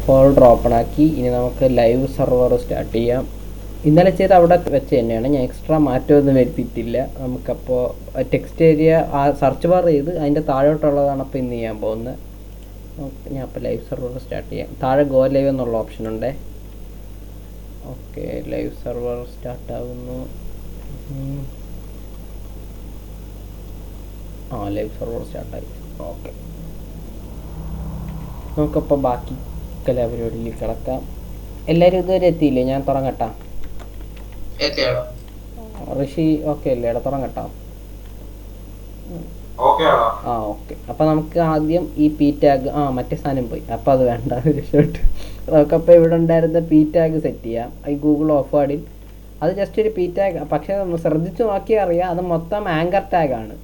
Folder open ആക്കി. ഇനി നമുക്ക് ലൈവ് സെർവർ സ്റ്റാർട്ട് ചെയ്യാം. ഇന്നലെ ചെയ്ത് അവിടെ വെച്ച് തന്നെയാണ്, ഞാൻ എക്സ്ട്രാ മാറ്റമൊന്നും വരുത്തിയിട്ടില്ല. നമുക്കപ്പോൾ ടെക്സ്റ്റ് ഏരിയ ആ സെർച്ച് ബാർ ചെയ്ത് അതിൻ്റെ താഴോട്ടുള്ളതാണ് അപ്പോൾ ഇന്ന് ചെയ്യാൻ പോകുന്നത്. ഞാൻ അപ്പോൾ ലൈവ് സെർവർ സ്റ്റാർട്ട് ചെയ്യാം. താഴെ ഗോ ലൈവ് എന്നുള്ള ഓപ്ഷൻ ഉണ്ട്. ഓക്കെ, ലൈവ് സെർവർ സ്റ്റാർട്ട് ആകുന്നു. ലൈവ് സെർവർ സ്റ്റാർട്ടായി. ഓക്കെ, നമുക്കപ്പോൾ ബാക്കി കലാപരിപാടിയിൽ കിടക്കാം. എല്ലാവരും ഇതുവരെ എത്തിയില്ലേ? ഞാൻ തുടങ്ങട്ടാ? ഋഷി ഓക്കെ അല്ലേ? തുടങ്ങട്ടാ? ഓക്കെ. അപ്പം നമുക്ക് ആദ്യം ഈ പി ടാഗ് മറ്റേ സാധനം പോയി, അപ്പം അത് വേണ്ട, രക്ഷപ്പെട്ട്. നമുക്കപ്പോൾ ഇവിടെ ഉണ്ടായിരുന്ന പി ടാഗ് സെറ്റ് ചെയ്യാം. ഈ ഗൂഗിൾ ഓഫ് വേർഡിൽ അത് ജസ്റ്റ് ഒരു പി ടാഗ്, പക്ഷേ ശ്രദ്ധിച്ചു നോക്കിയാൽ അറിയാം അത് മൊത്തം ആങ്കർ ടാഗാണ്.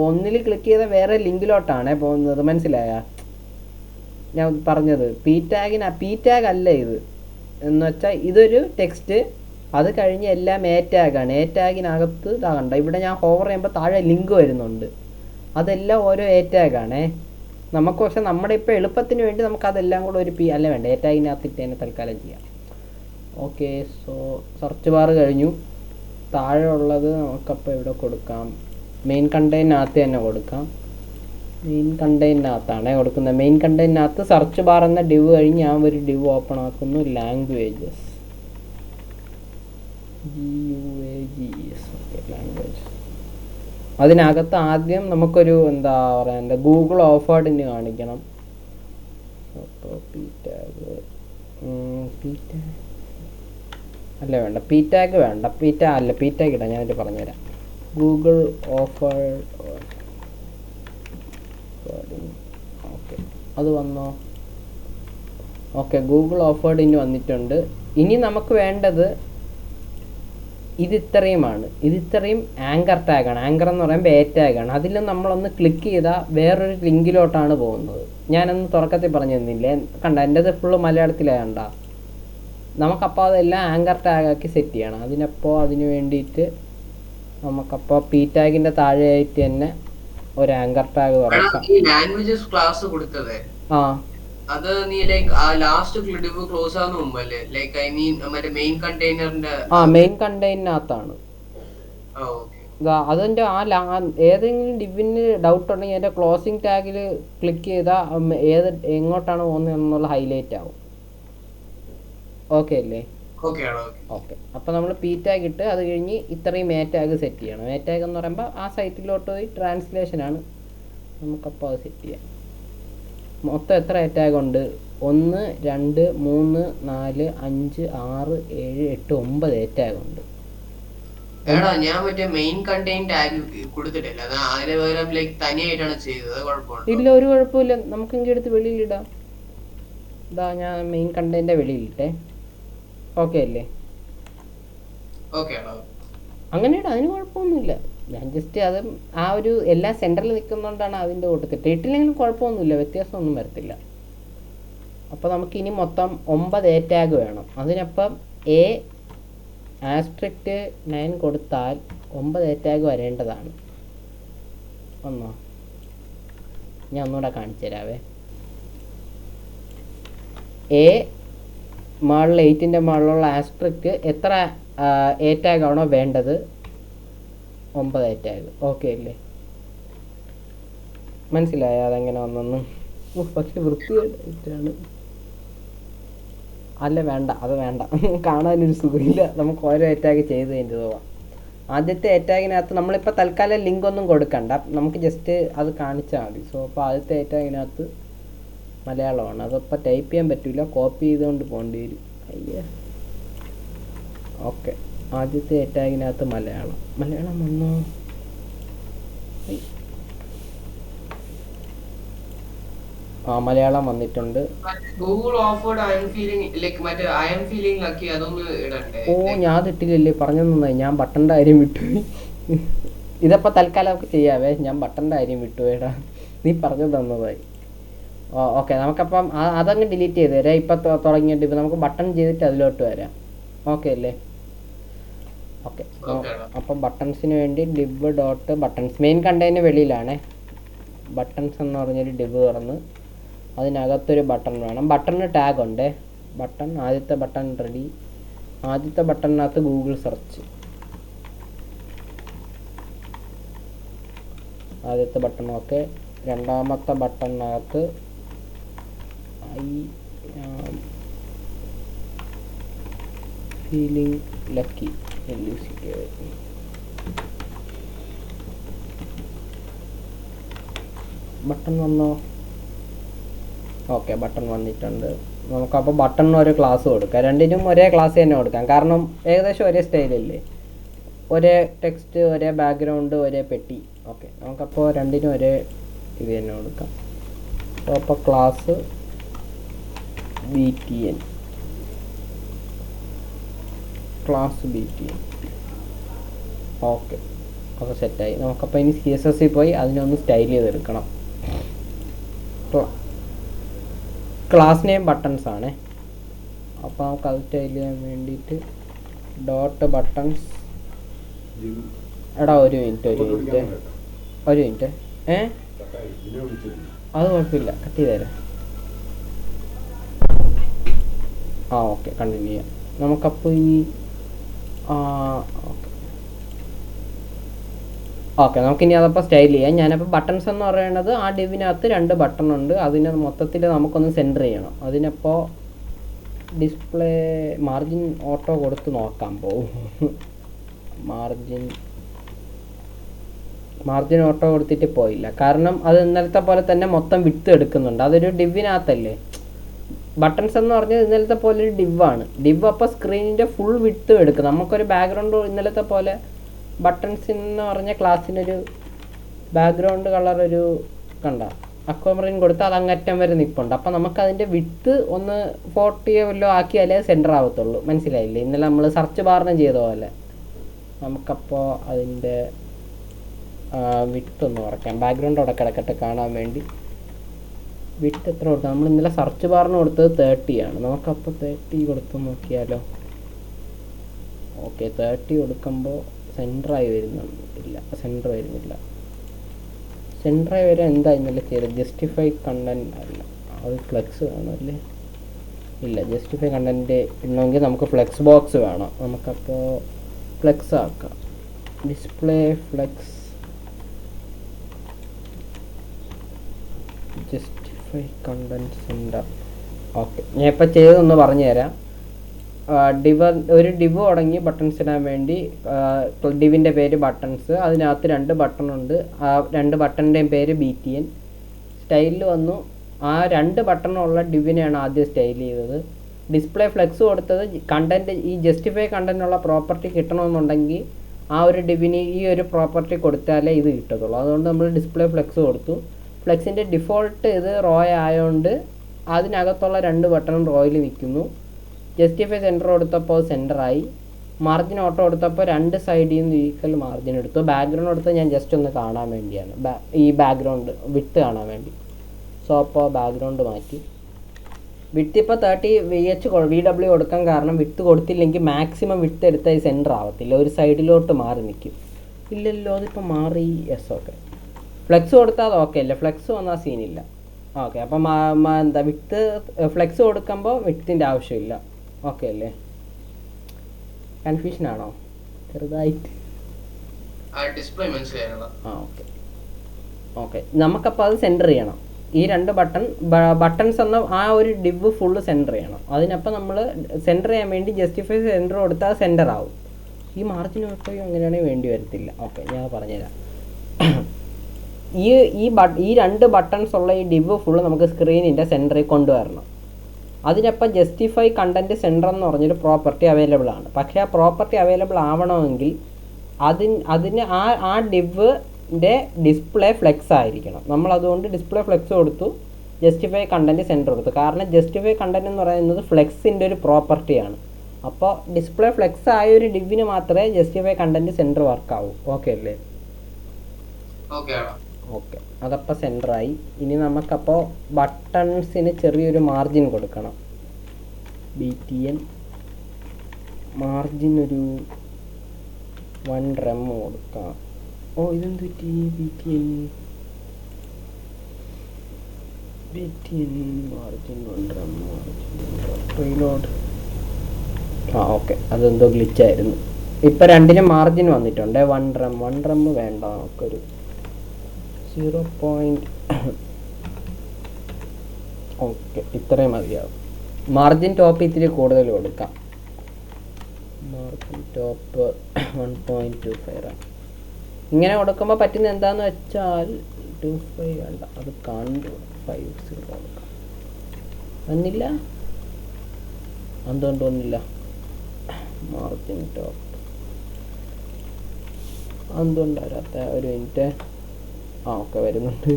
ഒന്നിൽ ക്ലിക്ക് ചെയ്താൽ വേറെ ലിങ്കിലോട്ടാണ് പോകുന്നത്. മനസ്സിലായ ഞാൻ പറഞ്ഞത്? പി ടാഗ് അല്ല ഇത്. എന്ന് വെച്ചാൽ ഇതൊരു ടെക്സ്റ്റ്, അത് കഴിഞ്ഞ് എല്ലാം എ ടാഗാണ്. എ ടാഗിനകത്ത് ഇതാകണ്ട, ഇവിടെ ഞാൻ ഹോവർ ചെയ്യുമ്പോൾ താഴെ ലിങ്ക് വരുന്നുണ്ട്. അതെല്ലാം ഓരോ എ ടാഗാണേ. നമുക്ക് പക്ഷെ നമ്മുടെ ഇപ്പോൾ എളുപ്പത്തിന് വേണ്ടി നമുക്കതെല്ലാം കൂടെ ഒരു അല്ല വേണ്ട, എ ടാഗിനകത്തിട്ട് തന്നെ തൽക്കാലം ചെയ്യാം. ഓക്കെ, സോ സെർച്ച് ബാർ കഴിഞ്ഞു. താഴെ ഉള്ളത് നമുക്കപ്പോൾ ഇവിടെ കൊടുക്കാം. മെയിൻ കണ്ടെയ്നകത്ത് തന്നെ കൊടുക്കാം. മെയിൻ കണ്ടെയ്നകത്താണ് കൊടുക്കുന്നത്. മെയിൻ കണ്ടെയ്നകത്ത് സെർച്ച് ബാർ എന്ന ഡിവ് കഴിഞ്ഞ് ഞാൻ ഒരു ഡിവ് ഓപ്പൺ ആക്കുന്നു. Languages, language. അതിനകത്ത് ആദ്യം നമുക്കൊരു എന്താ പറയുക, ഗൂഗിൾ ഓഫ് വേർഡിന് കാണിക്കണം. അല്ല വേണ്ട, പി ടാഗ് വേണ്ട. പി ടാഗ് ഇടാം, ഞാനിത് പറഞ്ഞുതരാം. Google of word. ഓക്കെ, അത് വന്നോ? ഓക്കെ, ഗൂഗിൾ ഓഫ് വേർഡ് ഇനി വന്നിട്ടുണ്ട്. ഇനി നമുക്ക് വേണ്ടത് ഇത്രയുമാണ്. ഇത്രയും ആങ്കർ ടാഗാണ്. ആങ്കർ എന്ന് പറയുമ്പോൾ എ ടാഗാണ്. അതിൽ നമ്മളൊന്ന് ക്ലിക്ക് ചെയ്താൽ വേറൊരു ലിങ്കിലോട്ടാണ് പോകുന്നത്. ഞാനൊന്ന് തുടക്കത്തിൽ പറഞ്ഞു തന്നില്ലേ? കണ്ട, എൻ്റെത് ഫുള്ള് മലയാളത്തിലാണ്. കണ്ട, നമുക്കപ്പോൾ അതെല്ലാം ആങ്കർ ടാഗാക്കി സെറ്റ് ചെയ്യണം. അതിന് വേണ്ടിയിട്ട് നമുക്കപ്പോൾ പി ടാഗിൻ്റെ താഴെയായിട്ട് തന്നെ ഒരു ആങ്കർ ടാഗ് തുറക്കാം. അത് നീ ലൈക്ക് ആ ലാസ്റ്റ് ഡിവ് ക്ലോസ് ആവുന്ന മുമ്പല്ലേ? ലൈക്ക് ഐ മീൻ മറ്റേ മെയിൻ കണ്ടെയ്നറിന്റെ മെയിൻ കണ്ടെയ്നറിനകത്താണ്. അതിൻ്റെ ഏതെങ്കിലും ഡിവിന് ഡൗട്ട് ഉണ്ടെങ്കിൽ അതിൻ്റെ ക്ലോസിംഗ് ടാഗിൽ ക്ലിക്ക് ചെയ്താൽ എങ്ങോട്ടാണ് പോകുന്നത് എന്നുള്ള ഹൈലൈറ്റ് ആവും. ഓക്കെ അല്ലേ? ഓക്കെ, അപ്പോൾ നമ്മൾ പി ടാഗ് ഇട്ട് അത് കഴിഞ്ഞ് ഇത്രയും എ ടാഗ് സെറ്റ് ചെയ്യണം. എ ടാഗ് എന്ന് പറയുമ്പോൾ ആ സൈറ്റിലോട്ട് പോയി ട്രാൻസ്ലേഷനാണ്. നമുക്കപ്പോൾ അത് സെറ്റ് ചെയ്യാം. മൊത്തം എത്ര എ ടാഗ് ഉണ്ട്? 1 2 3 4 5 6 7 8 9 എ ടാഗ് ഉണ്ട്. ഞാൻ മറ്റേ മെയിൻ കണ്ടെയ്ൻ ടാഗ് കൊടുത്തിട്ടില്ല. അതിന് പകരം ലൈക്ക് തനിയായിട്ടാണ് ചെയ്തത്. ഇല്ല, ഒരു കുഴപ്പമില്ല. നമുക്ക് ഇങ്ങനെ എടുത്ത് വെളിയിലിടാം. ഇതാ, ഞാൻ മെയിൻ കണ്ടെയ്ൻ്റെ വെളിയിലിട്ടെ. ഓക്കെ അല്ലേ? അങ്ങനെ ഇടാം, അതിന് കുഴപ്പമൊന്നുമില്ല. ഞാൻ ജസ്റ്റ് അത് ആ ഒരു എല്ലാ സെൻറ്ററിൽ നിൽക്കുന്നതുകൊണ്ടാണ് അതിൻ്റെ കൊടുത്തിട്ട്. ഇട്ടില്ലെങ്കിലും കുഴപ്പമൊന്നുമില്ല, വ്യത്യാസമൊന്നും വരത്തില്ല. അപ്പോൾ നമുക്കിനി മൊത്തം 9 എ ടാഗ് വേണം. അതിനപ്പം എ ആസ്ട്രിക്റ്റ് 9 കൊടുത്താൽ 9 എ ടാഗ് വരേണ്ടതാണ്. ഒന്നോ ഞാൻ ഒന്നുകൂടെ കാണിച്ചു തരാവേ. എ മുകളിൽ 8ൻ്റെ മുകളിലുള്ള ആസ്ട്രിക്റ്റ് എത്ര എ ടാഗ് ആണോ വേണ്ടത്? 9 എ ടാഗ്. ഓക്കെ അല്ലേ? മനസ്സിലായോ അതെങ്ങനെ വന്നെന്ന്? പക്ഷെ വൃത്തിയായിട്ടാണ്. അല്ല വേണ്ട, അത് വേണ്ട, കാണാനൊരു സുഖമില്ല. നമുക്ക് ഓരോ എ ടാഗ് ചെയ്ത് കഴിഞ്ഞ് പോവാം. ആദ്യത്തെ എ ടാഗിനകത്ത് നമ്മളിപ്പോൾ തൽക്കാലം ലിങ്ക് ഒന്നും കൊടുക്കണ്ട, നമുക്ക് ജസ്റ്റ് അത് കാണിച്ചാൽ മതി. സോ അപ്പോൾ ആദ്യത്തെ എ ടാഗിനകത്ത് മലയാളമാണ്. അതപ്പോൾ ടൈപ്പ് ചെയ്യാൻ പറ്റില്ല, കോപ്പി ചെയ്തുകൊണ്ട് പോകേണ്ടി വരും. അയ്യേ. ഓക്കെ, ആദ്യത്തെ എ ടാഗിനകത്ത് മലയാളം വന്നോ? മലയാളം വന്നിട്ടുണ്ട്. ഞാൻ അതിട്ടില്ലല്ലേ, പറഞ്ഞു നന്നായി. ഞാൻ ബട്ടൻ്റെ കാര്യം വിട്ടുപോയി. ഇതപ്പോൾ തൽക്കാലം നമുക്ക് ചെയ്യാവേ. ഞാൻ ബട്ടൻ്റെ കാര്യം വിട്ടുപോയിടാ, നീ പറഞ്ഞു തന്നതായി. ഓക്കെ, നമുക്കപ്പം അതങ്ങ് ഡിലീറ്റ് ചെയ്ത് തരാം. ഇപ്പം തുടങ്ങിയിട്ട് ഇപ്പം നമുക്ക് ബട്ടൺ ചെയ്തിട്ട് അതിലോട്ട് വരാം. ഓക്കെ അല്ലേ? ഓക്കെ, അപ്പം ബട്ടൺസിന് വേണ്ടി div dot buttons main container വെളിയിലാണേ. ബട്ടൺസ് എന്ന് പറഞ്ഞൊരു ഡിവ് തുറന്ന് അതിനകത്തൊരു ബട്ടൺ വേണം. ബട്ടണിന് ടാഗ് ഉണ്ട്. ബട്ടൺ, ആദ്യത്തെ ബട്ടൺ റെഡി. ആദ്യത്തെ ബട്ടണിനകത്ത് ഗൂഗിൾ സെർച്ച്. ആദ്യത്തെ ബട്ടൺ ഓക്കെ. രണ്ടാമത്തെ ബട്ടണിനകത്ത് I am feeling lucky button വന്നോ? ഓക്കെ, ബട്ടൺ വന്നിട്ടുണ്ട്. നമുക്കപ്പോൾ ബട്ടണിന് ഒരു ക്ലാസ് കൊടുക്കാം. രണ്ടിനും ഒരേ ക്ലാസ് തന്നെ കൊടുക്കാം, കാരണം ഏകദേശം ഒരേ സ്റ്റൈലല്ലേ. ഒരേ ടെക്സ്റ്റ്, ഒരേ ബാക്ക്ഗ്രൗണ്ട്, ഒരേ പെട്ടി. ഓക്കെ, നമുക്കപ്പോൾ രണ്ടിനും ഒരേ ഇത് തന്നെ കൊടുക്കാം. അപ്പോൾ class BTN, class BTN. Okay, അപ്പോൾ സെറ്റായി. നമുക്കപ്പോൾ ഇനി CSS പോയി അതിനൊന്ന് സ്റ്റൈൽ ചെയ്തെടുക്കണം. ക്ലാസ് നെയിം ബട്ടൺസ് ആണ്. അപ്പോൾ നമുക്ക് അത് സ്റ്റൈൽ ചെയ്യാൻ വേണ്ടിയിട്ട് ഡോട്ട് ബട്ടൺസ്. എടാ ഒരു മിനിറ്റ് അത് കുഴപ്പമില്ല, കട്ട് ചെയ്ത് തരാം. ഓക്കെ, കണ്ടിന്യൂ ചെയ്യാം. നമുക്കപ്പോൾ ഇനി ഓക്കെ നമുക്കിനി അതപ്പോൾ സ്റ്റൈൽ ചെയ്യാം. ഞാനപ്പോൾ ബട്ടൺസ് എന്ന് പറയുന്നത് ആ ഡിവിനകത്ത് 2 ബട്ടൺ ഉണ്ട്. അതിനെ മൊത്തത്തിൽ നമുക്കൊന്ന് സെൻറ്റർ ചെയ്യണം. അതിനപ്പോൾ ഡിസ്പ്ലേ മാർജിൻ ഓട്ടോ കൊടുത്ത് നോക്കാൻ പോകും. മാർജിൻ ഓട്ടോ കൊടുത്തിട്ട് പോയില്ല, കാരണം അത് ഇന്നലത്തെ പോലെ തന്നെ മൊത്തം വിട്ട് എടുക്കുന്നുണ്ട്. അതൊരു ഡിവിനകത്തല്ലേ. ബട്ടൺസ് എന്ന് പറഞ്ഞാൽ ഇന്നലത്തെ പോലെ ഒരു ഡിവാണ്. ഡിവ് അപ്പോൾ സ്ക്രീനിൻ്റെ ഫുൾ വിട്ട് എടുക്കും. നമുക്കൊരു ബാക്ക്ഗ്രൗണ്ട് ഇന്നലത്തെ പോലെ ബട്ടൺസ് എന്ന് പറഞ്ഞ ക്ലാസ്സിനൊരു ബാക്ക്ഗ്രൗണ്ട് കളർ ഒരു കണ്ട അക്വമറിൻ കൊടുത്ത് അത് അങ്ങറ്റം വരെ നിൽപ്പുണ്ട്. അപ്പോൾ നമുക്കതിൻ്റെ വിട്ട് ഒന്ന് 40 വല്ലോ ആക്കിയാലേ സെൻറ്റർ ആവത്തുള്ളൂ. മനസ്സിലായില്ലേ? ഇന്നലെ നമ്മൾ സെർച്ച് ബാറിന് ചെയ്ത പോലെ. നമുക്കപ്പോൾ അതിൻ്റെ വിട്ട് ഒന്ന് കുറയ്ക്കാം. ബാക്ക്ഗ്രൗണ്ട് അവിടെ കിടക്കട്ടെ കാണാൻ വേണ്ടി. വിട്ട് എത്ര കൊടുക്കാം? നമ്മൾ ഇന്നലെ സെർച്ച് ബാറിന് കൊടുത്തത് 30 ആണ്. നമുക്കപ്പോൾ 30 കൊടുത്ത് നോക്കിയാലോ? ഓക്കെ, 30 കൊടുക്കുമ്പോൾ സെൻറ്ററായി വരുന്നില്ല. സെൻറ്ററായി വരാൻ എന്താ ഇന്നലെ ചെയ്തത്? ജസ്റ്റിഫൈ കണ്ടൻറ് അല്ല, അത് ഫ്ലെക്സ് വേണമല്ലേ? ഇല്ല, ജസ്റ്റിഫൈ കണ്ടൻറ്റ് ഇടണമെങ്കിൽ നമുക്ക് ഫ്ലെക്സ് ബോക്സ് വേണം. നമുക്കപ്പോൾ ഫ്ലെക്സ് ആക്കാം. Display flex justify content centre. Okay, ഞാൻ ഇപ്പോൾ ചെയ്തതൊന്ന് പറഞ്ഞു തരാം. ഒരു ഡിവ് തുടങ്ങി ബട്ടൺസ് ഇടാൻ വേണ്ടി. ഡിവിൻ്റെ പേര് ബട്ടൺസ്, അതിനകത്ത് 2 ബട്ടൺ ഉണ്ട്. ആ 2 ബട്ടണിൻ്റെയും പേര് BTN. സ്റ്റൈലിൽ വന്നു. ആ 2 ബട്ടണുള്ള ഡിവിനെയാണ് ആദ്യം സ്റ്റൈൽ ചെയ്തത്. ഡിസ്പ്ലേ ഫ്ലെക്സ് കൊടുത്തത് കണ്ടൻറ്റ്, ഈ ജസ്റ്റിഫൈ കണ്ടൻറ്റുള്ള പ്രോപ്പർട്ടി കിട്ടണമെന്നുണ്ടെങ്കിൽ ആ ഒരു ഡിവിന് ഈ ഒരു പ്രോപ്പർട്ടി കൊടുത്താലേ ഇത് കിട്ടത്തുള്ളൂ. അതുകൊണ്ട് നമ്മൾ ഡിസ്പ്ലേ ഫ്ലെക്സ് കൊടുത്തു. ഫ്ലെക്സിൻ്റെ ഡിഫോൾട്ട് ഇത് റോ ആയതുകൊണ്ട് അതിനകത്തുള്ള 2 ബട്ടണും റോയിൽ നിൽക്കുന്നു. ജസ്റ്റിഫൈ സെൻറ്റർ കൊടുത്തപ്പോൾ സെൻറ്ററായി. മാർജിൻ ഓട്ടോ കൊടുത്തപ്പോൾ 2 സൈഡിൽ നിന്ന് ഈക്വൽ മാർജിൻ എടുത്തു. ബാക്ക്ഗ്രൗണ്ട് എടുത്ത് ഞാൻ ജസ്റ്റ് ഒന്ന് കാണാൻ വേണ്ടിയാണ്, ഈ ബാക്ക്ഗ്രൗണ്ട് വിട്ട് കാണാൻ വേണ്ടി. സോ അപ്പോൾ ബാക്ക്ഗ്രൗണ്ട് മാറ്റി. വിട്ട് ഇപ്പോൾ 30 VW കൊടുക്കാൻ കാരണം വിട്ട് കൊടുത്തില്ലെങ്കിൽ മാക്സിമം വിട്ട് എടുത്താൽ സെൻറ്റർ ആവത്തില്ല, ഒരു സൈഡിലോട്ട് മാറി നിൽക്കും. ഇല്ലല്ലോ, അതിപ്പോൾ മാറി. Yes, okay. ഫ്ലെക്സ് കൊടുത്താൽ അത് ഓക്കെ അല്ലേ? ഫ്ലെക്സ് വന്നാൽ സീനില്ല. ഓക്കെ, അപ്പം എന്താ വിട്ട് ഫ്ലെക്സ് കൊടുക്കുമ്പോൾ വിട്ടിൻ്റെ ആവശ്യമില്ല. ഓക്കെ അല്ലേ? കൺഫ്യൂഷനാണോ ചെറുതായിട്ട്? ഓക്കെ, നമുക്കപ്പോൾ അത് സെൻറ്റർ ചെയ്യണം. ഈ 2 ബട്ടൺസ് എന്ന ആ ഒരു ഡിവ് ഫുള്ള് സെൻറ്റർ ചെയ്യണം. അതിനപ്പം നമ്മൾ സെൻറ്റർ ചെയ്യാൻ വേണ്ടി ജസ്റ്റിഫൈ സെൻറ്റർ കൊടുത്താൽ സെൻറ്റർ ആവും. ഈ മാർജിൻ ഓട്ടോയും അങ്ങനെയാണെങ്കിൽ വേണ്ടി വരത്തില്ല. ഓക്കെ, ഞാൻ പറഞ്ഞുതരാം. ഈ 2 ബട്ടൺസ് ഉള്ള ഈ ഡിവ് ഫുള്ള് നമുക്ക് സ്ക്രീനിൻ്റെ സെൻറ്ററിൽ കൊണ്ടുവരണം. അതിനപ്പം ജസ്റ്റിഫൈ കണ്ടൻറ്റ് സെൻറ്റർ എന്ന് പറഞ്ഞൊരു പ്രോപ്പർട്ടി അവൈലബിൾ ആണ്. പക്ഷേ ആ പ്രോപ്പർട്ടി അവൈലബിൾ ആവണമെങ്കിൽ അതിന് ആ ഡിവിൻ്റെ ഡിസ്പ്ലേ ഫ്ലെക്സ് ആയിരിക്കണം. നമ്മളതുകൊണ്ട് ഡിസ്പ്ലേ ഫ്ലെക്സ് കൊടുത്തു, ജസ്റ്റിഫൈ കണ്ടൻറ്റ് സെൻറ്റർ കൊടുത്തു. കാരണം ജസ്റ്റിഫൈ കണ്ടൻറ്റ് എന്ന് പറയുന്നത് ഫ്ലെക്സിൻ്റെ ഒരു പ്രോപ്പർട്ടിയാണ്. അപ്പോൾ ഡിസ്പ്ലേ ഫ്ലെക്സ് ആയ ഒരു ഡിവിന് മാത്രമേ ജസ്റ്റിഫൈ കണ്ടൻറ്റ് സെൻറ്റർ വർക്ക് ആവൂ. ഓക്കെ അല്ലേ? ഓക്കെ, അതപ്പോൾ സെൻറ്ററായി. ഇനി നമുക്കപ്പോൾ ബട്ടൺസിന് ചെറിയൊരു മാർജിൻ കൊടുക്കണം. BTN മാർജിൻ ഒരു 1 rem കൊടുക്കാം. ഓ, ഇതെന്ത് പറ്റി? BTN ഓക്കെ, അതെന്തോ ഗ്ലിച്ചായിരുന്നു. ഇപ്പം രണ്ടിനും മാർജിൻ വന്നിട്ടുണ്ട്. 1 റം വേണ്ട, നമുക്കൊരു 0. ഓക്കെ, ഇത്രയും മതിയാവും. മാർജിൻ ടോപ്പ് ഇത്തിരി കൂടുതൽ കൊടുക്കാം. Margin top 1.25 rum. ഇങ്ങനെ കൊടുക്കുമ്പോൾ പറ്റുന്ന എന്താണെന്ന് വെച്ചാൽ 25 വേണ്ട, അത് കണ്ടു 50 കൊടുക്കാം. വന്നില്ല, എന്തുകൊണ്ട് വന്നില്ല? മാർജിൻ ടോപ്പ് എന്തുകൊണ്ട് വരാത്ത? ഒരു മിനിറ്റ്. ഓക്കെ, വരുന്നുണ്ട്.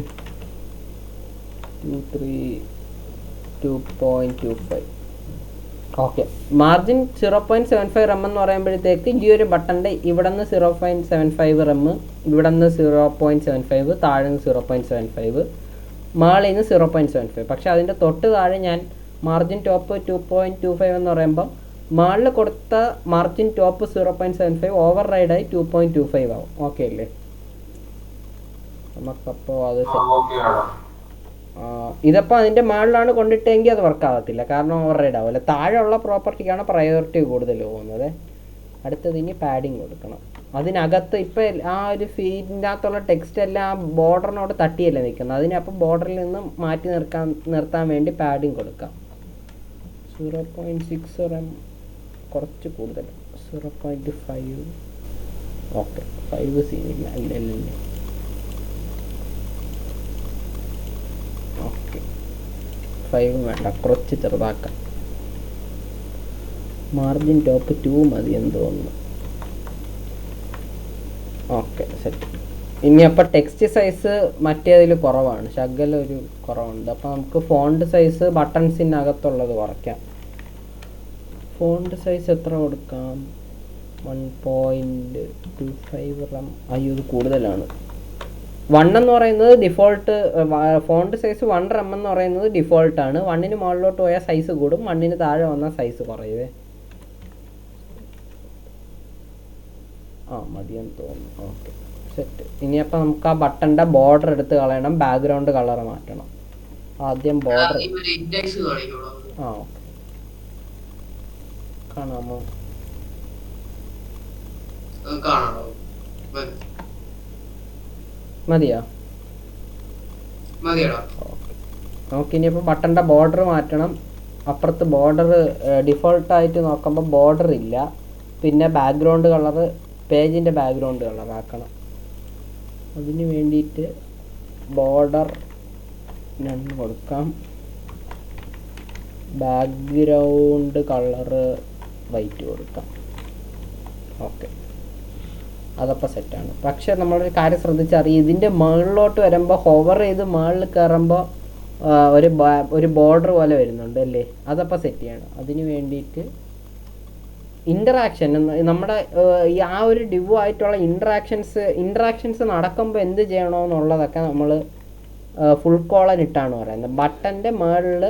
2.25. ഓക്കെ, മാർജിൻ 0.75 റം എന്ന് പറയുമ്പോഴത്തേക്ക് ഈ ഒരു ബട്ടൻ്റെ ഇവിടെ നിന്ന് 0.75 റം, ഇവിടെ നിന്ന് 0.75, താഴെ നിന്ന് 0.75, മാളിൽ നിന്ന് 0.75. പക്ഷെ അതിൻ്റെ തൊട്ട് താഴെ ഞാൻ മാർജിൻ ടോപ്പ് 2.25 എന്ന് പറയുമ്പോൾ മാളിൽ കൊടുത്ത മാർജിൻ ടോപ്പ് 0.75 ഓവർ റൈഡായി 2.25 ആവും. ഓക്കെ അല്ലേ? നമുക്കപ്പോൾ അത് ഇതിപ്പോൾ അതിൻ്റെ മുകളിലാണ് കൊണ്ടിട്ടെങ്കിൽ അത് വർക്ക് ആകത്തില്ല, കാരണം ഓവർ റൈഡ് ആവില്ല. താഴെയുള്ള പ്രോപ്പർട്ടിക്കാണ് പ്രയോറിറ്റി കൂടുതൽ പോകുന്നത്. അടുത്തത് ഇനി പാഡിങ് കൊടുക്കണം. അതിനകത്ത് ഇപ്പം ആ ഒരു ഫീഡിൻ്റെ അകത്തുള്ള ടെക്സ്റ്റ് എല്ലാം ആ ബോർഡറിനോട് തട്ടിയല്ലേ നിൽക്കുന്നത്. അതിനപ്പം ബോർഡറിൽ നിന്ന് മാറ്റി നിർത്താൻ വേണ്ടി പാഡിങ് കൊടുക്കാം. 0.6 റം കുറച്ച് കൂടുതൽ, 0.5. ഓക്കെ, 5 സീനില്ല, ഇല്ലല്ലേ? ഓക്കെ, 5 വേണ്ട, കുറച്ച് ചെറുതാക്കാം. മാർജിൻ ടോപ്പ് 2 മതി എന്ന് തോന്നുന്നു. Okay, set. ഇനി അപ്പോൾ ടെക്സ്റ്റ് സൈസ് മറ്റേതിൽ കുറവാണ്, ശകലൊരു കുറവുണ്ട്. അപ്പോൾ നമുക്ക് ഫോണ്ട് സൈസ് ബട്ടൺസിനകത്തുള്ളത് കുറയ്ക്കാം. ഫോണ്ട് സൈസ് എത്ര കൊടുക്കാം? 1.25 റം. അയ്യോ, ഇത് കൂടുതലാണ്. 1 എന്ന് പറയുന്നത് ഡിഫോൾട്ട്. ഫോണ്ട് സൈസ് 1 റം എന്ന് പറയുന്നത് ഡിഫോൾട്ടാണ്. 1ന് മുകളിലോട്ട് പോയാൽ സൈസ് കൂടും, 1ന് താഴെ വന്നാൽ സൈസ് കുറയുവേ. മതിയെന്ന് തോന്നുന്നു. Okay, set. ഇനിയപ്പോൾ നമുക്ക് ആ ബട്ടൻ്റെ ബോർഡർ എടുത്ത് കളയണം, ബാക്ക്ഗ്രൗണ്ട് കളർ മാറ്റണം. ആദ്യം ബോർഡർ. ഓക്കെ, കാണാമോ? മതിയോ? നമുക്ക് ഇനിയിപ്പോൾ ബട്ടൻ്റെ ബോർഡർ മാറ്റണം. അപ്പുറത്ത് ബോർഡർ ഡിഫോൾട്ടായിട്ട് നോക്കുമ്പോൾ ബോർഡർ ഇല്ല. പിന്നെ ബാക്ക്ഗ്രൗണ്ട് കളറ് പേജിൻ്റെ ബാക്ക്ഗ്രൗണ്ട് കളർ ആക്കണം. അതിന് വേണ്ടിയിട്ട് ബോർഡർ നൺ കൊടുക്കാം. ബാക്ക്ഗ്രൗണ്ട് കളറ് വൈറ്റ് കൊടുക്കാം. ഓക്കെ, അതപ്പോൾ സെറ്റാണ്. പക്ഷേ നമ്മളൊരു കാര്യം ശ്രദ്ധിച്ചറിയാം, ഇതിൻ്റെ മുകളിലോട്ട് വരുമ്പോൾ ഹോവർ ചെയ്ത് മുകളിൽ കയറുമ്പോൾ ഒരു ബോർഡർ പോലെ വരുന്നുണ്ട് അല്ലേ? അതപ്പോൾ സെറ്റ് ചെയ്യണം. അതിന് വേണ്ടിയിട്ട് ഇൻ്ററാക്ഷൻ, നമ്മുടെ ആ ഒരു ഡിവ് ആയിട്ടുള്ള ഇൻട്രാക്ഷൻസ് നടക്കുമ്പോൾ എന്ത് ചെയ്യണമെന്നുള്ളതൊക്കെ നമ്മൾ ഫുൾ കോളൻ ഇട്ടാണ് പറയുന്നത്. ബട്ടൻ്റെ മുകളിൽ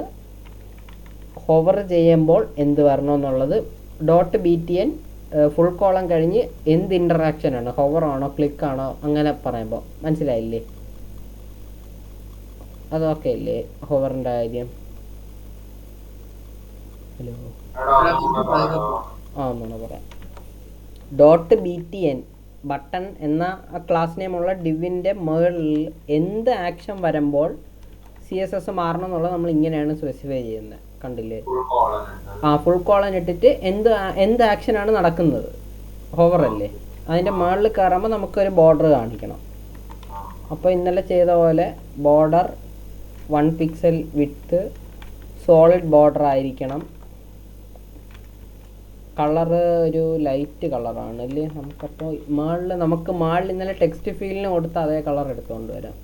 ഹോവർ ചെയ്യുമ്പോൾ എന്ത് വരണമെന്നുള്ളത് .btn ഫുൾ കോളം കഴിഞ്ഞ് എന്ത് ഇൻ്ററാക്ഷനാണ്, ഹോവർ ആണോ ക്ലിക്ക് ആണോ അങ്ങനെ പറയുമ്പോൾ മനസ്സിലായില്ലേ? അതൊക്കെ ഇല്ലേ ഹോവറിൻ്റെ കാര്യം? ഹലോ, ഒന്നുകൂടെ പറയാം. .btn ബട്ടൺ എന്ന ക്ലാസ് നെയിമുള്ള ഡിവിൻ്റെ മുകളിൽ എന്ത് ആക്ഷൻ വരുമ്പോൾ CSS മാറണം എന്നുള്ളത് നമ്മൾ ഇങ്ങനെയാണ് സ്പെസിഫൈ ചെയ്യുന്നത്. കണ്ടില്ലേ? ഫുൾ കോളൻ ഇട്ടിട്ട് എന്ത് ആക്ഷനാണ് നടക്കുന്നത്, ഹോവർ അല്ലേ? അതിൻ്റെ മുകളിൽ കയറുമ്പോൾ നമുക്കൊരു ബോർഡർ കാണിക്കണം. അപ്പോൾ ഇന്നലെ ചെയ്ത പോലെ border 1 pixel width, solid border ആയിരിക്കണം. കളറ് ഒരു ലൈറ്റ് കളറാണ് അല്ലേ? നമുക്കപ്പോൾ നമുക്ക് മാളിൽ ഇന്നലെ ടെക്സ്റ്റ് ഫീൽഡിന് കൊടുത്ത അതേ കളർ എടുത്തുകൊണ്ട് വരാം.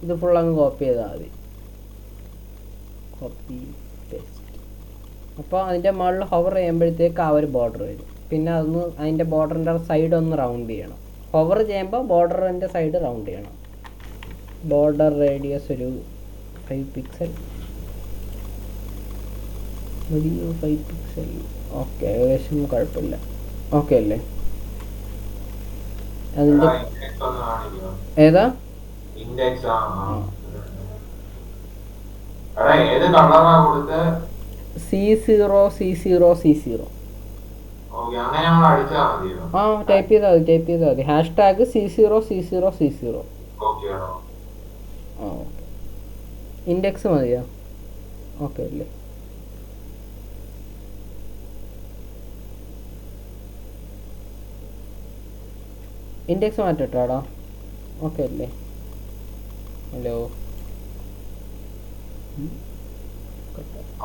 ഇത് ഫുൾ അങ്ങ് കോപ്പി ചെയ്താൽ മതി. Copy paste. അപ്പോൾ അതിൻ്റെ മുകളിൽ ഹോവർ ചെയ്യുമ്പോഴത്തേക്ക് ആ ഒരു ബോർഡർ വരും. പിന്നെ അതിൻ്റെ ബോർഡറിൻ്റെ സൈഡ് ഒന്ന് റൗണ്ട് ചെയ്യണം. ഹോവർ ചെയ്യുമ്പോൾ ബോർഡറിൻ്റെ സൈഡ് റൗണ്ട് ചെയ്യണം. ബോർഡർ റേഡിയസ് ഒരു 5 പിക്സൽ. 5 പിക്സൽ. ഓക്കെ, ഏകദേശം കുഴപ്പമില്ല. ഓക്കെ അല്ലേ? അതിൻ്റെ ഏതാ എടാ ഏത് കളറാ കൊടുത്ത്? C0C0C0. ഓക്കെ, അങ്ങനെ നമ്മൾ അടിച്ചാൽ മതിയോ? ആ, ടൈപ്പ് ചെയ്താൽ മതി. #C0C0C0. ഓക്കെ ആണോ? ആ, ഓക്കെ. ഇൻഡെക്സ് മതിയോ? ഓക്കെ അല്ലേ? ഇൻഡെക്സ് മാറ്റട്ടാടാ. ഓക്കെ അല്ലേ? ഹലോ.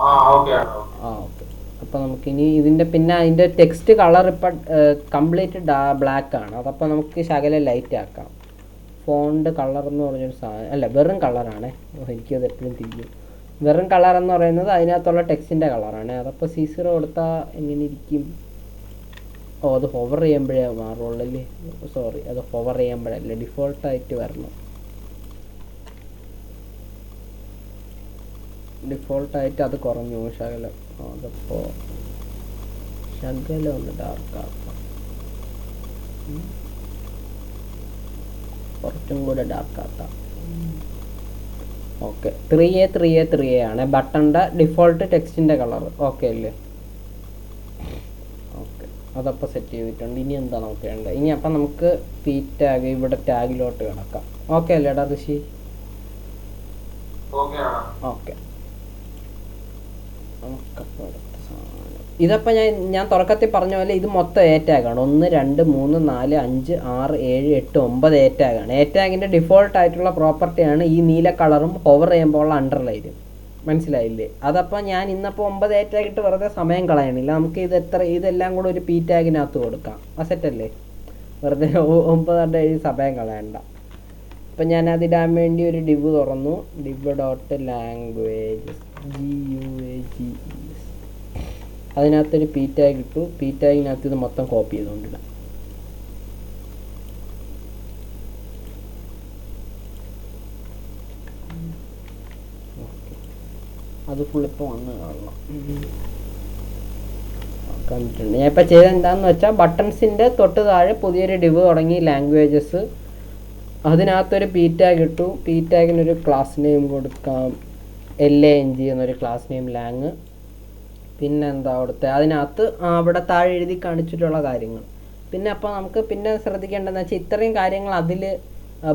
ആ ഓക്കെ ആണോ? ആ, ഓക്കെ. അപ്പോൾ നമുക്കിനി ഇതിൻ്റെ പിന്നെ അതിൻ്റെ ടെക്സ്റ്റ് കളർ ഇപ്പം കംപ്ലീറ്റ് ബ്ലാക്ക് ആണ്. അതപ്പോൾ നമുക്ക് ശകലം ലൈറ്റ് ആക്കാം. ഫോണ്ട് കളർ എന്ന് പറഞ്ഞൊരു സാധനം അല്ല, വെറും കളറാണ്. എനിക്കത് എപ്പോഴും തിരിയും. വെറും കളർ എന്ന് പറയുന്നത് അതിനകത്തുള്ള ടെക്സ്റ്റിൻ്റെ കളറാണ്. അതപ്പോൾ C0 കൊടുത്താൽ എങ്ങനെ ഇരിക്കും? ഓ, അത് ഹോവർ ചെയ്യുമ്പോഴേ മാറുള്ളൂ അല്ലേ? സോറി, അത് ഹോവർ ചെയ്യുമ്പോഴല്ലേ, ഡിഫോൾട്ടായിട്ട് വരണം. ഡിഫോൾട്ടായിട്ട് അത് കുറഞ്ഞു ശകലം. അതപ്പോൾ ശകലം ഒന്ന് ഡാർക്കാക്കാം. കുറച്ചും കൂടെ ഡാർക്കാക്കാം. ഓക്കെ, 3A ആണ് ബട്ടണിൻ്റെ ഡിഫോൾട്ട് ടെക്സ്റ്റിൻ്റെ കളർ. ഓക്കെ അല്ലേ? ഓക്കെ, അതപ്പോൾ സെറ്റ് ചെയ്തിട്ടുണ്ട്. ഇനി എന്താ നമുക്ക് വേണ്ടത്? ഇനി അപ്പം നമുക്ക് പി ടാഗ് ഇവിടെ ടാഗിലോട്ട് കിടക്കാം. ഓക്കെ അല്ലേടാ ഋഷി? ഓക്കെ. ഇതപ്പോൾ ഞാൻ തുടക്കത്തിൽ പറഞ്ഞ പോലെ ഇത് മൊത്തം എ ടാഗാണ്. 1 2 3 4 5 6 7 8 9 എ ടാഗാണ്. എ ടാഗിൻ്റെ ഡിഫോൾട്ട് ആയിട്ടുള്ള പ്രോപ്പർട്ടിയാണ് ഈ നീല കളറും ഹോവർ ചെയ്യുമ്പോൾ ഉള്ള അണ്ടർലൈനും. മനസ്സിലായില്ലേ? അതപ്പോൾ ഞാൻ ഇന്നപ്പോൾ 9 എ ടാഗ് ഇട്ട് വെറുതെ സമയം കളയണില്ല. നമുക്ക് ഇതെല്ലാം കൂടെ ഒരു പി ടാഗിനകത്ത് കൊടുക്കാം. അസറ്റല്ലേ? വെറുതെ 9 എഴുതി സമയം കളയണ്ട. അപ്പം ഞാൻ അതിടാൻ വേണ്ടി ഒരു ഡിവ് തുറന്നു. div.languages GUAGES. അതിനകത്തൊരു പി ടാഗ് ഇട്ടു. പി ടാഗിനകത്ത് ഇത് മൊത്തം കോപ്പി ചെയ്തുകൊണ്ടിടാം. അത് ഫുള്ളിപ്പോൾ വന്ന് കാണണം. കണ്ടിട്ടുണ്ട്. ഞാൻ ഇപ്പോൾ ചെയ്തത് എന്താണെന്ന് വെച്ചാൽ ബട്ടൺസിൻ്റെ തൊട്ട് താഴെ പുതിയൊരു ഡിവ് തുടങ്ങി, ലാംഗ്വേജസ്. അതിനകത്തൊരു പി ടാഗ് ഇട്ടു. പി ടാഗിനൊരു ക്ലാസ് നെയിം കൊടുക്കാം, LANG എന്നൊരു ക്ലാസ് നെയിം ലാങ്. പിന്നെ എന്താ കൊടുത്തത്? അതിനകത്ത് അവിടെ താഴെ എഴുതി കാണിച്ചിട്ടുള്ള കാര്യങ്ങൾ. പിന്നെ അപ്പോൾ നമുക്ക് പിന്നെ ശ്രദ്ധിക്കേണ്ടതെന്ന് വെച്ചാൽ ഇത്രയും കാര്യങ്ങൾ അതിൽ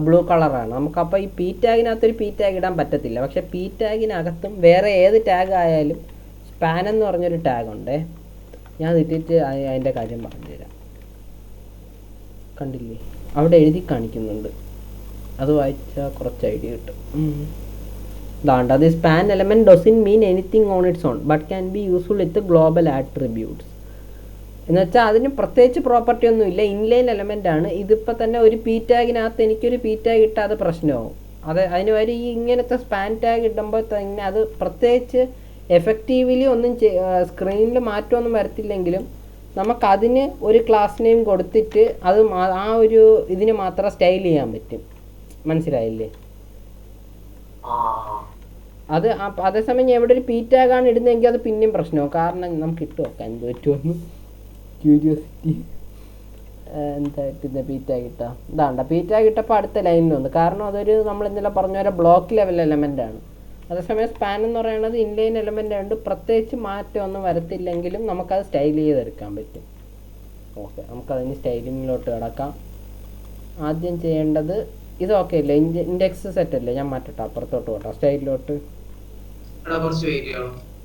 ബ്ലൂ കളറാണ്. നമുക്കപ്പോൾ ഈ പി ടാഗിനകത്തൊരു പി ടാഗ് ഇടാൻ പറ്റത്തില്ല. പക്ഷേ പി ടാഗിനകത്തും വേറെ ഏത് ടാഗ് ആയാലും സ്പാൻ എന്ന് പറഞ്ഞൊരു ടാഗുണ്ടേ. ഞാൻ ഇട്ടിട്ട് അതിൻ്റെ കാര്യം പറഞ്ഞുതരാം. കണ്ടില്ലേ? അവിടെ എഴുതി കാണിക്കുന്നുണ്ട്. അത് വായിച്ചാൽ കുറച്ച് ഐഡിയ കിട്ടും. ദാണ്ട് അത് span element doesn't mean anything on its on but can be useful with global attributes. എന്ന് വെച്ചാൽ അതിന് പ്രത്യേകിച്ച് പ്രോപ്പർട്ടി ഒന്നുമില്ല, ഇൻലൈൻ എലമെൻ്റ് ആണ്. ഇതിപ്പോൾ തന്നെ ഒരു പി ടാഗിനകത്ത് എനിക്കൊരു പി ടാഗ് ഇട്ടാൽ അത് പ്രശ്നമാവും. അതിന് വരെ ഈ ഇങ്ങനത്തെ സ്പാൻ ടാഗ് ഇടുമ്പോൾ തന്നെ അത് പ്രത്യേകിച്ച് എഫക്റ്റീവ്ലി ഒന്നും സ്ക്രീനിൽ മാറ്റമൊന്നും വരത്തില്ലെങ്കിലും നമുക്കതിന് ഒരു ക്ലാസ് നെയിം കൊടുത്തിട്ട് അത് ആ ഒരു ഇതിന് മാത്രം സ്റ്റൈൽ ചെയ്യാൻ പറ്റും. മനസ്സിലായില്ലേ? അത് അതേസമയം എവിടെ ഒരു പി ടാഗാണ് ഇടുന്നതെങ്കിൽ അത് പിന്നെയും പ്രശ്നമാവും. കാരണം നമുക്ക് ഇട്ട് നോക്കാം എന്ത് പറ്റുമെന്ന് ക്യൂരിയോസിറ്റി. എന്തായിട്ട് ഇത് പി ടാഗ് ഇട്ടാൽ ഇതാണ്ട പി ടാഗ് ഇട്ടപ്പോൾ അടുത്ത ലൈനിൽ വന്നു. കാരണം അതൊരു നമ്മൾ ഇന്നലെ പറഞ്ഞ പോലെ ബ്ലോക്ക് ലെവൽ എലമെൻ്റ് ആണ്. അതേസമയം സ്പാൻ എന്ന് പറയുന്നത് ഇൻലൈൻ എലമെൻ്റ് ആയതുകൊണ്ട് പ്രത്യേകിച്ച് മാറ്റമൊന്നും വരത്തില്ലെങ്കിലും നമുക്കത് സ്റ്റൈൽ ചെയ്തെടുക്കാൻ പറ്റും. ഓക്കെ, നമുക്കതിന് സ്റ്റൈലിങ്ങിലോട്ട് കിടക്കാം. ആദ്യം ചെയ്യേണ്ടത് ഇത് ഓക്കെ അല്ലേ? ഇൻഡെക്സ് സെറ്റ് അല്ലേ? ഞാൻ മാറ്റട്ടെ, അപ്പുറത്തോട്ട് പോട്ടെ, സ്റ്റൈലിലോട്ട്.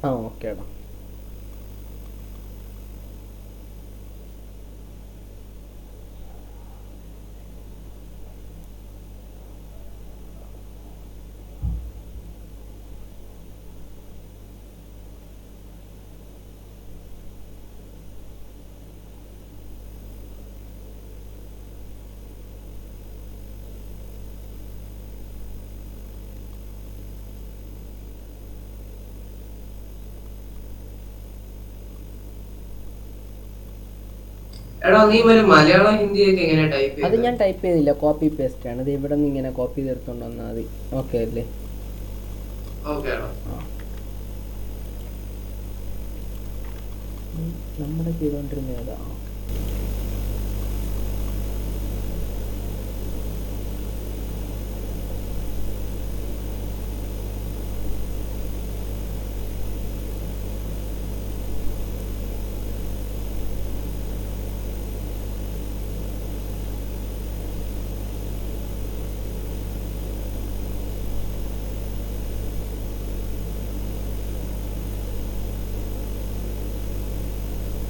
ആ ഓക്കെ എടാ. മലയാളം ഹിന്ദിയൊക്കെ എങ്ങനെ ടൈപ്പ് ചെയ്തത്? അത് ഞാൻ ടൈപ്പ് ചെയ്തില്ല, കോപ്പി പേസ്റ്റ് ആണ്. ഇത് ഇവിടെ നിന്ന് ഇങ്ങനെ കോപ്പി ചെയ്തെടുത്തോണ്ട് വന്നാൽ മതി. ഓക്കെ അല്ലേ? നമ്മുടെ ചെയ്തോണ്ടിരുന്ന ഏതാ?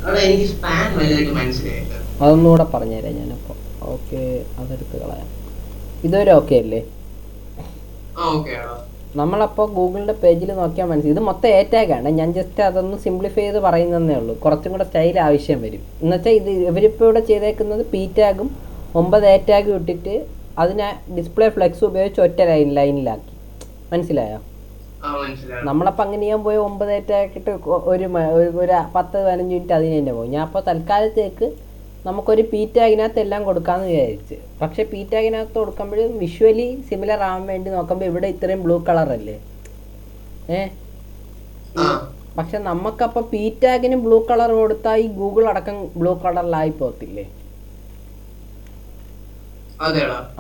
അവിടെ എനിക്ക് സ്പാൻ വലുതായിട്ട് മനസ്സിലായില്ല. അതൊന്നുകൂടെ പറഞ്ഞുതരാം ഞാനപ്പോൾ. ഓക്കെ, അതെടുത്ത് കളയാം. ഇതൊരു ഓക്കെ അല്ലേ? ഓക്കെ ആണോ? നമ്മളപ്പോൾ ഗൂഗിളിൻ്റെ പേജിൽ നോക്കിയാൽ മനസ്സിലായി. ഇത് മൊത്തം എ ടാഗാണ്. ഞാൻ ജസ്റ്റ് അതൊന്ന് സിംപ്ലിഫൈ ചെയ്ത് പറയുന്നതേ ഉള്ളൂ. കുറച്ചും കൂടെ സ്റ്റൈൽ ആവശ്യം വരും. എന്നുവെച്ചാൽ ഇത് ഇവരിപ്പോൾ ഇവിടെ ചെയ്തേക്കുന്നത് പി ടാഗും 9 എ ടാഗും ഇട്ടിട്ട് അതിനെ ഡിസ്പ്ലേ ഫ്ലെക്സ് ഉപയോഗിച്ച് ഒറ്റ ലൈനിലാക്കി. മനസ്സിലായോ? നമ്മളപ്പോൾ അങ്ങനെ ചെയ്യാൻ പോയി 9 എ ടാഗ് ഇട്ട് ഒരു 10-15 മിനിറ്റ് അതിന് തന്നെ പോകും. ഞാൻ അപ്പോൾ തൽക്കാലത്തേക്ക് നമുക്കൊരു പി ടാഗിനകത്ത് എല്ലാം കൊടുക്കാമെന്ന് വിചാരിച്ച്. പക്ഷേ പി ടാഗിനകത്ത് കൊടുക്കുമ്പോഴും വിഷ്വലി സിമിലർ ആവാൻ വേണ്ടി നോക്കുമ്പോൾ ഇവിടെ ഇത്രയും ബ്ലൂ കളറല്ലേ പക്ഷെ നമുക്കപ്പോൾ പി ടാഗിന് ബ്ലൂ കളർ കൊടുത്താൽ ഈ ഗൂഗിൾ അടക്കം ബ്ലൂ കളറിലായി പോകത്തില്ലേ?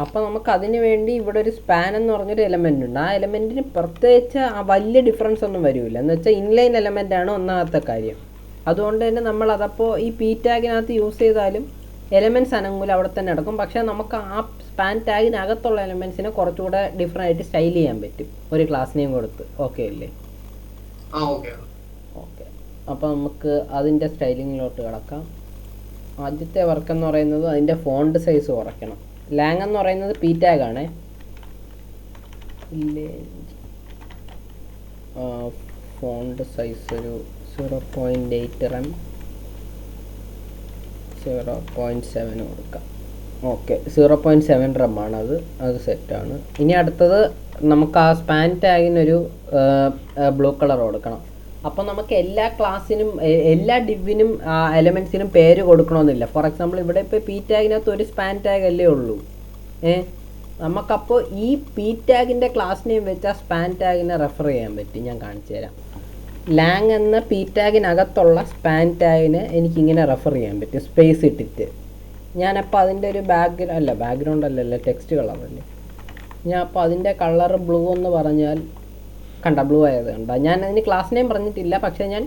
അപ്പൊ നമുക്ക് അതിന് വേണ്ടി ഇവിടെ ഒരു സ്പാൻ എന്ന് പറഞ്ഞൊരു എലമെന്റ് ഉണ്ട്. ആ എലമെന്റിന് പ്രത്യേകിച്ച് വലിയ ഡിഫറൻസ് ഒന്നും വരില്ല. എന്ന് വെച്ചാൽ ഇൻലൈൻ എലമെന്റ് ആണ് ഒന്നാമത്തെ കാര്യം. അതുകൊണ്ട് തന്നെ നമ്മൾ അതപ്പോൾ ഈ പി ടാഗിനകത്ത് യൂസ് ചെയ്താലും എലമെന്റ്സ് അനങ്ങൂല, അവിടെ തന്നെ നടക്കും. പക്ഷെ നമുക്ക് ആ സ്പാൻ ടാഗിനകത്തുള്ള എലമെന്റ്സിനെ കുറച്ചുകൂടെ ഡിഫറെൻ്റ് ആയിട്ട് സ്റ്റൈൽ ചെയ്യാൻ പറ്റും ഒരു ക്ലാസ് നെയിം കൊടുത്ത്. ഓക്കെ അല്ലേ? ഓക്കെ, അപ്പോൾ നമുക്ക് അതിൻ്റെ സ്റ്റൈലിങ്ങിലോട്ട് കിടക്കാം. ആദ്യത്തെ വർക്ക് എന്ന് പറയുന്നത് അതിൻ്റെ ഫോണ്ട് സൈസ് കുറയ്ക്കണം. ലാങ് എന്ന് പറയുന്നത് പി ടാഗാണ്. ഫോണ്ട് സൈസ് ഒരു 0.8 റം 0.7 കൊടുക്കാം. ഓക്കെ, 0.7 റം ആണ് അത് സെറ്റാണ്. ഇനി അടുത്തത് നമുക്ക് ആ സ്പാൻ ടാഗിനൊരു ബ്ലൂ കളർ കൊടുക്കണം. അപ്പോൾ നമുക്ക് എല്ലാ ക്ലാസ്സിനും എല്ലാ ഡിവിനും എലമെൻസിനും പേര് കൊടുക്കണമെന്നില്ല. ഫോർ എക്സാമ്പിൾ ഇവിടെ ഇപ്പോൾ പി ടാഗിനകത്ത് ഒരു സ്പാൻ ടാഗ് അല്ലേ ഉള്ളൂ. നമുക്കപ്പോൾ ഈ പി ടാഗിൻ്റെ ക്ലാസ് നെയിം വെച്ച് ആ സ്പാൻ ടാഗിനെ റെഫർ ചെയ്യാൻ പറ്റും. ഞാൻ കാണിച്ചു തരാം. ലാങ് എന്ന പി ടാഗിനകത്തുള്ള സ്പാൻ ടാഗിനെ എനിക്കിങ്ങനെ റെഫർ ചെയ്യാൻ പറ്റും സ്പേസ് ഇട്ടിട്ട്. ഞാനപ്പോൾ അതിൻ്റെ ഒരു ബാക്ക്ഗ്രൗണ്ട് അല്ലല്ലോ, ടെക്സ്റ്റ് കളറല്ലേ. ഞാൻ അപ്പോൾ അതിൻ്റെ കളർ ബ്ലൂ എന്ന് പറഞ്ഞാൽ കണ്ട ബ്ലൂ ആയത് കണ്ട. ഞാൻ അതിന് ക്ലാസ് നെയിം പറഞ്ഞിട്ടില്ല, പക്ഷേ ഞാൻ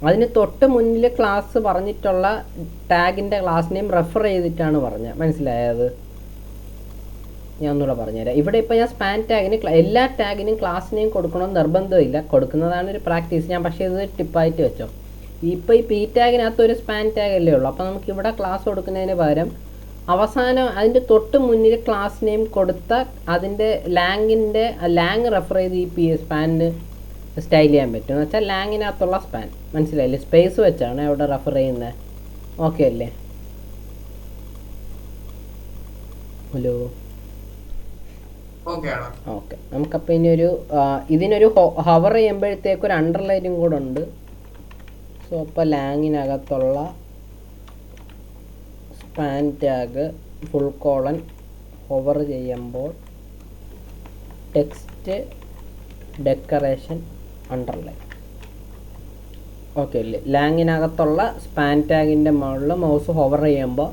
അതിന് തൊട്ട് മുന്നിൽ ക്ലാസ് പറഞ്ഞിട്ടുള്ള ടാഗിൻ്റെ ക്ലാസ് നെയിം റെഫർ ചെയ്തിട്ടാണ് പറഞ്ഞത്. മനസ്സിലായത്? ഞാൻ ഒന്നുകൂടെ പറഞ്ഞുതരാം. ഇവിടെ ഇപ്പോൾ ഞാൻ സ്പാൻ ടാഗിന് എല്ലാ ടാഗിനും ക്ലാസ് നെയിം കൊടുക്കണമെന്ന് നിർബന്ധമില്ല, കൊടുക്കുന്നതാണ് ഒരു പ്രാക്ടീസ്. ഞാൻ പക്ഷേ ഇത് ടിപ്പായിട്ട് വെച്ചോ. ഇപ്പോൾ ഈ പി ടാഗിനകത്ത് ഒരു സ്പാൻ ടാഗ് അല്ലേ ഉള്ളൂ. അപ്പോൾ നമുക്ക് ഇവിടെ ക്ലാസ് കൊടുക്കുന്നതിന് പകരം അവസാനം അതിൻ്റെ തൊട്ട് മുന്നിൽ ക്ലാസ് നെയിം കൊടുത്ത അതിൻ്റെ ലാങ് റെഫർ ചെയ്ത് ഈ പി സ്പാനിന് സ്റ്റൈൽ ചെയ്യാൻ പറ്റും. എന്ന് വെച്ചാൽ ലാങ്ങിനകത്തുള്ള സ്പാൻ. മനസ്സിലായില്ലേ? സ്പേസ് വെച്ചാണ് അവിടെ റെഫർ ചെയ്യുന്നത്. ഓക്കെ അല്ലേ? Hello, okay. നമുക്കപ്പോൾ ഇനി ഇതിനൊരു ഹവർ ചെയ്യുമ്പോഴത്തേക്ക് ഒരു അണ്ടർലൈനും കൂടെ ഉണ്ട്. സോ അപ്പോൾ ലാങ്ങിനകത്തുള്ള സ്പാൻ ടാഗ് ഫുൾ : ഹോവർ ചെയ്യുമ്പോൾ ടെക്സ്റ്റ് ഡെക്കറേഷൻ അണ്ടർലൈൻ. ഓക്കെ അല്ലേ? ലാങ്ങിനകത്തുള്ള സ്പാൻ ടാഗിൻ്റെ മുകളിൽ മൗസ് ഹോവർ ചെയ്യുമ്പോൾ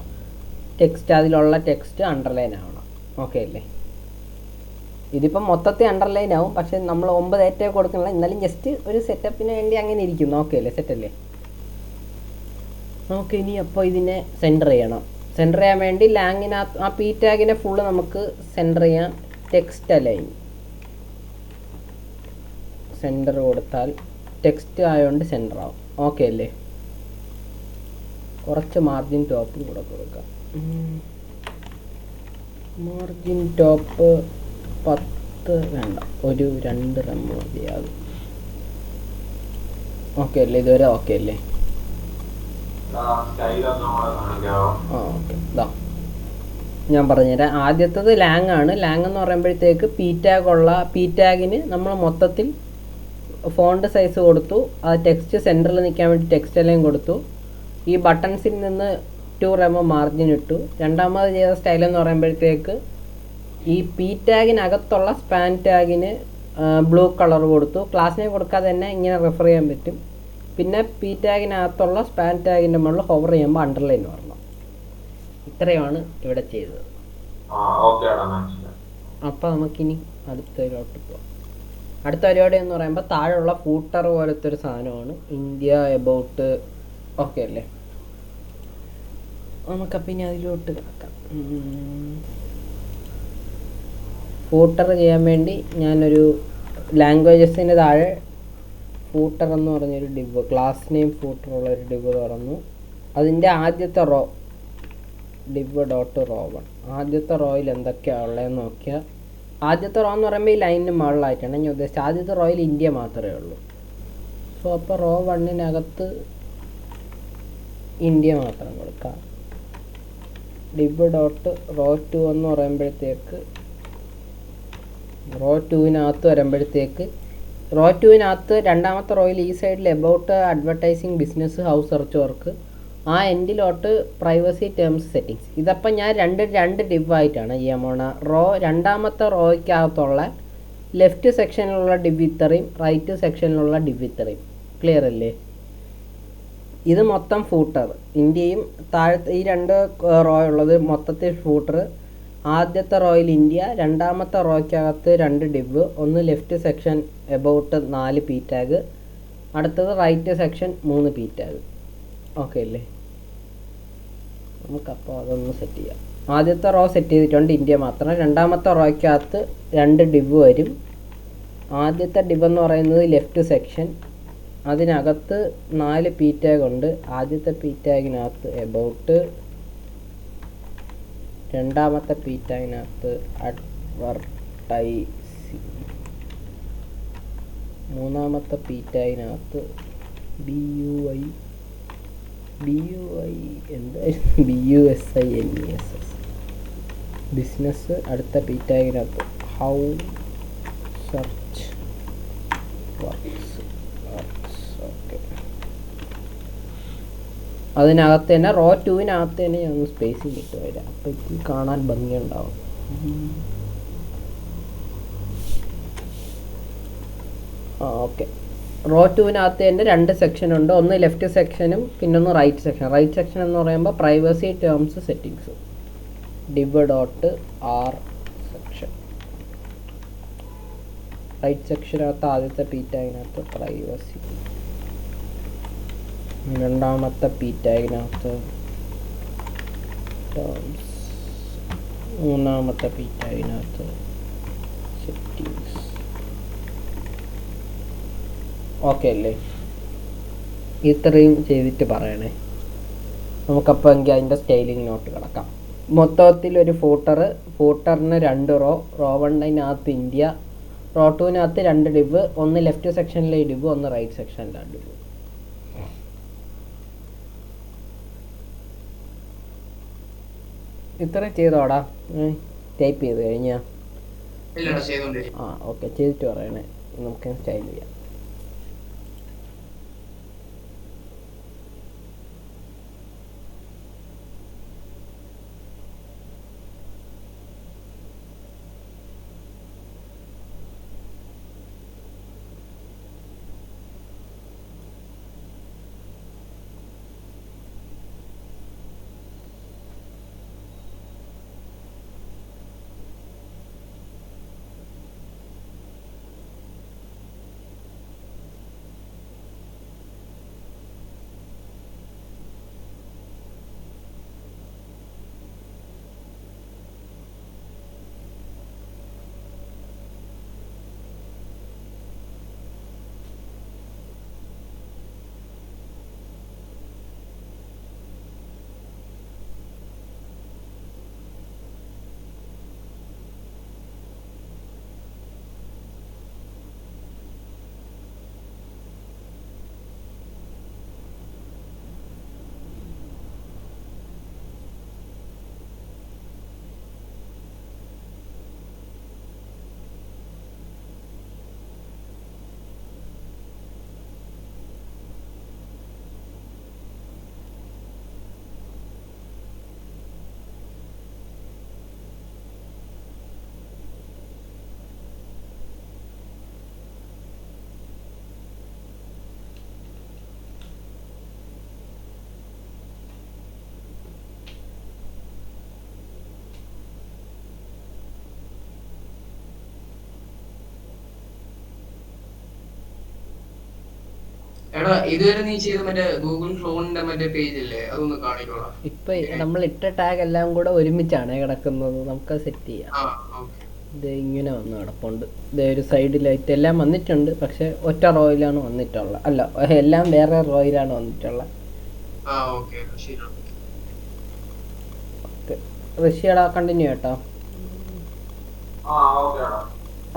അതിലുള്ള ടെക്സ്റ്റ് അണ്ടർലൈൻ ആവണം. ഓക്കെ അല്ലേ? ഇതിപ്പം മൊത്തത്തിൽ അണ്ടർലൈൻ ആവും, പക്ഷെ നമ്മൾ 9 ഏറ്റവും കൊടുക്കണില്ല. എന്നാലും ജസ്റ്റ് ഒരു സെറ്റപ്പിന് വേണ്ടി അങ്ങനെ ഇരിക്കുന്നു. ഓക്കെ അല്ലേ? സെറ്റല്ലേ? നമുക്ക് ഇനി അപ്പോൾ ഇതിനെ സെൻറ്റർ ചെയ്യണം. സെൻറ്റർ ചെയ്യാൻ വേണ്ടി ലാങ്ങിനകത്ത് ആ പി ടാഗിനെ ഫുള്ള് നമുക്ക് സെൻറ്റർ ചെയ്യാം. ടെക്സ്റ്റ് അലൈൻ സെൻറ്റർ കൊടുത്താൽ ടെക്സ്റ്റ് ആയതുകൊണ്ട് സെൻറ്റർ ആവും. ഓക്കെ അല്ലേ? കുറച്ച് മാർജിൻ ടോപ്പും കൂടെ കൊടുക്കാം. മാർജിൻ ടോപ്പ് 10 വേണ്ട, ഒരു 2 റം മതിയാകും. ഓക്കെ അല്ലേ? ഇതുവരെ ഓക്കെ അല്ലേ? ഓക്കെ, ഇതാ ഞാൻ പറഞ്ഞുതരാം. ആദ്യത്തത് ലാങ് ആണ്. ലാങ് എന്ന് പറയുമ്പോഴത്തേക്ക് പി ടാഗിന് നമ്മൾ മൊത്തത്തിൽ ഫോണ്ട് സൈസ് കൊടുത്തു. ആ ടെക്സ്റ്റ് സെൻറ്ററിൽ നിൽക്കാൻ വേണ്ടി ടെക്സ്റ്റ് എല്ലാം കൊടുത്തു. ഈ ബട്ടൺസിൽ നിന്ന് 2 റം മാർജിൻ ഇട്ടു. രണ്ടാമത് ചെയ്ത സ്റ്റൈൽ എന്ന് പറയുമ്പോഴത്തേക്ക് ഈ പി ടാഗിനകത്തുള്ള സ്പാൻ ടാഗിന് ബ്ലൂ കളർ കൊടുത്തു. ക്ലാസ്സിനെ കൊടുക്കാതെ തന്നെ ഇങ്ങനെ റെഫർ ചെയ്യാൻ പറ്റും. പിന്നെ പി ടാഗിനകത്തുള്ള സ്പാൻ ടാഗിൻ്റെ മുകളിൽ ഹോവർ ചെയ്യുമ്പോൾ അണ്ടർലൈൻ വരണം. ഇത്രയുമാണ് ഇവിടെ ചെയ്തത്. അപ്പോൾ നമുക്കിനി അടുത്തതിലോട്ട് പോകാം. അടുത്ത പരിപാടി എന്ന് പറയുമ്പോൾ താഴെയുള്ള ഫൂട്ടർ പോലത്തെ ഒരു സാധനമാണ്. India about. ഓക്കെ അല്ലേ? നമുക്കപ്പോൾ ഇനി അതിലോട്ട് കിടക്കാം. ഫൂട്ടർ ചെയ്യാൻ വേണ്ടി ഞാനൊരു ലാംഗ്വേജസിൻ്റെ താഴെ ഫൂട്ടർ എന്ന് പറഞ്ഞൊരു ഡിവ്, ക്ലാസ് നെയിം ഫൂട്ടറുള്ളൊരു ഡിവ് തുറന്നു. അതിൻ്റെ ആദ്യത്തെ റോ div ഡോട്ട് റോ 1 ആദ്യത്തെ റോയിൽ എന്തൊക്കെയാണ് ഉള്ളതെന്ന് നോക്കിയാൽ ആദ്യത്തെ റോ എന്ന് പറയുമ്പോൾ ഈ ലൈനിന് മുകളിലായിട്ടാണ് ഞാൻ ഉദ്ദേശിച്ചത്. ആദ്യത്തെ റോയിൽ ഇന്ത്യ മാത്രമേ ഉള്ളൂ. സോ അപ്പോൾ റോ 1-നകത്ത് ഇന്ത്യ മാത്രം കൊടുക്കാം. div ഡോട്ട് റോ 2 എന്ന് പറയുമ്പോഴത്തേക്ക് റോ 2-നകത്ത് വരുമ്പോഴത്തേക്ക് റോ 2-നകത്ത് രണ്ടാമത്തെ റോയിൽ ഈ സൈഡിൽ about advertising business house search work ആ എൻഡിലോട്ട് പ്രൈവസി ടേംസ് സെറ്റിങ്സ്. ഇതപ്പം ഞാൻ രണ്ട് div ആയിട്ടാണ് ചെയ്യാൻ പോണ. രണ്ടാമത്തെ റോയ്ക്കകത്തുള്ള ലെഫ്റ്റ് സെക്ഷനിലുള്ള div ഇത്രയും, റൈറ്റ് സെക്ഷനിലുള്ള div ഇത്രയും. ക്ലിയർ അല്ലേ? ഇത് മൊത്തം ഫൂട്ടർ. ഇന്ത്യയും താഴത്തെ ഈ 2 റോ ഉള്ളത് മൊത്തത്തിൽ ഫൂട്ടർ. ആദ്യത്തെ റോയിൽ ഇന്ത്യ, രണ്ടാമത്തെ റോയ്ക്കകത്ത് 2 div, ഒന്ന് left section about 4 p tag, അടുത്തത് right section 3 p tag. Okay അല്ലേ? നമുക്കപ്പോൾ അതൊന്ന് സെറ്റ് ചെയ്യാം. ആദ്യത്തെ റോ സെറ്റ് ചെയ്തിട്ടുണ്ട് ഇന്ത്യ മാത്രം. രണ്ടാമത്തെ റോയ്ക്കകത്ത് 2 div വരും. ആദ്യത്തെ div എന്ന് പറയുന്നത് ലെഫ്റ്റ് സെക്ഷൻ, അതിനകത്ത് 4 p ടാഗ് ഉണ്ട്. ആദ്യത്തെ p ടാഗിനകത്ത് എബൌട്ട്, രണ്ടാമത്തെ p ടാഗിനകത്ത് അഡ്വർടൈസിങ്, മൂന്നാമത്തെ p ടാഗിനകത്ത് BUI എന്തായിരുന്നു BUSINESS ബിസിനസ്. അടുത്ത p ടാഗിനകത്ത് ഹൗ സെർച്ച് വർക്ക്സ്. ഓക്കെ, അതിനകത്ത് തന്നെ റോ 2-നകത്ത് തന്നെ ഞാൻ സ്പേസിങ് ഇട്ട് വരാം. അപ്പോൾ ഇത് കാണാൻ ഭംഗിയുണ്ടാവും. ഓക്കെ, റോ 2-നകത്ത് തന്നെ 2 സെക്ഷൻ ഉണ്ട്. ഒന്ന് ലെഫ്റ്റ് സെക്ഷനും പിന്നൊന്ന് റൈറ്റ് സെക്ഷൻ. റൈറ്റ് സെക്ഷൻ എന്ന് പറയുമ്പോൾ privacy terms settings div dot R section. Right സെക്ഷനകത്ത് ആദ്യത്തെ p ടാഗിനകത്ത് പ്രൈവസി, രണ്ടാമത്തെ p ടാഗിനകത്ത് ടേംസ്, മൂന്നാമത്തെ p ടാഗിനകത്ത് സെറ്റിങ്സ്. ഓക്കെ അല്ലേ? ഇത്രയും ചെയ്തിട്ട് പറയണേ. നമുക്കപ്പോൾ എങ്കിൽ അതിൻ്റെ സ്റ്റൈലിങ്ങിനോട്ട് കിടക്കാം. മൊത്തത്തിൽ ഒരു ഫൂട്ടറിന് 2 റോ 1-നകത്ത് ഇന്ത്യ, റോ 2-നകത്ത് 2 div, ഒന്ന് ലെഫ്റ്റ് സെക്ഷനിലെ div, ഒന്ന് റൈറ്റ് സെക്ഷനിലെ div. ഇത്രയും ചെയ്തോടാ? ടൈപ്പ് ചെയ്ത് കഴിഞ്ഞാ? ആ ഓക്കെ, ചെയ്തിട്ട് പറയണേ. നമുക്ക് സ്റ്റൈൽ ചെയ്യാം. എടാ ഇതുവരെ നീ ചെയ്ത മറ്റേ ഗൂഗിൾ ക്ലോണിന്റെ മറ്റേ പേജ് ഇല്ലേ, അതൊന്ന് കാണിക്കോളാം. ഇപ്പൊ നമ്മൾ ഇട്ട ടാഗ് എല്ലാം കൂടെ ഒരുമിച്ചാണ് കിടക്കുന്നത്. നമുക്ക് സെറ്റ് ചെയ്യാം. ഇത് ഇങ്ങനെ വന്ന് കിടപ്പുണ്ട്. ഇത് ഒരു സൈഡിലായിട്ട് എല്ലാം വന്നിട്ടുണ്ട്, പക്ഷെ ഒറ്റ റോയിലാണ് വന്നിട്ടുള്ളത്. അല്ല, എല്ലാം വേറെ റോയിലാണ് വന്നിട്ടുള്ളത്. ആ ഓക്കെ ശരിയാണ്. ഓക്കെ ഋഷിയടാ കണ്ടിന്യൂ കേട്ടോ. ആ ഓക്കെ ആടാ.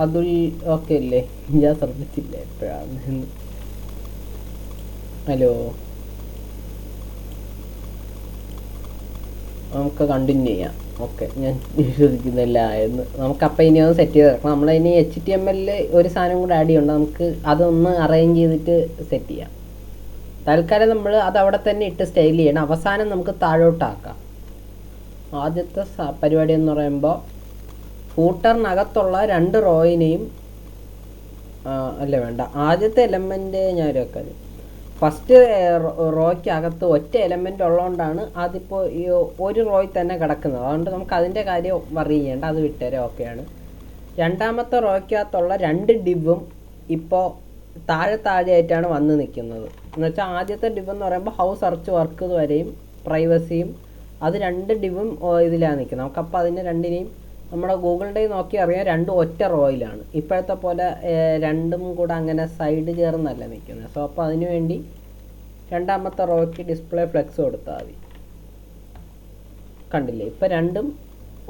അതുൽ ഓക്കെ അല്ലേ? ഞാൻ ശ്രദ്ധിച്ചില്ല എപ്പോഴാണ്. ഹലോ, നമുക്ക് കണ്ടിന്യൂ ചെയ്യാം. ഓക്കെ, ഞാൻ വിശ്വസിക്കുന്നില്ല എന്ന്. നമുക്കപ്പോൾ ഇനി ഒന്ന് സെറ്റ് ചെയ്ത് വെക്കണം. നമ്മളിനി HTML ഒരു സാധനം കൂടെ ആഡ് ചെയ്യണ്ട. നമുക്ക് അതൊന്ന് അറേഞ്ച് ചെയ്തിട്ട് സെറ്റ് ചെയ്യാം. തൽക്കാലം നമ്മൾ അത് അവിടെ തന്നെ ഇട്ട് സ്റ്റൈൽ ചെയ്യണം. അവസാനം നമുക്ക് താഴോട്ടാക്കാം. ആദ്യത്തെ പരിപാടി എന്ന് പറയുമ്പോൾ ഫൂട്ടറിനകത്തുള്ള 2 റോയിനെയും അല്ല വേണ്ട, ആദ്യത്തെ എലമെൻ്റ് ഞാൻ വെക്കാൻ ഫസ്റ്റ് റോയ്ക്കകത്ത് ഒറ്റ എലമെൻ്റ് ഉള്ളതുകൊണ്ടാണ് അതിപ്പോൾ ഈ ഒരു റോയിൽ തന്നെ കിടക്കുന്നത്. അതുകൊണ്ട് നമുക്ക് അതിൻ്റെ കാര്യം വറി ചെയ്യേണ്ട, അത് വിട്ടേരെ ഓക്കെയാണ്. രണ്ടാമത്തെ റോയ്ക്കകത്തുള്ള 2 ഡിവും ഇപ്പോൾ താഴെയായിട്ടാണ് വന്ന് നിൽക്കുന്നത്. എന്ന് വെച്ചാൽ ആദ്യത്തെ ഡിവ് എന്ന് പറയുമ്പോൾ ഹൗസ് സെർച്ച് വർക്ക് വരെയും പ്രൈവസിയും, അത് 2 ഡിവും ഇതിലാണ് നിൽക്കുന്നത്. നമുക്കപ്പോൾ അതിനെ രണ്ടിനെയും നമ്മുടെ ഗൂഗിളിൻ്റെ നോക്കി അറിയാം 2 ഒറ്റ റോയിലാണ്. ഇപ്പോഴത്തെ പോലെ 2ഉം കൂടെ അങ്ങനെ സൈഡ് ചേർന്നല്ല നിൽക്കുന്നത്. സോ അപ്പോൾ അതിനു വേണ്ടി രണ്ടാമത്തെ റോയ്ക്ക് ഡിസ്പ്ലേ ഫ്ലെക്സ് കൊടുത്താൽ മതി. കണ്ടില്ലേ, ഇപ്പോൾ 2ഉം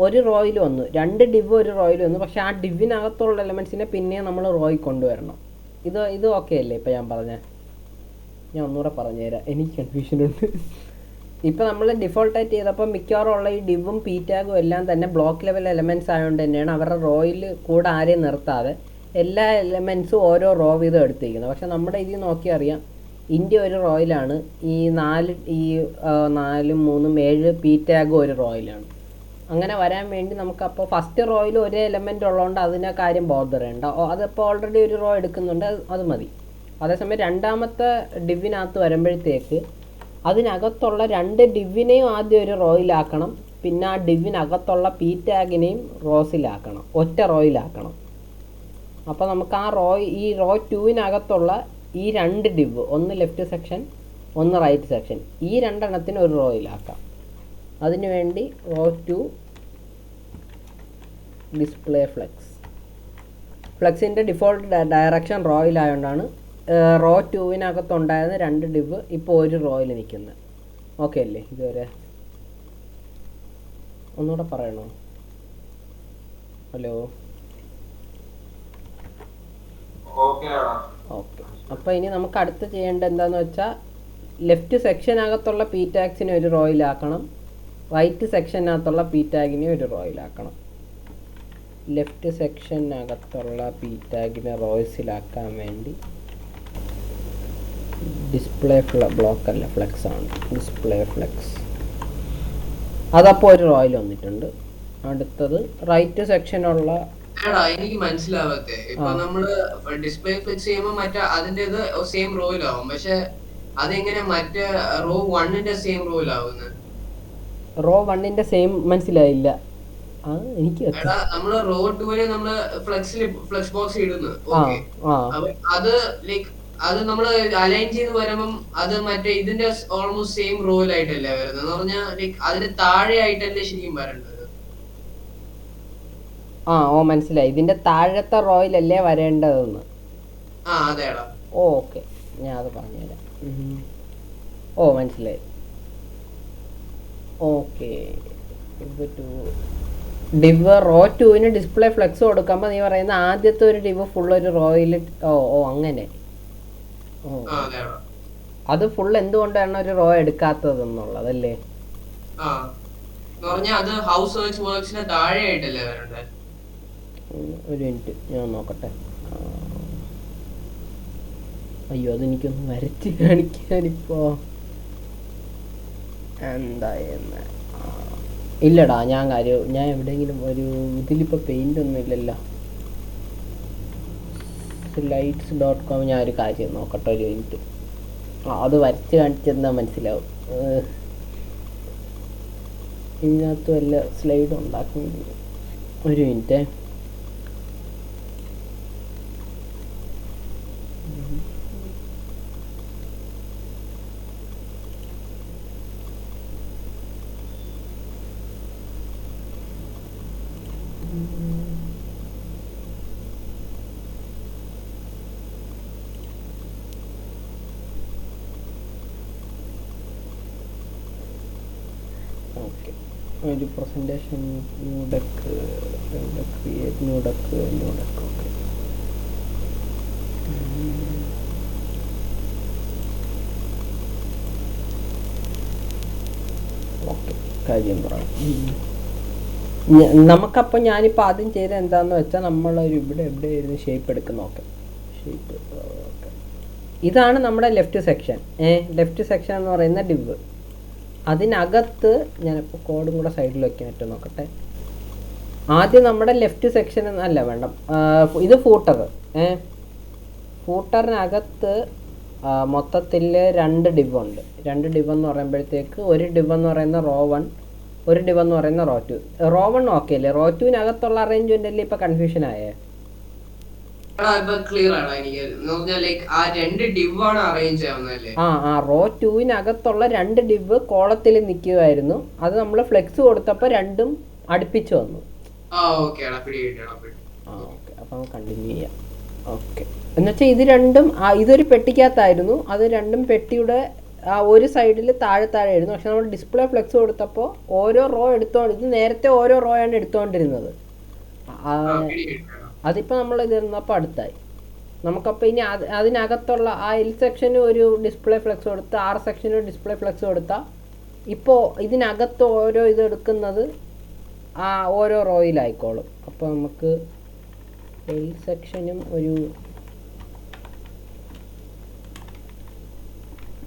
ഒരു റോയിൽ വന്നു, 2 ഡിവ് ഒരു റോയിൽ വന്നു. പക്ഷേ ആ ഡിവിനകത്തുള്ള എലമെൻസിനെ പിന്നെയും നമ്മൾ റോയിൽ കൊണ്ടുവരണം. ഇത് ഓക്കെ അല്ലേ? ഇപ്പോൾ ഞാൻ ഒന്നുകൂടെ പറഞ്ഞുതരാം, എനിക്ക് കൺഫ്യൂഷനുണ്ട്. ഇപ്പോൾ നമ്മൾ ഡിഫോൾട്ടായിട്ട് ചെയ്തപ്പോൾ മിക്കവാറും ഉള്ള ഈ ഡിവും പി ടാഗും എല്ലാം തന്നെ ബ്ലോക്ക് ലെവൽ എലമെൻറ്റ്സ് ആയതുകൊണ്ട് തന്നെയാണ് അവരുടെ റോയിൽ കൂടെ ആരെയും നിർത്താതെ എല്ലാ എലമെൻറ്റ്സും ഓരോ റോ വീതം എടുത്തിരിക്കുന്നത്. പക്ഷേ നമ്മുടെ ഇതിൽ നോക്കി അറിയാം ഇന്ത്യ ഒരു റോയിലാണ്, ഈ 4 4 3 7 പി ടാഗും ഒരു റോയിലാണ്. അങ്ങനെ വരാൻ വേണ്ടി നമുക്കപ്പോൾ ഫസ്റ്റ് റോയിൽ ഒരു എലമെൻ്റ് ഉള്ളതുകൊണ്ട് അതിനെ കാര്യം ബോധർ ചെയ്യണ്ട. അതിപ്പോൾ ഓൾറെഡി ഒരു റോ എടുക്കുന്നുണ്ട്, അത് മതി. അതേസമയം രണ്ടാമത്തെ ഡിവിനകത്ത് വരുമ്പോഴത്തേക്ക് അതിനകത്തുള്ള 2 ഡിവിനെയും ആദ്യം ഒരു റോയിലാക്കണം. പിന്നെ ആ ഡിവിനകത്തുള്ള പി ടാഗിനെയും റോസിലാക്കണം, ഒറ്റ റോയിലാക്കണം. അപ്പോൾ നമുക്ക് ഈ റോ 2വിനകത്തുള്ള ഈ 2 ഡിവ്, ഒന്ന് ലെഫ്റ്റ് സെക്ഷൻ ഒന്ന് റൈറ്റ് സെക്ഷൻ, ഈ 2 എണ്ണത്തിന് ഒരു റോയിലാക്കാം. അതിനുവേണ്ടി റോ 2 ഡിസ്പ്ലേ ഫ്ലെക്സിൻ്റെ ഡിഫോൾട്ട് ഡയറക്ഷൻ റോയിലായതുകൊണ്ടാണ് റോ 2വിനകത്തുണ്ടായിരുന്ന 2 ഡിവ് ഇപ്പോൾ ഒരു റോയിൽ നിൽക്കുന്നത്. ഓക്കെ അല്ലേ? ഇതുവരെ ഒന്നുകൂടെ പറയണോ? Hello, okay. അപ്പോൾ ഇനി നമുക്ക് അടുത്ത് ചെയ്യേണ്ടത് എന്താണെന്ന് വെച്ചാൽ ലെഫ്റ്റ് സെക്ഷനകത്തുള്ള പി ടാഗ്സിനെ ഒരു റോയിലാക്കണം, റൈറ്റ് സെക്ഷനകത്തുള്ള പി ടാഗിനെ ഒരു റോയിലാക്കണം. ലെഫ്റ്റ് സെക്ഷനകത്തുള്ള പി ടാഗിനെ റോയ്സിലാക്കാൻ വേണ്ടി ഡിസ്പ്ലേ ബ്ലോക്ക് അല്ല, ഫ്ലെക്സ് ആണ്. ഡിസ്പ്ലേ ഫ്ലെക്സ് അതപ്പോൾ ഒരു റോയിൽ വന്നിട്ടുണ്ട്. അടുത്തത് റൈറ്റ് സെക്ഷനുള്ള എനിക്ക് മനസ്സിലാവാത്തെ, ഇപ്പൊ നമ്മള് ഡിസ്പ്ലേ ഫ്ലെക്സ് ചെയ്യുമ്പോ മറ്റേ അതിന്റെ സെയിം റോയിലാവും. പക്ഷെ അതെങ്ങനെ മറ്റേ റോ 1ന്റെ സെയിം റോയിലാവുന്നത്? റോ 1ന്റെ സെയിം മനസ്സിലായില്ല. എനിക്ക് നമ്മള് റോ 2ന് നമ്മള് ഫ്ലെക്സ് ബോക്സ് ഇടുന്നു. അത് ലൈക്ക് അത് നമ്മൾ അലൈൻ ചെയ്ത് വരുമ്പം അത് മറ്റേ ഇതിന്റെ ഓൾമോസ്റ്റ് സെയിം റോയിലായിട്ടല്ലേ വരുന്നത്. എന്ന് പറഞ്ഞാൽ ലൈക്ക് അതിന് താഴെ ആയിട്ടല്ലേ ശരിക്കും വരേണ്ടത്? മനസ്സിലായി, ഇതിന്റെ താഴത്തെ റോയിലല്ലേ വരേണ്ടതെന്ന്. അതെടാ. ഓക്കെ, ഞാൻ അത് പറഞ്ഞുതരാം. മനസ്സിലായി. ഓക്കെ, ഡിവ് റോ 2ന് ഡിസ്പ്ലേ ഫ്ലെക്സ് കൊടുക്കുമ്പോൾ നീ പറയുന്ന ആദ്യത്തെ ഒരു ഡിവ് ഫുൾ ഒരു റോയിൽ. അങ്ങനെ അത് ഫുൾ എന്തുകൊണ്ടാണ് ഒരു റോ എടുക്കാത്തത് എന്നുള്ളതല്ലേ? ഒരു മിനിറ്റ് ഞാൻ നോക്കട്ടെ. അയ്യോ, അതെനിക്കൊന്ന് വരച്ച് കാണിക്കാനിപ്പോ എന്തായെന്ന് ഇല്ലടാ. ഞാൻ എവിടെയെങ്കിലും ഒരു ഇതിലിപ്പോൾ പെയിന്റ് ഒന്നും ഇല്ലല്ലോ. lights.com ഞാൻ ഒരു കാര്യം നോക്കട്ടെ, ഒരു മിനിറ്റ്. അത് വരച്ച് കാണിച്ചെന്നാൽ മനസ്സിലാവും. ഇതിനകത്ത് വല്ല സ്ലൈഡ് ഉണ്ടാക്കും. ഒരു മിനിറ്റ്. ഓക്കെ. ഒരു presentation new deck create new deck okay. Okay, കാര്യം പറയാം. നമുക്കപ്പോൾ ഞാനിപ്പോൾ ആദ്യം ചെയ്തത് എന്താണെന്ന് വെച്ചാൽ നമ്മളൊരു എവിടെയായിരുന്നു ഷേപ്പ് എടുക്കുന്ന നോക്കാം. Shape okay. ഇതാണ് നമ്മുടെ ലെഫ്റ്റ് സെക്ഷൻ. ലെഫ്റ്റ് സെക്ഷൻ എന്ന് പറയുന്ന ഡിവ്. അതിനകത്ത് ഞാനിപ്പോൾ കോഡും കൂടെ സൈഡിൽ വെക്കാനായിട്ട് നോക്കട്ടെ. ആദ്യം നമ്മുടെ ലെഫ്റ്റ് സെക്ഷൻ അല്ല വേണ്ട, ഇത് ഫൂട്ടർ. ഫൂട്ടറിനകത്ത് മൊത്തത്തിൽ 2 ഡിവ് ഉണ്ട്. 2 ഡിവ് എന്ന് പറയുമ്പോഴത്തേക്ക് ഒരു ഡിവ് എന്ന് പറയുന്ന റോ 1, ഒരു ഡിവ് എന്ന് പറയുന്ന റോ 2. റോ 1 ഓക്കെ അല്ലേ? റോ 2വിനകത്തുള്ള അറേഞ്ച്മെന്റ് അല്ലേ ഇപ്പൊ കൺഫ്യൂഷൻ ആയേ? റോ 2വിനകത്തുള്ള 2 ഡിവ് കോളത്തിൽ നിൽക്കുമായിരുന്നു. അത് നമ്മൾ ഫ്ലെക്സ് കൊടുത്തപ്പോൾ രണ്ടും അടുപ്പിച്ച് വന്നു. അപ്പൊ കണ്ടിന്യൂ ചെയ്യാം. ഓക്കെ, എന്നുവെച്ചാൽ ഇത് രണ്ടും ഇതൊരു പെട്ടിക്കകത്തായിരുന്നു. അത് രണ്ടും പെട്ടിയുടെ ഒരു സൈഡിൽ താഴെ ആയിരുന്നു. പക്ഷെ നമ്മൾ ഡിസ്പ്ലേ ഫ്ലെക്സ് കൊടുത്തപ്പോൾ ഓരോ റോ ഇത് നേരത്തെ ഓരോ റോ ആണ് എടുത്തുകൊണ്ടിരുന്നത്. അതിപ്പോൾ നമ്മൾ ഇതിരുന്നപ്പോൾ അടുത്തായി. നമുക്കപ്പോൾ ഇനി അതിനകത്തുള്ള ആ എൽ സെക്ഷന് ഒരു ഡിസ്പ്ലേ ഫ്ലെക്സ് കൊടുത്ത് ആർ സെക്ഷന് ഒരു ഡിസ്പ്ലേ ഫ്ലെക്സ് കൊടുത്താൽ ഇപ്പോൾ ഇതിനകത്ത് ഓരോ ഇത് എടുക്കുന്നത് ആ ഓരോ റോയിലായിക്കോളും. അപ്പോൾ നമുക്ക് എൽ സെക്ഷനും ഒരു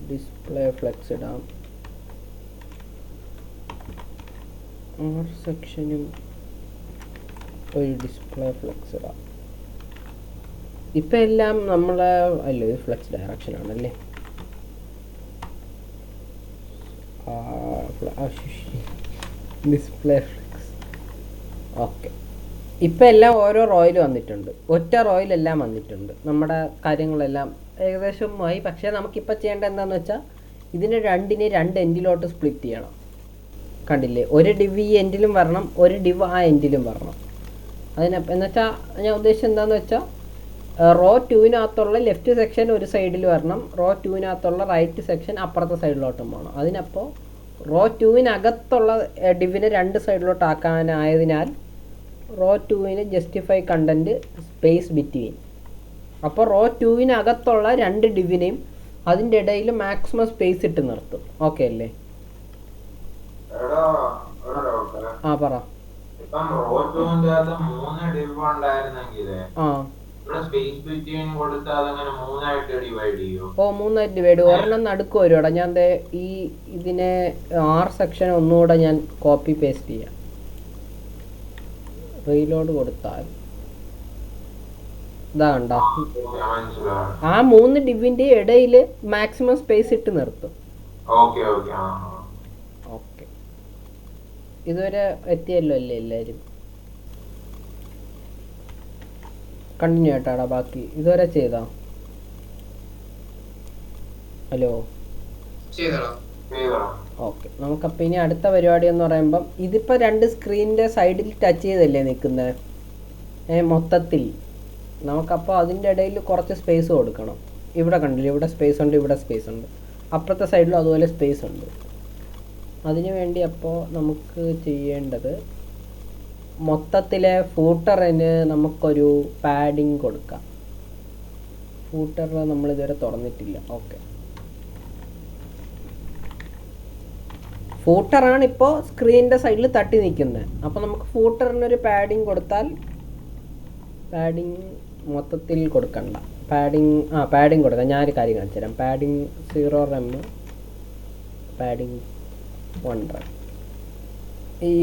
ഡിസ്പ്ലേ ഫ്ലെക്സ് ഇടാം. ആർ സെക്ഷനും ഒരു ഡിസ്പ്ലേ ഫ്ലെക്സ് ഇടാം. ഇപ്പം എല്ലാം നമ്മളെ അല്ലോ ഇത് ഫ്ലെക്സ് ഡയറക്ഷൻ ആണല്ലേ. Display flex okay. ഇപ്പം എല്ലാം ഓരോ റോയിൽ വന്നിട്ടുണ്ട്. ഒറ്റ റോയിലെല്ലാം വന്നിട്ടുണ്ട്. നമ്മുടെ കാര്യങ്ങളെല്ലാം ഏകദേശം ആയി. പക്ഷേ നമുക്കിപ്പോൾ ചെയ്യേണ്ടത് എന്താണെന്ന് വെച്ചാൽ ഇതിനെ 2 എൻഡിലോട്ട് സ്പ്ലിറ്റ് ചെയ്യണം. കണ്ടില്ലേ, ഒരു ഡിവ് ഈ എൻഡിലും വരണം, ഒരു ഡിവ് ആ എൻഡിലും വരണം. എന്നുവെച്ചാൽ ഞാൻ ഉദ്ദേശിച്ചത് എന്താണെന്ന് വെച്ചാൽ റോ 2വിനകത്തുള്ള ലെഫ്റ്റ് സെക്ഷൻ ഒരു സൈഡിൽ വരണം, റോ 2വിനകത്തുള്ള റൈറ്റ് സെക്ഷൻ അപ്പുറത്തെ സൈഡിലോട്ടും പോകണം. അതിനപ്പോൾ റോ 2വിനകത്തുള്ള ഡിവിനെ 2 സൈഡിലോട്ട് ആക്കാനായതിനാൽ റോ 2വിന് ജസ്റ്റിഫൈ കണ്ടൻറ്റ് സ്പേസ് ബിറ്റ്വീൻ. അപ്പോൾ റോ 2വിനകത്തുള്ള 2 ഡിവിനെയും അതിൻ്റെ ഇടയിൽ മാക്സിമം സ്പേസ് ഇട്ട് നിർത്തും. ഓക്കെ അല്ലേ? പറ. മൂന്നായിട്ട് ഡിവൈഡ്. ഒരെണ്ണം നടുക്ക് വരുവാടാ. ഞാൻ ഈ ഇതിനെ ആർ സെക്ഷൻ ഒന്നുകൂടെ ഞാൻ കോപ്പി പേസ്റ്റ് ചെയ്യാം. റീലോഡ് കൊടുത്താൽ ഇതാ കണ്ടോ, ആ 3 ഡിവിന്റെ ഇടയിൽ മാക്സിമം സ്പേസ് ഇട്ട് നിർത്തും. ഓക്കെ, ഇതുവരെ എത്തിയല്ലോ അല്ലേ എല്ലാവരും? കണ്ടിന്യൂ ആയിട്ടാടാ ബാക്കി ഇതുവരെ ചെയ്താ? Hello, okay. നമുക്കപ്പോൾ ഇനി അടുത്ത പരിപാടി എന്ന് പറയുമ്പം ഇതിപ്പോൾ 2 സ്ക്രീനിൻ്റെ സൈഡിൽ ടച്ച് ചെയ്തല്ലേ നിൽക്കുന്നത് മൊത്തത്തിൽ. നമുക്കപ്പോൾ അതിൻ്റെ ഇടയിൽ കുറച്ച് സ്പേസ് കൊടുക്കണം. ഇവിടെ കണ്ടില്ലേ, ഇവിടെ സ്പേസ് ഉണ്ട്, ഇവിടെ സ്പേസ് ഉണ്ട്, അപ്പുറത്തെ സൈഡിലും അതുപോലെ സ്പേസ് ഉണ്ട്. അതിനു വേണ്ടി അപ്പോൾ നമുക്ക് ചെയ്യേണ്ടത് മൊത്തത്തിലെ ഫൂട്ടറിന് നമുക്കൊരു പാഡിങ് കൊടുക്കാം. ഫൂട്ടർ നമ്മളിതുവരെ തുറന്നിട്ടില്ല. ഓക്കെ, ഫൂട്ടറാണ് ഇപ്പോൾ സ്ക്രീനിൻ്റെ സൈഡിൽ തട്ടി നിൽക്കുന്നത്. അപ്പോൾ നമുക്ക് ഫൂട്ടറിനൊരു പാഡിങ് കൊടുത്താൽ, പാഡിങ് മൊത്തത്തിൽ കൊടുക്കണ്ട, പാഡിങ് കൊടുക്കാം. ഞാനൊരു കാര്യം കാണിച്ചു തരാം. Padding 0 rem, padding 1 rem.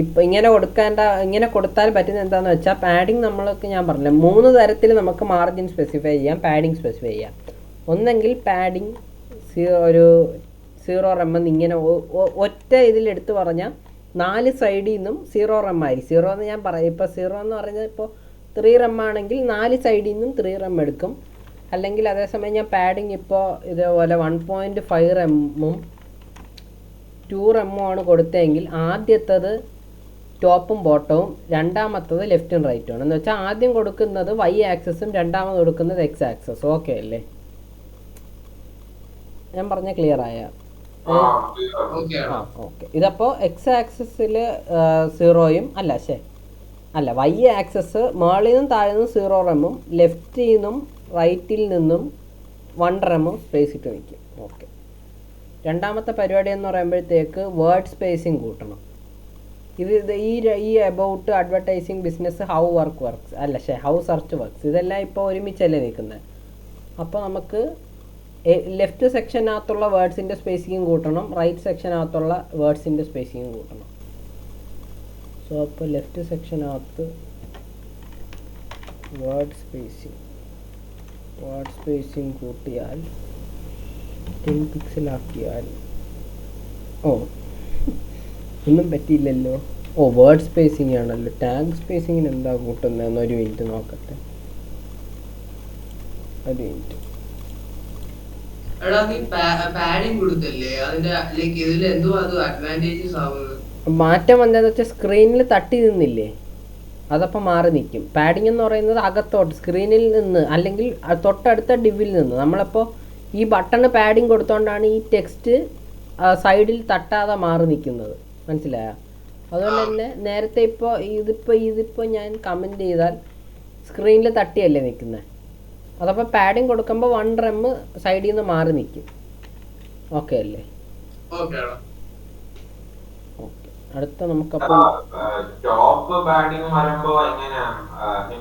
ഇപ്പം ഇങ്ങനെ കൊടുത്താൽ പറ്റുന്ന എന്താണെന്ന് വെച്ചാൽ പാഡിങ് നമ്മൾക്ക് ഞാൻ പറഞ്ഞില്ല 3 തരത്തിൽ നമുക്ക് മാർജിൻ സ്പെസിഫൈ ചെയ്യാം, പാഡിങ് സ്പെസിഫൈ ചെയ്യാം. ഒന്നെങ്കിൽ പാഡിങ് ഒരു 0 rem ഇങ്ങനെ ഒറ്റ ഇതിലെടുത്ത് പറഞ്ഞാൽ 4 സൈഡിൽ നിന്നും 0 rem ആയിരിക്കും. 0 എന്ന് ഞാൻ പറയാം. ഇപ്പോൾ 0 എന്ന് പറഞ്ഞാൽ ഇപ്പോൾ 3 rem ആണെങ്കിൽ 4 സൈഡിൽ നിന്നും 3 rem എടുക്കും. അല്ലെങ്കിൽ അതേസമയം ഞാൻ പാഡിങ് ഇപ്പോൾ ഇതേപോലെ 1.5 rem 2 rem ആണ് കൊടുത്തതെങ്കിൽ ആദ്യത്തത് ടോപ്പും ബോട്ടവും, രണ്ടാമത്തത് ലെഫ്റ്റും റൈറ്റും ആണ്. എന്ന് വെച്ചാൽ ആദ്യം കൊടുക്കുന്നത് y ആക്സസും രണ്ടാമത് കൊടുക്കുന്നത് x ആക്സസും. ഓക്കെ അല്ലേ? ഞാൻ പറഞ്ഞ ക്ലിയർ ആയ? ഓക്കെ ആ ആണോ? ഓക്കെ. ഇതപ്പോൾ എക്സ് ആക്സിസിൽ 0യും അല്ല അല്ല വൈ ആക്സസ് മേളിൽ നിന്നും താഴെ നിന്നും 0 റെമ്മും ലെഫ്റ്റിൽ നിന്നും റൈറ്റിൽ നിന്നും 1 റെമ്മും സ്പേസ് ഇട്ട് നിൽക്കും. ഓക്കെ. രണ്ടാമത്തെ പരിപാടി എന്ന് പറയുമ്പോഴത്തേക്ക് വേർഡ് സ്പേസിങ് കൂട്ടണം. ഈ about advertising business how works അല്ല ഹൗ സെർച്ച് വർക്ക്സ് ഇതെല്ലാം ഇപ്പോൾ ഒരുമിച്ചല്ലേ നിൽക്കുന്നത്. അപ്പോൾ നമുക്ക് ലെഫ്റ്റ് സെക്ഷനകത്തുള്ള വേർഡ്സിൻ്റെ സ്പേസിങ്ങും കൂട്ടണം, റൈറ്റ് സെക്ഷനകത്തുള്ള വേർഡ്സിൻ്റെ സ്പേസിങ്ങും കൂട്ടണം. സോ അപ്പോൾ ലെഫ്റ്റ് സെക്ഷനകത്ത് വേർഡ് സ്പേസിങ് കൂട്ടിയാൽ 10 പിക്സലാക്കിയാൽ ഒന്നും പറ്റിയില്ലല്ലോ. വേർഡ് സ്പേസിങ് ആണല്ലോ. ടാഗ് സ്പേസിങ്ങിന് എന്താ കൂട്ടുന്നതെന്ന് ഒരു മിനിറ്റ് നോക്കട്ടെ. ഒരു മിനിറ്റ്. എടാ നീ പാഡിങ് കൊടുത്തല്ലേ, അതിന്റെ ലൈക്ക് ഇതിൽ എന്തോ അത് അഡ്വാൻറ്റേജസ് ആവുന്നത്? മാറ്റം എന്താണെന്ന് വെച്ചാൽ സ്ക്രീനിൽ തട്ടി നിന്നില്ലേ, അതപ്പോൾ മാറി നിൽക്കും. പാഡിങ് എന്ന് പറയുന്നത് അകത്തോട്ട് സ്ക്രീനിൽ നിന്ന് അല്ലെങ്കിൽ തൊട്ടടുത്ത ഡിവിൽ നിന്ന്. നമ്മളിപ്പോൾ ഈ ബട്ടണ് പാഡിങ് കൊടുത്തോണ്ടാണ് ഈ ടെക്സ്റ്റ് സൈഡിൽ തട്ടാതെ മാറി നിൽക്കുന്നത്. മനസ്സിലായോ? അതുകൊണ്ട് തന്നെ നേരത്തെ ഇതിപ്പോൾ ഞാൻ കമൻറ്റ് ചെയ്താൽ സ്ക്രീനിൽ തട്ടിയല്ലേ നിൽക്കുന്നത്. അതപ്പോൾ പാഡിങ് കൊടുക്കുമ്പോൾ 1 റെം സൈഡിൽ നിന്ന് മാറി നിൽക്കും. ഓക്കെ അല്ലേ? ഓക്കെ. അടുത്ത നമുക്കപ്പോൾ ടോപ്പ് പാഡിങ് വരുമ്പോ എങ്ങനെയാണ്?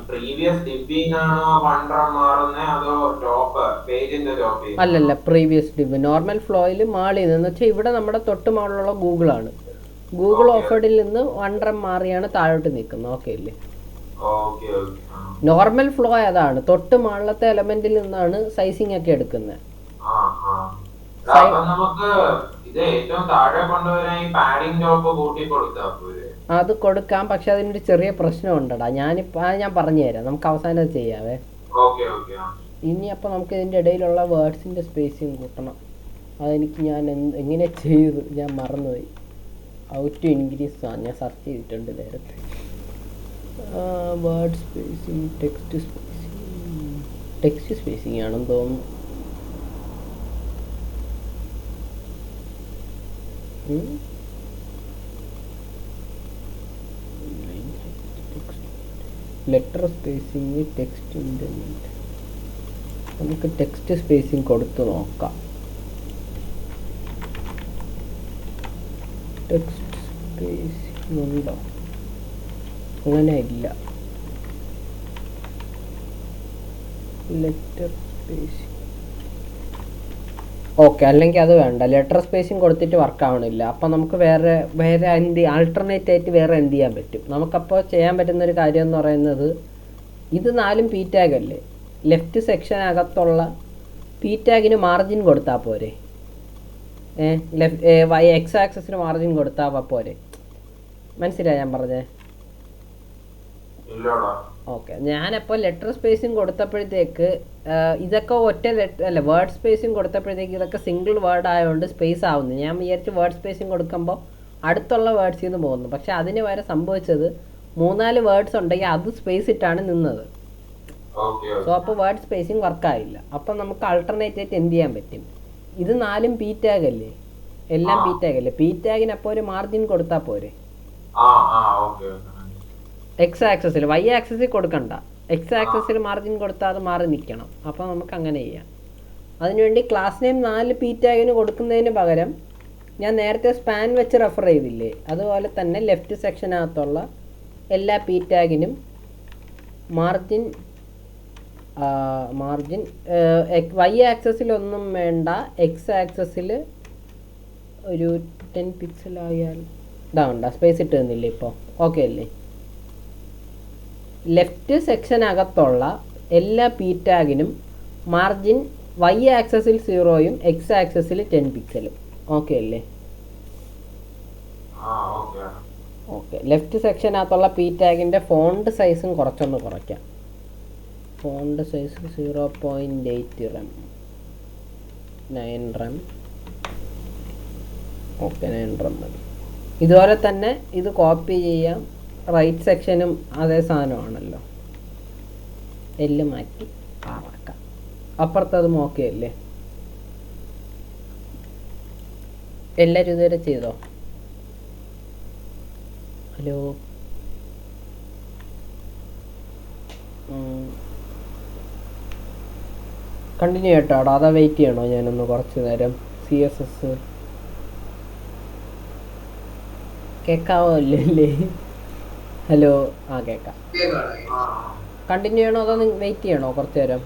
പ്രീവിയസ് ഡിബിങ് ആണോ 1 റെം മാറുന്നത്, അതോ ടോപ്പ് പേജിന്റെ ടോപ്പ്? അല്ലല്ല, പ്രീവിയസ് ഡിബ് നോർമൽ ഫ്ലോയിൽ മാളിൽ നിന്ന് വെച്ചാൽ ഇവിടെ നമ്മുടെ തൊട്ട് മുകളിലുള്ള ഗൂഗിളാണ്. ഗൂഗിൾ ഓഫേഡിൽ നിന്ന് 1 റെം മാറിയാണ് താഴോട്ട് നിൽക്കുന്നത്. ഓക്കെ അല്ലേ? നോർമൽ ഫ്ലോ അതാണ്. തൊട്ട് മുകളിലത്തെ എലമെന്റിൽ നിന്നാണ് സൈസിങ് ഒക്കെ എടുക്കുന്നത്. അത് കൊടുക്കാം, പക്ഷെ അതിനൊരു ചെറിയ പ്രശ്നം ഉണ്ടടാ. ഞാൻ പറഞ്ഞു തരാം, നമുക്ക് അവസാനം അത് ചെയ്യാവേ. ഇനി അപ്പോൾ നമുക്ക് ഇതിൻ്റെ ഇടയിലുള്ള വേർഡ്സിൻ്റെ സ്പേസിങ് കൂട്ടണം. അതെനിക്ക് ഞാൻ എങ്ങനെ ചെയ്തു ഞാൻ മറന്നുപോയി. ഹൗ ടു ഇൻക്രീസ് ഞാൻ സെർച്ച് ചെയ്തിട്ടുണ്ട് നേരത്തെ. വേർഡ് സ്പേസിങ് ടെക്സ്റ്റ് സ്പേസിങ് ആണെന്ന് തോന്നുന്നു. Letter spacing text indent. നമുക്ക് ടെക്സ്റ്റ് സ്പേസിങ് കൊടുത്ത് നോക്കാം. ടെക്സ്റ്റ് സ്പേസിങ് ഉണ്ടോ? അങ്ങനെ ഇല്ല. ലെറ്റർ സ്പേസിങ് ഓക്കെ, അല്ലെങ്കിൽ അത് വേണ്ട. ലെറ്റർ സ്പേസിങ് കൊടുത്തിട്ട് വർക്ക് ആവണില്ല. അപ്പം നമുക്ക് വേറെ ആൾട്ടർനേറ്റ് ആയിട്ട് വേറെ എന്ത് ചെയ്യാൻ പറ്റും? നമുക്കപ്പോൾ ചെയ്യാൻ പറ്റുന്നൊരു കാര്യം എന്ന് പറയുന്നത്, ഇത് 4 പി ടാഗ് അല്ലേ. ലെഫ്റ്റ് സെക്ഷനകത്തുള്ള പി ടാഗിന് മാർജിൻ കൊടുത്താൽ പോരെ? എക്സ് ആക്സസിന് മാർജിൻ കൊടുത്താൽ പോരെ? മനസ്സിലായി ഞാൻ പറഞ്ഞേ? ഓക്കെ. ഞാനപ്പോൾ ലെറ്റർ സ്പേസിങ് കൊടുത്തപ്പോഴത്തേക്ക് ഇതൊക്കെ ഒറ്റ വേർഡ് സ്പേസിങ് കൊടുത്തപ്പോഴത്തേക്ക് ഇതൊക്കെ സിംഗിൾ വേർഡ് ആയതുകൊണ്ട് സ്പേസ് ആവുന്നു. ഞാൻ വിചാരിച്ച് വേർഡ് സ്പേസിങ് കൊടുക്കുമ്പോൾ അടുത്തുള്ള വേർഡ്സിൽ നിന്ന് പോകുന്നു. പക്ഷെ അതിന് വരെ സംഭവിച്ചത് 3-4 വേർഡ്സ് ഉണ്ടെങ്കിൽ അത് സ്പേസ് ഇട്ടാണ് നിന്നത്. സോ അപ്പോൾ വേർഡ് സ്പേസിങ് വർക്കായില്ല. അപ്പം നമുക്ക് ആൾട്ടർനേറ്റ് ആയിട്ട് എന്ത് ചെയ്യാൻ പറ്റും? ഇത് 4 പി ടാഗ് അല്ലേ, എല്ലാം പി ടാഗ് അല്ലേ. പി ടാഗിന് അപ്പോൾ ഒരു മാർജിൻ കൊടുത്താൽ പോരെ? എക്സ് ആക്സസിൽ, വൈ ആക്സസിൽ കൊടുക്കണ്ട. എക്സ് ആക്സസിൽ മാർജിൻ കൊടുത്താൽ അത് മാറി നിൽക്കണം. അപ്പോൾ നമുക്ക് അങ്ങനെ ചെയ്യാം. അതിനുവേണ്ടി ക്ലാസ് നെയിം 4 പി ടാഗിന് കൊടുക്കുന്നതിന് പകരം ഞാൻ നേരത്തെ സ്പാൻ വെച്ച് റെഫർ ചെയ്തില്ലേ, അതുപോലെ തന്നെ ലെഫ്റ്റ് സെക്ഷനകത്തുള്ള എല്ലാ പി ടാഗിനും മാർജിൻ വൈ ആക്സസിലൊന്നും വേണ്ട, എക്സ് ആക്സസിൽ ഒരു 10 പിക്സലായാൽ ഇതാവണ്ട, സ്പേസ് ഇട്ട് തന്നില്ലേ ഇപ്പോൾ? ഓക്കെ അല്ലേ? ലെഫ്റ്റ് സെക്ഷനകത്തുള്ള എല്ലാ പി ടാഗിനും മാർജിൻ വൈ ആക്സസിൽ 0യും എക്സ് ആക്സസിൽ 10 പിക്സലും. ഓക്കെ അല്ലേ? ഓക്കെ. ലെഫ്റ്റ് സെക്ഷനകത്തുള്ള പി ടാഗിൻ്റെ ഫോണ്ട് സൈസും കുറച്ചൊന്ന് കുറയ്ക്കാം. Font size 0.8 rem, 9 rem. Okay, 9 rem മതി. ഇതുപോലെ തന്നെ ഇത് കോപ്പി ചെയ്യാം. റൈറ്റ് സെക്ഷനും അതേ സാധനമാണല്ലോ. എല്ല് മാറ്റി ആറാക്കാം. അപ്പുറത്തതും ഓക്കെ അല്ലേ? എല്ലാവരും ഇതുവരെ ചെയ്തോ? ഹലോ, കണ്ടിന്യൂ ചെയ്യട്ടോ? അതാ വെയിറ്റ് ചെയ്യണോ ഞാനൊന്ന് കുറച്ച് നേരം? CSS കേൾക്കാവോ അല്ലേ? ഹലോ, കേൾക്കാം. കണ്ടിന്യൂ ചെയ്യണോ അതോ വെയിറ്റ് ചെയ്യണോ കുറച്ച് നേരം?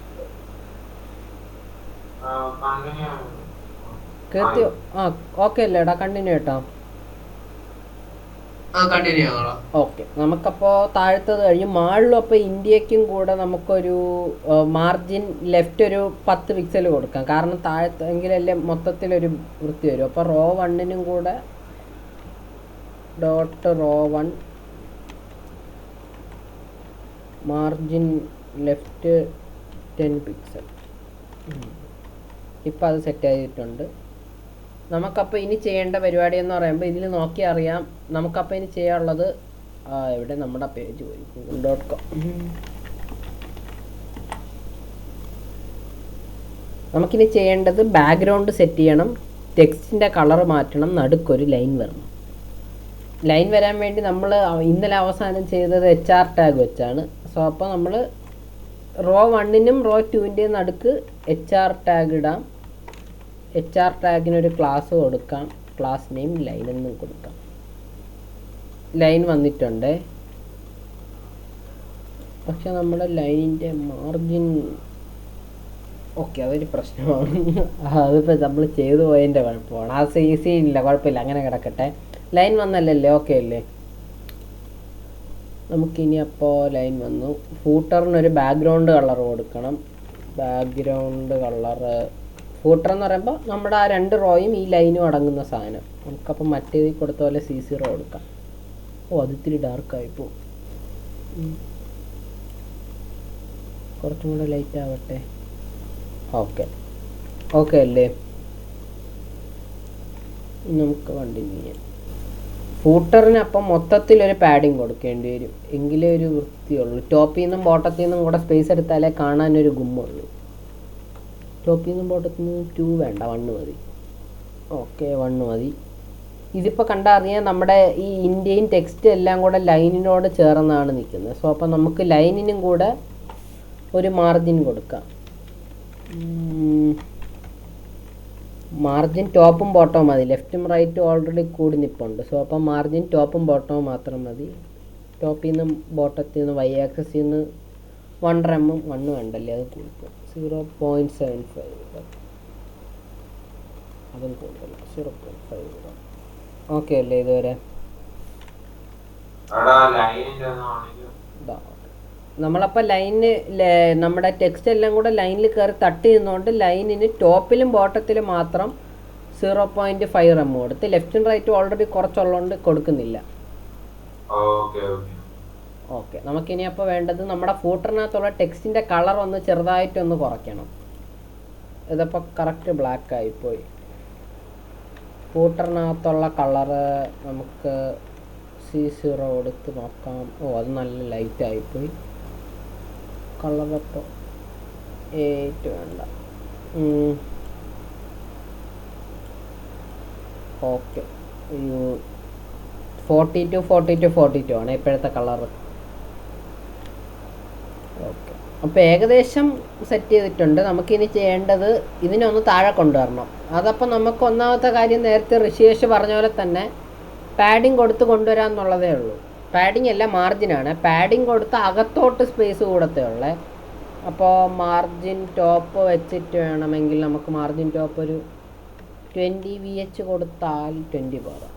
കേർത്തി ഓക്കെ അല്ലേടാ? കണ്ടിന്യൂ ചെയ്യട്ടോ? ഓക്കെ, നമുക്കപ്പോൾ താഴത്തത് കഴിഞ്ഞ് മാളിലും അപ്പോൾ ഇന്ത്യക്കും കൂടെ നമുക്കൊരു മാർജിൻ ലെഫ്റ്റ് ഒരു 10 പിക്സൽ കൊടുക്കാം. കാരണം താഴത്ത് എങ്കിലല്ലേ മൊത്തത്തിലൊരു വൃത്തി വരും. അപ്പോൾ റോ 1നും കൂടെ dot row 1 margin left 10 pixel. ഇപ്പം അത് സെറ്റ് ആയിട്ടുണ്ട്. നമുക്കപ്പോൾ ഇനി ചെയ്യേണ്ട പരിപാടി എന്ന് പറയുമ്പോൾ ഇതിൽ നോക്കിയാൽ അറിയാം. നമുക്കപ്പോൾ ഇനി ചെയ്യാനുള്ളത് എവിടെ നമ്മുടെ പേജ് പോയി, google.com. നമുക്കിനി ചെയ്യേണ്ടത് ബാക്ക്ഗ്രൗണ്ട് സെറ്റ് ചെയ്യണം, ടെക്സ്റ്റിൻ്റെ കളർ മാറ്റണം, നടുക്കൊരു ലൈൻ വരണം. ലൈൻ വരാൻ വേണ്ടി നമ്മൾ ഇന്നലെ അവസാനം ചെയ്തത് HR ടാഗ് വെച്ചാണ്. സോ അപ്പോൾ നമ്മൾ റോ 1നും റോ 2ൻ്റെയും നടുക്ക് HR ടാഗ് ഇടാം. HR ടാഗിനൊരു ക്ലാസ് കൊടുക്കാം, ക്ലാസ് നെയിം ലൈൻ എന്നും കൊടുക്കാം. ലൈൻ വന്നിട്ടുണ്ട്. പക്ഷെ നമ്മുടെ ലൈനിൻ്റെ മാർജിൻ ഓക്കെ, അതൊരു പ്രശ്നമാണ്. അതിപ്പോൾ നമ്മൾ ചെയ്തു പോയതിൻ്റെ കുഴപ്പമാണ്. അത് ഈസി ഇല്ല, കുഴപ്പമില്ല, അങ്ങനെ കിടക്കട്ടെ. ലൈൻ വന്നല്ലേ? ഓക്കെ അല്ലേ? നമുക്കിനി അപ്പോൾ ലൈൻ വന്നു. ഫൂട്ടറിനൊരു ബാക്ക്ഗ്രൗണ്ട് കളർ കൊടുക്കണം. ബാക്ക്ഗ്രൗണ്ട് കളറ് ഫൂട്ടർ എന്ന് പറയുമ്പോൾ നമ്മുടെ ആ 2 റോയും ഈ ലൈനും അടങ്ങുന്ന സാധനം. നമുക്കപ്പോൾ മറ്റേത് കൊടുത്ത പോലെ C0 കൊടുക്കാം. അത് ഇത്തിരി ഡാർക്കായിപ്പോൾ, കുറച്ചും കൂടെ ലൈറ്റ് ആവട്ടെ. ഓക്കെ അല്ലേ? നമുക്ക് കണ്ടിന്യൂ ചെയ്യാം. ഫൂട്ടറിന് അപ്പം മൊത്തത്തിലൊരു പാഡിങ് കൊടുക്കേണ്ടി വരും, എങ്കിലേ ഒരു വൃത്തിയുള്ളൂ. ടോപ്പിൽ നിന്നും ബോട്ടത്തിൽ നിന്നും കൂടെ സ്പേസ് എടുത്താലേ കാണാനൊരു ഗുമ്മുള്ളൂ. ടോപ്പിൽ നിന്നും ബോട്ടത്തിൽ നിന്നും 2 വേണ്ട, 1 മതി. ഓക്കെ, 1 മതി. ഇതിപ്പോൾ കണ്ടാൽ അറിയാം നമ്മുടെ ഈ ഇന്ത്യയും ടെക്സ്റ്റ് എല്ലാം കൂടെ ലൈനിനോട് ചേർന്നാണ് നിൽക്കുന്നത്. സോ അപ്പം നമുക്ക് ലൈനിനും കൂടെ ഒരു മാർജിൻ കൊടുക്കാം. മാർജിൻ ടോപ്പും ബോട്ടവും മതി. ലെഫ്റ്റും റൈറ്റും ഓൾറെഡി കൂടി നിൽപ്പുണ്ട്. സോ അപ്പം മാർജിൻ ടോപ്പും ബോട്ടവും മാത്രം മതി. ടോപ്പിൽ നിന്നും ബോട്ടത്തിൽ നിന്ന് Y ആക്സിസിൽ നിന്ന് 1 mm 1 വേണ്ടല്ലേ, അത് കൊടുക്കും. 0.75 അതും കൂടുതൽ 0.5. ഓക്കെ അല്ലേ ഇതുവരെ? നമ്മളപ്പോൾ ലൈന് നമ്മുടെ ടെക്സ്റ്റ് എല്ലാം കൂടെ ലൈനിൽ കയറി തട്ടി നിന്നുകൊണ്ട് ലൈനിന് ടോപ്പിലും ബോട്ടത്തിലും മാത്രം 0.5 mm കൊടുത്ത് ലെഫ്റ്റും റൈറ്റും ഓൾറെഡി കുറച്ചുള്ളതുകൊണ്ട് കൊടുക്കുന്നില്ല. ഓക്കെ, നമുക്കിനി അപ്പോൾ വേണ്ടത് നമ്മുടെ ഫൂട്ടറിനകത്തുള്ള ടെക്സ്റ്റിൻ്റെ കളർ ഒന്ന് ചെറുതായിട്ടൊന്ന് കുറയ്ക്കണം. ഇതിപ്പോൾ കറക്റ്റ് ബ്ലാക്ക് ആയിപ്പോയി. ഫൂട്ടറിനകത്തുള്ള കളറ് നമുക്ക് C0 കൊടുത്ത് നോക്കാം. അത് നല്ല ലൈറ്റ് ആയിപ്പോയി. കളറപ്പോൾ 8 വേണ്ട. ഓക്കെ, 42 ആണ് ഇപ്പോഴത്തെ കളറ്. ഓക്കെ, അപ്പോൾ ഏകദേശം സെറ്റ് ചെയ്തിട്ടുണ്ട്. നമുക്കിനി ചെയ്യേണ്ടത് ഇതിനൊന്ന് താഴെ കൊണ്ടുവരണം. അതപ്പോൾ നമുക്ക് ഒന്നാമത്തെ കാര്യം നേരത്തെ ഋഷിയേഷ് പറഞ്ഞ പോലെ തന്നെ പാഡിങ് കൊടുത്ത് കൊണ്ടുവരാമെന്നുള്ളതേ ഉള്ളൂ. പാഡിങ് അല്ല, മാർജിനാണ്. പാഡിങ് കൊടുത്ത് അകത്തോട്ട് സ്പേസ് കൂടത്തേ ഉള്ളേ. അപ്പോൾ മാർജിൻ ടോപ്പ് വെച്ചിട്ട് വേണമെങ്കിൽ നമുക്ക് മാർജിൻ ടോപ്പ് ഒരു 20 VH കൊടുത്താൽ 20 പോരാ,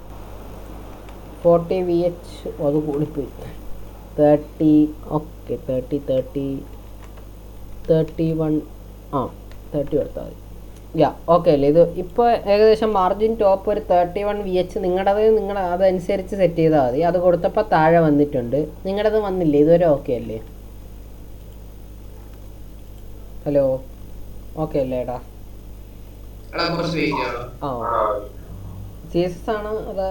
40 VH അത് കൂടിപ്പോയി. 30 ഓക്കെ, 31 30 കൊടുത്താൽ മതി. ഓക്കെ അല്ലേ? ഇത് ഇപ്പോൾ ഏകദേശം മാർജിൻ ടോപ്പ് ഒരു 31 VH നിങ്ങളുടെ അതനുസരിച്ച് സെറ്റ് ചെയ്താൽ മതി. അത് കൊടുത്തപ്പോൾ താഴെ വന്നിട്ടുണ്ട്. നിങ്ങളുടേത് വന്നില്ലേ ഇതുവരെ? ഓക്കെ അല്ലേ? ഹലോ, ഓക്കെ അല്ലേ ഏടാ? CSS ആണ് അതാ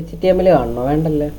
HTML കാണണോ? വേണ്ടല്ലേ?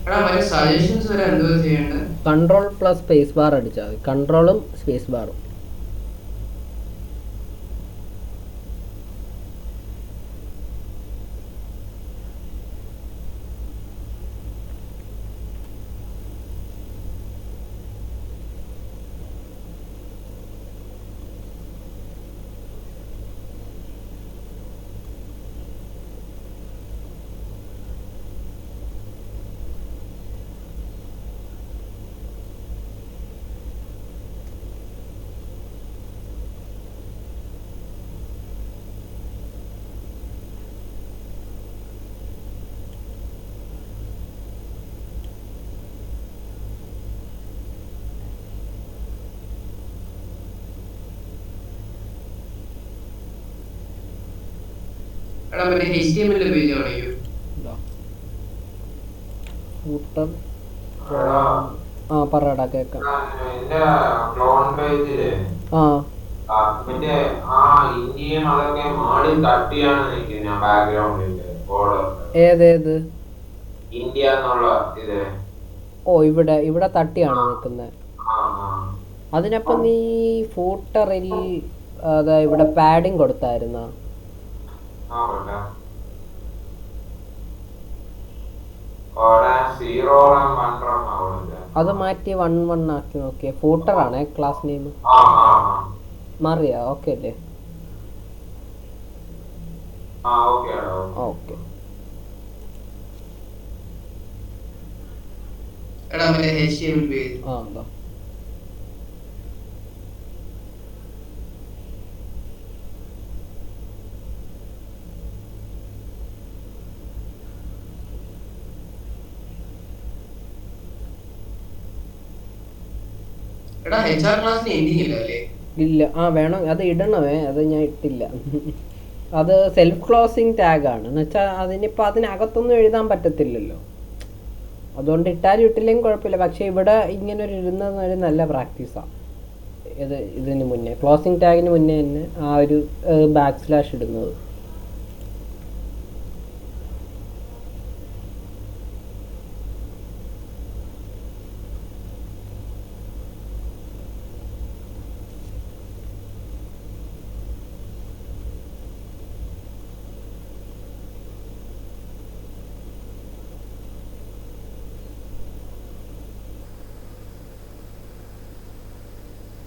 എടാ മറ്റേ സജഷൻസ് വരെ എന്തോ ചെയ്യേണ്ടത്? കൺട്രോൾ പ്ലസ് സ്പേസ് ബാർ അടിച്ചാൽ മതി. കൺട്രോളും സ്പേസ് ബാറും. എടാ മറ്റേ HTML പേജ് കാണിക്കൂ. ഫൂട്ടർ എടാ, പറയടാ കേക്കാം. എന്റെ ക്ലോൺ പേജില് ആ മറ്റേ ആ ഇന്ത്യയും അതൊക്കെ മാടി തട്ടിയാണ് നിൽക്കുന്നത് ബാക്ക്ഗ്രൗണ്ടില് ബോർഡർ. ഏതേത്? ഇന്ത്യ എന്നുള്ള ഇത്. ഓ ഇവിടെ ഇവിടെ തട്ടിയാണ് നിൽക്കുന്നത്. ആ ആ അതിനപ്പം നീ ഫൂട്ടറിൽ അതാ ഇവിടെ പാഡിങ് കൊടുത്തായിരുന്ന? നോക്കട്ടെ. അവിടെ 0 1 ആവുന്നില്ല. അത് മാറ്റി 1 ആക്കി നോക്കിയേ. ഫൂട്ടറാണേ ക്ലാസ് നെയിം. ആ ആ ആ മാറിയാ? ഓക്കെ അല്ലേ? ആ ഓക്കെ എടാ. ഓക്കെ. എടാ മറ്റേ HTML പേജ്. ആ എന്താ എടാ HR ക്ലാസ്സിന് എൻഡിങ് ഇല്ല അല്ലേ? ഇല്ല. വേണം, അത് ഇടണമേ. അത് ഞാൻ ഇട്ടില്ല. അത് സെൽഫ് ക്ലോസിങ് ടാഗാണ് എന്ന് വെച്ചാൽ അതിനിപ്പോൾ അതിനകത്തൊന്നും എഴുതാൻ പറ്റത്തില്ലല്ലോ. അതുകൊണ്ട് ഇട്ടാലും ഇട്ടില്ലെങ്കിൽ കുഴപ്പമില്ല. പക്ഷേ ഇവിടെ ഇങ്ങനെ ഒരു ഇരുന്നൊരു നല്ല പ്രാക്ടീസാണ്. ഇതിന് മുന്നേ ക്ലോസിങ് ടാഗിന് മുന്നേ തന്നെ ആ ഒരു \/ ഇടുന്നത്.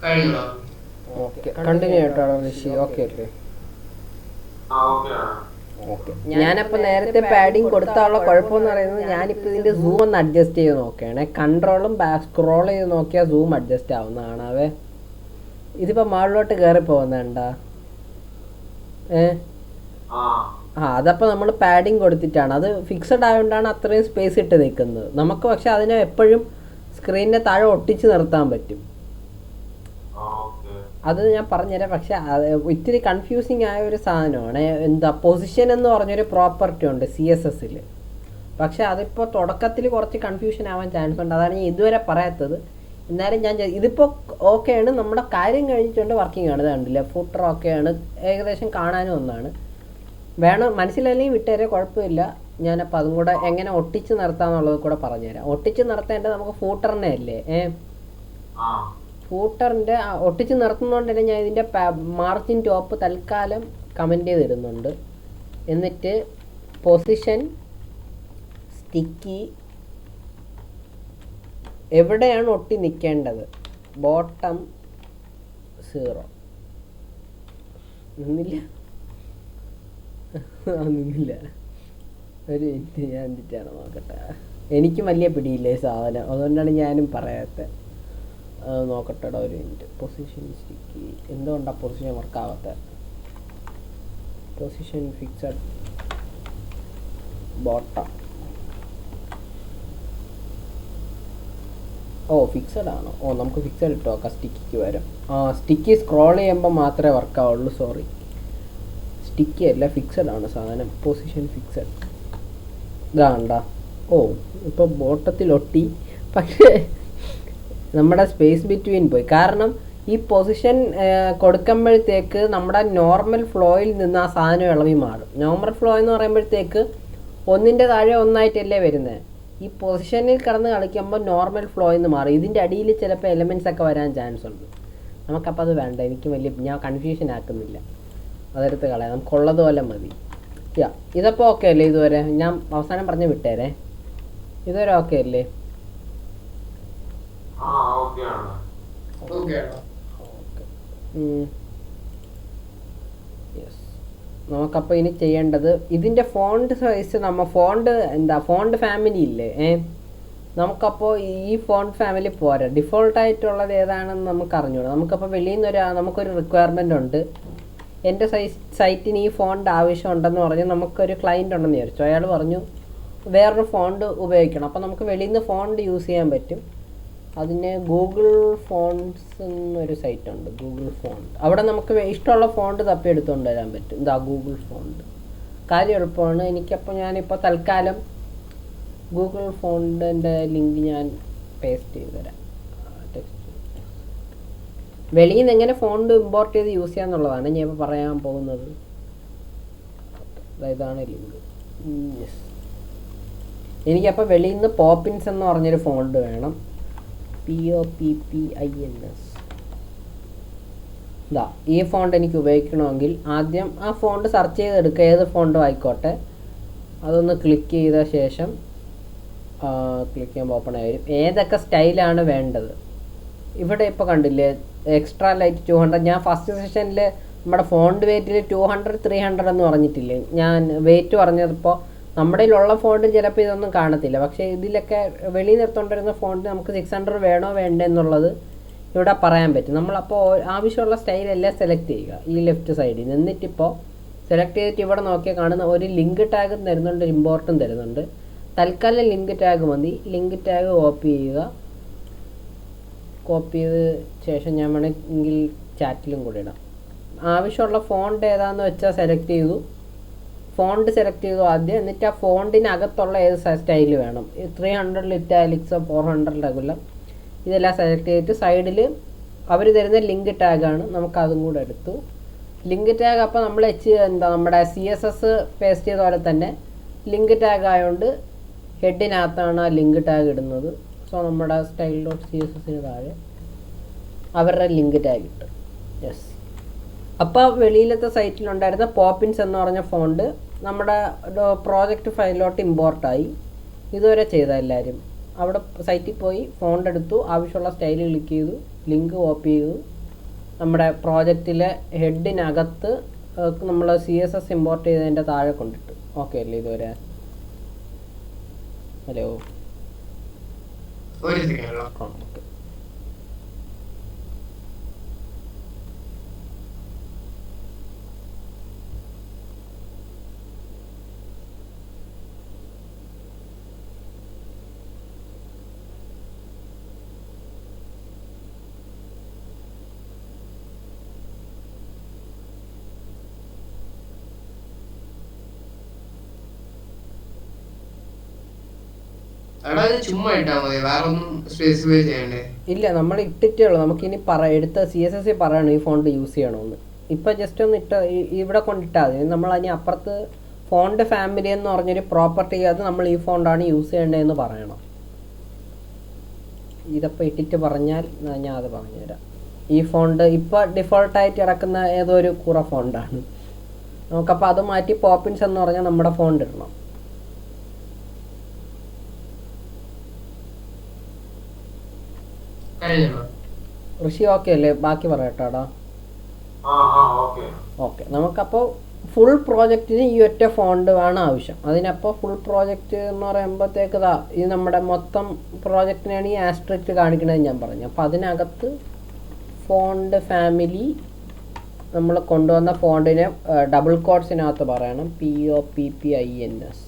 കഴിഞ്ഞോ? ഓക്കെ, കണ്ടിന്യൂ കേട്ടോ ഋഷി. ഓക്കെ അല്ലേ? ആ ഓക്കെ എടാ. ഓക്കെ. ഞാനപ്പോൾ നേരത്തെ പാഡിങ് കൊടുത്താലുള്ള കുഴപ്പമെന്ന് പറയുന്നത്, ഞാനിപ്പോൾ ഇതിൻ്റെ സൂം ഒന്ന് അഡ്ജസ്റ്റ് ചെയ്ത് നോക്കുകയാണ്. കൺട്രോളും സ്ക്രോൾ ചെയ്ത് നോക്കിയാൽ സൂം അഡ്ജസ്റ്റ് ആവുന്നതാണാവേ. ഇതിപ്പോൾ മുകളിലോട്ട് കയറി പോകുന്നുണ്ടാ? അതപ്പോൾ നമ്മൾ പാഡിങ് കൊടുത്തിട്ടാണ്. അത് ഫിക്സഡ് ആയതുകൊണ്ടാണ് അത്രയും സ്പേസ് ഇട്ട് നിൽക്കുന്നത്. നമുക്ക് പക്ഷെ അതിനെ എപ്പോഴും സ്ക്രീനിൻ്റെ താഴെ ഒട്ടിച്ച് നിർത്താൻ പറ്റും. അത് ഞാൻ പറഞ്ഞുതരാം. പക്ഷെ ഇത്തിരി കൺഫ്യൂസിങ് ആയ ഒരു സാധനമാണ്. എന്താ പൊസിഷൻ എന്ന് പറഞ്ഞൊരു പ്രോപ്പർട്ടി ഉണ്ട് CSSൽ. പക്ഷെ അതിപ്പോൾ തുടക്കത്തിൽ കുറച്ച് കൺഫ്യൂഷൻ ആവാൻ ചാൻസ് ഉണ്ട്. അതാണ് ഞാൻ ഇതുവരെ പറയാത്തത്. എന്നാലും ഞാൻ ഇതിപ്പോൾ ഓക്കെയാണ്, നമ്മുടെ കാര്യം കഴിഞ്ഞിട്ടുണ്ട്, വർക്കിംഗ് ആണ്. ഇത് കണ്ടില്ല, ഫൂട്ടർ ഓക്കെയാണ്, ഏകദേശം കാണാനും ഒന്നാണ്. വേണം മനസ്സിലല്ലെങ്കിൽ വിട്ടുതരാം, കുഴപ്പമില്ല. ഞാനപ്പോൾ അതും കൂടെ എങ്ങനെ ഒട്ടിച്ച് നിർത്താമെന്നുള്ളത് കൂടെ പറഞ്ഞുതരാം. ഒട്ടിച്ച് നിർത്തേണ്ടത് നമുക്ക് ഫൂട്ടറിനെ അല്ലേ? ഫൂട്ടറിൻ്റെ ഒട്ടിച്ച് നിർത്തുന്നതുകൊണ്ട് തന്നെ ഞാൻ ഇതിൻ്റെ മാർജിൻ ടോപ്പ് തൽക്കാലം കമൻറ്റ് ചെയ്തിടുന്നുണ്ട്. എന്നിട്ട് പൊസിഷൻ, സ്റ്റിക്കി, എവിടെയാണ് ഒട്ടി നിൽക്കേണ്ടത്, ബോട്ടം 0 നിന്നില്ല. നിന്നില്ല. ഒരു മിനിറ്റ്, ഞാൻ എന്തിട്ടാണ് നോക്കട്ടെ. എനിക്കും വലിയ പിടിയില്ല ഈ സാധനം, അതുകൊണ്ടാണ് ഞാനും പറയാത്തത്. നോക്കട്ടെടാ ഒരു മിനിറ്റ്. പൊസിഷൻ, സ്റ്റിക്കി, എന്തുകൊണ്ടാണ് പൊസിഷൻ വർക്കാവാത്ത? Position fixed, bottom. ഫിക്സഡ് ആണോ? നമുക്ക് ഫിക്സഡ് ഇട്ടോ നോക്കാം. സ്റ്റിക്കിക്ക് വരും. സ്റ്റിക്കി സ്ക്രോൾ ചെയ്യുമ്പോൾ മാത്രമേ വർക്കാവുള്ളൂ. സോറി, സ്റ്റിക്കി അല്ല, ഫിക്സഡ് ആണ് സാധനം. പൊസിഷൻ ഫിക്സഡ് ഇതാണ്ടാ. ഇപ്പോൾ ബോട്ടത്തിലൊട്ടി, പക്ഷേ നമ്മുടെ സ്പേസ് ബിറ്റ്വീൻ പോയി. കാരണം ഈ പൊസിഷൻ കൊടുക്കുമ്പോഴത്തേക്ക് നമ്മുടെ നോർമൽ ഫ്ലോയിൽ നിന്ന് ആ സാധനം ഇളവി മാറും. നോർമൽ ഫ്ലോ എന്ന് പറയുമ്പോഴത്തേക്ക് ഒന്നിൻ്റെ താഴെ ഒന്നായിട്ടല്ലേ വരുന്നത്. ഈ പൊസിഷനിൽ കിടന്ന് കളിക്കുമ്പോൾ നോർമൽ ഫ്ലോയിൽ നിന്ന് മാറും. ഇതിൻ്റെ അടിയിൽ ചിലപ്പോൾ എലമെൻറ്റ്സ് ഒക്കെ വരാൻ ചാൻസ് ഉണ്ട്. നമുക്കപ്പോൾ അത് വേണ്ട. എനിക്ക് ഞാൻ കൺഫ്യൂഷൻ ആക്കുന്നില്ല. അതെടുത്ത് കളയാം. നമുക്കുള്ളതുപോലെ മതി. ഇതപ്പോൾ ഓക്കെ അല്ലേ? ഇതുവരെ ഞാൻ അവസാനം പറഞ്ഞ് വിട്ടേരേ. ഇതുവരെ ഓക്കെ അല്ലേ? യെസ്. നമുക്കപ്പോൾ ഇനി ചെയ്യേണ്ടത് ഇതിൻ്റെ ഫോണ്ട് സൈസ് ഫോണ്ട് ഫാമിലി ഇല്ലേ? നമുക്കപ്പോൾ ഈ ഫോണ്ട് ഫാമിലി പോരാ. ഡിഫോൾട്ടായിട്ടുള്ളത് ഏതാണെന്ന് നമുക്ക് അറിഞ്ഞൂടാ. നമുക്കപ്പോൾ വെളിയിൽ നിന്ന് നമുക്കൊരു റിക്വയർമെൻ്റ് ഉണ്ട്. എൻ്റെ സൈറ്റിന് ഈ ഫോണ്ട് ആവശ്യമുണ്ടെന്ന് പറഞ്ഞ് നമുക്കൊരു ക്ലയൻറ്റ് ഉണ്ടെന്ന് വിചാരിച്ചു. അയാൾ പറഞ്ഞു വേറൊരു ഫോണ്ട് ഉപയോഗിക്കണം. അപ്പോൾ നമുക്ക് വെളിയിൽ നിന്ന് ഫോണ്ട് യൂസ് ചെയ്യാൻ പറ്റും. അതിന് ഗൂഗിൾ ഫോണ്ട്സ് എന്നൊരു സൈറ്റുണ്ട്, ഗൂഗിൾ ഫോണ്ട്. അവിടെ നമുക്ക് ഇഷ്ടമുള്ള ഫോണ്ട് തപ്പി എടുത്തുകൊണ്ട് വരാൻ പറ്റും. ഇതാ ഗൂഗിൾ ഫോണ്ട്. കാര്യം എളുപ്പമാണ്. എനിക്കപ്പോൾ ഞാനിപ്പോൾ തൽക്കാലം ഗൂഗിൾ ഫോണ്ടിൻ്റെ ലിങ്ക് ഞാൻ പേസ്റ്റ് ചെയ്ത് തരാം. വെളിയിൽ നിന്ന് എങ്ങനെ ഫോണ്ട് ഇമ്പോർട്ട് ചെയ്ത് യൂസ് ചെയ്യാന്നുള്ളതാണ് ഞാൻ ഇപ്പോൾ പറയാൻ പോകുന്നത്. ഇതാണ് ലിങ്ക്. യെസ്. എനിക്കപ്പോൾ വെളിയിൽ നിന്ന് പോപ്പിൻസ് എന്ന് പറഞ്ഞൊരു ഫോണ്ട് വേണം. POPPINS. ഇതാ ഈ ഫോണ്ട് എനിക്ക് ഉപയോഗിക്കണമെങ്കിൽ ആദ്യം ആ ഫോണ്ട് സെർച്ച് ചെയ്തെടുക്കുക. ഏത് ഫോണ്ടും ആയിക്കോട്ടെ. അതൊന്ന് ക്ലിക്ക് ചെയ്ത ശേഷം ക്ലിക്ക് ചെയ്യുമ്പോൾ ഓപ്പൺ ആയി വരും. ഏതൊക്കെ സ്റ്റൈലാണ് വേണ്ടത് ഇവിടെ ഇപ്പോൾ കണ്ടില്ലേ? Extra light 200. ഞാൻ ഫസ്റ്റ് സെഷനിൽ നമ്മുടെ ഫോണ്ട് വെയിറ്റിൽ 200 300 എന്ന് പറഞ്ഞിട്ടില്ലേ? ഞാൻ വെയിറ്റ് പറഞ്ഞപ്പോൾ നമ്മുടെ കയ്യിലുള്ള ഫോണ്ടിൽ ചിലപ്പോൾ ഇതൊന്നും കാണത്തില്ല. പക്ഷേ ഇതിലൊക്കെ വെളിയിൽ നിർത്തോണ്ടിരുന്ന ഫോണ്ട് നമുക്ക് 600 വേണോ വേണ്ടേ എന്നുള്ളത് ഇവിടെ പറയാൻ പറ്റും. നമ്മളപ്പോൾ ആവശ്യമുള്ള സ്റ്റൈലെല്ലാം സെലക്ട് ചെയ്യുക ഈ ലെഫ്റ്റ് സൈഡിൽ നിന്ന്. എന്നിട്ടിപ്പോൾ സെലക്ട് ചെയ്തിട്ട് ഇവിടെ നോക്കിയാൽ കാണുന്ന ഒരു ലിങ്ക് ടാഗും തരുന്നുണ്ട്, ഒരു ഇമ്പോർട്ടും തരുന്നുണ്ട്. തൽക്കാലം ലിങ്ക് ടാഗ് മതി. ലിങ്ക് ടാഗ് കോപ്പി ചെയ്യുക. കോപ്പി ചെയ്ത് ശേഷം ഞാൻ വേണമെങ്കിൽ ചാറ്റിലും കൂടി ഇടാം. ആവശ്യമുള്ള ഫോണ്ട് ഏതാണെന്ന് വെച്ചാൽ സെലക്ട് ചെയ്തു. ഫോണ്ട് സെലക്ട് ചെയ്തു ആദ്യം. എന്നിട്ട് ആ ഫോണ്ടിനകത്തുള്ള ഏത് സ്റ്റൈൽ വേണം. 300 ഇറ്റാലിക്സ്, 400 റെഗുലർ, ഇതെല്ലാം സെലക്ട് ചെയ്തിട്ട് സൈഡിൽ അവർ തരുന്ന ലിങ്ക് ടാഗാണ്. നമുക്കതും കൂടെ എടുത്തു. ലിങ്ക് ടാഗ് അപ്പോൾ നമ്മൾ നമ്മുടെ CSS പേസ്റ്റ് ചെയ്ത പോലെ തന്നെ ലിങ്ക് ടാഗ് ആയതുകൊണ്ട് ഹെഡിനകത്താണ് ആ ലിങ്ക് ടാഗ് ഇടുന്നത്. സോ നമ്മുടെ style.cssന് താഴെ അവരുടെ ലിങ്ക് ടാഗ് ഇട്ട്. യെസ്. അപ്പോൾ വെളിയിലത്തെ സൈറ്റിലുണ്ടായിരുന്ന പോപ്പിൻസ് എന്ന് പറഞ്ഞ ഫോണ്ട് നമ്മുടെ പ്രോജക്റ്റ് ഫയലിലോട്ട് ഇമ്പോർട്ടായി. ഇതുവരെ ചെയ്ത എല്ലാവരും അവിടെ സൈറ്റിൽ പോയി ഫോണ്ട് എടുത്തു, ആവശ്യമുള്ള സ്റ്റൈൽ ക്ലിക്ക് ചെയ്തു, ലിങ്ക് കോപ്പി ചെയ്തു, നമ്മുടെ പ്രോജക്റ്റിലെ ഹെഡിനകത്ത് നമ്മൾ CSS ഇമ്പോർട്ട് ചെയ്തതിൻ്റെ താഴെ കൊണ്ടിട്ടു. ഓക്കെ അല്ലേ ഇതുവരെ? ഹലോ. ഓക്കെ. ചുമ്മാ ഇട്ടാ മതി, വേറെ ഒന്നും സ്പെസിഫൈ ചെയ്യണ്ടേ? ഇല്ല, നമ്മൾ ഇട്ടിട്ടേ ഉള്ളൂ. നമുക്കിനി എടുത്ത CSS പറയണം ഈ ഫോണ്ട് യൂസ് ചെയ്യണമെന്ന്. ഇപ്പം ജസ്റ്റ് ഒന്ന് ഇവിടെ കൊണ്ടിട്ടാൽ മതി. നമ്മൾ അതിന് അപ്പുറത്ത് ഫോണ്ട് ഫാമിലി എന്ന് പറഞ്ഞൊരു പ്രോപ്പർട്ടി അത് നമ്മൾ ഈ ഫോണ്ടാണ് യൂസ് ചെയ്യേണ്ടതെന്ന് പറയണം. ഇതപ്പോൾ ഇട്ടിട്ട് പറഞ്ഞാൽ ഞാൻ അത് പറഞ്ഞുതരാം. ഈ ഫോണ്ട് ഇപ്പോൾ ഡിഫോൾട്ടായിട്ട് ഇറക്കുന്ന ഏതോ ഒരു കുറ ഫോണ്ടാണ്. നമുക്കപ്പോൾ അത് മാറ്റി പോപ്പിൻസ് എന്ന് പറഞ്ഞാൽ നമ്മുടെ ഫോണ്ട് ഇടണം. ഋഷി ഓക്കെ അല്ലേ? ബാക്കി പറയട്ടാടാ. ഓക്കെ. നമുക്കപ്പോൾ ഫുൾ പ്രോജക്റ്റിന് ഈ ഒറ്റ ഫോണ്ട് ആണ് ആവശ്യം. അതിനപ്പോൾ ഫുൾ പ്രോജക്റ്റ് എന്ന് പറയുമ്പോഴത്തേക്ക് ഇത് നമ്മുടെ മൊത്തം പ്രോജക്റ്റിനാണ് ഈ ആസ്ട്രിക്റ്റ് കാണിക്കണത് ഞാൻ പറഞ്ഞു. അപ്പോൾ അതിനകത്ത് ഫോണ്ട് ഫാമിലി നമ്മൾ കൊണ്ടുവന്ന ഫോണ്ടിനെ ഡബിൾ കോട്ട്സിനകത്ത് പറയണം. POPPINS.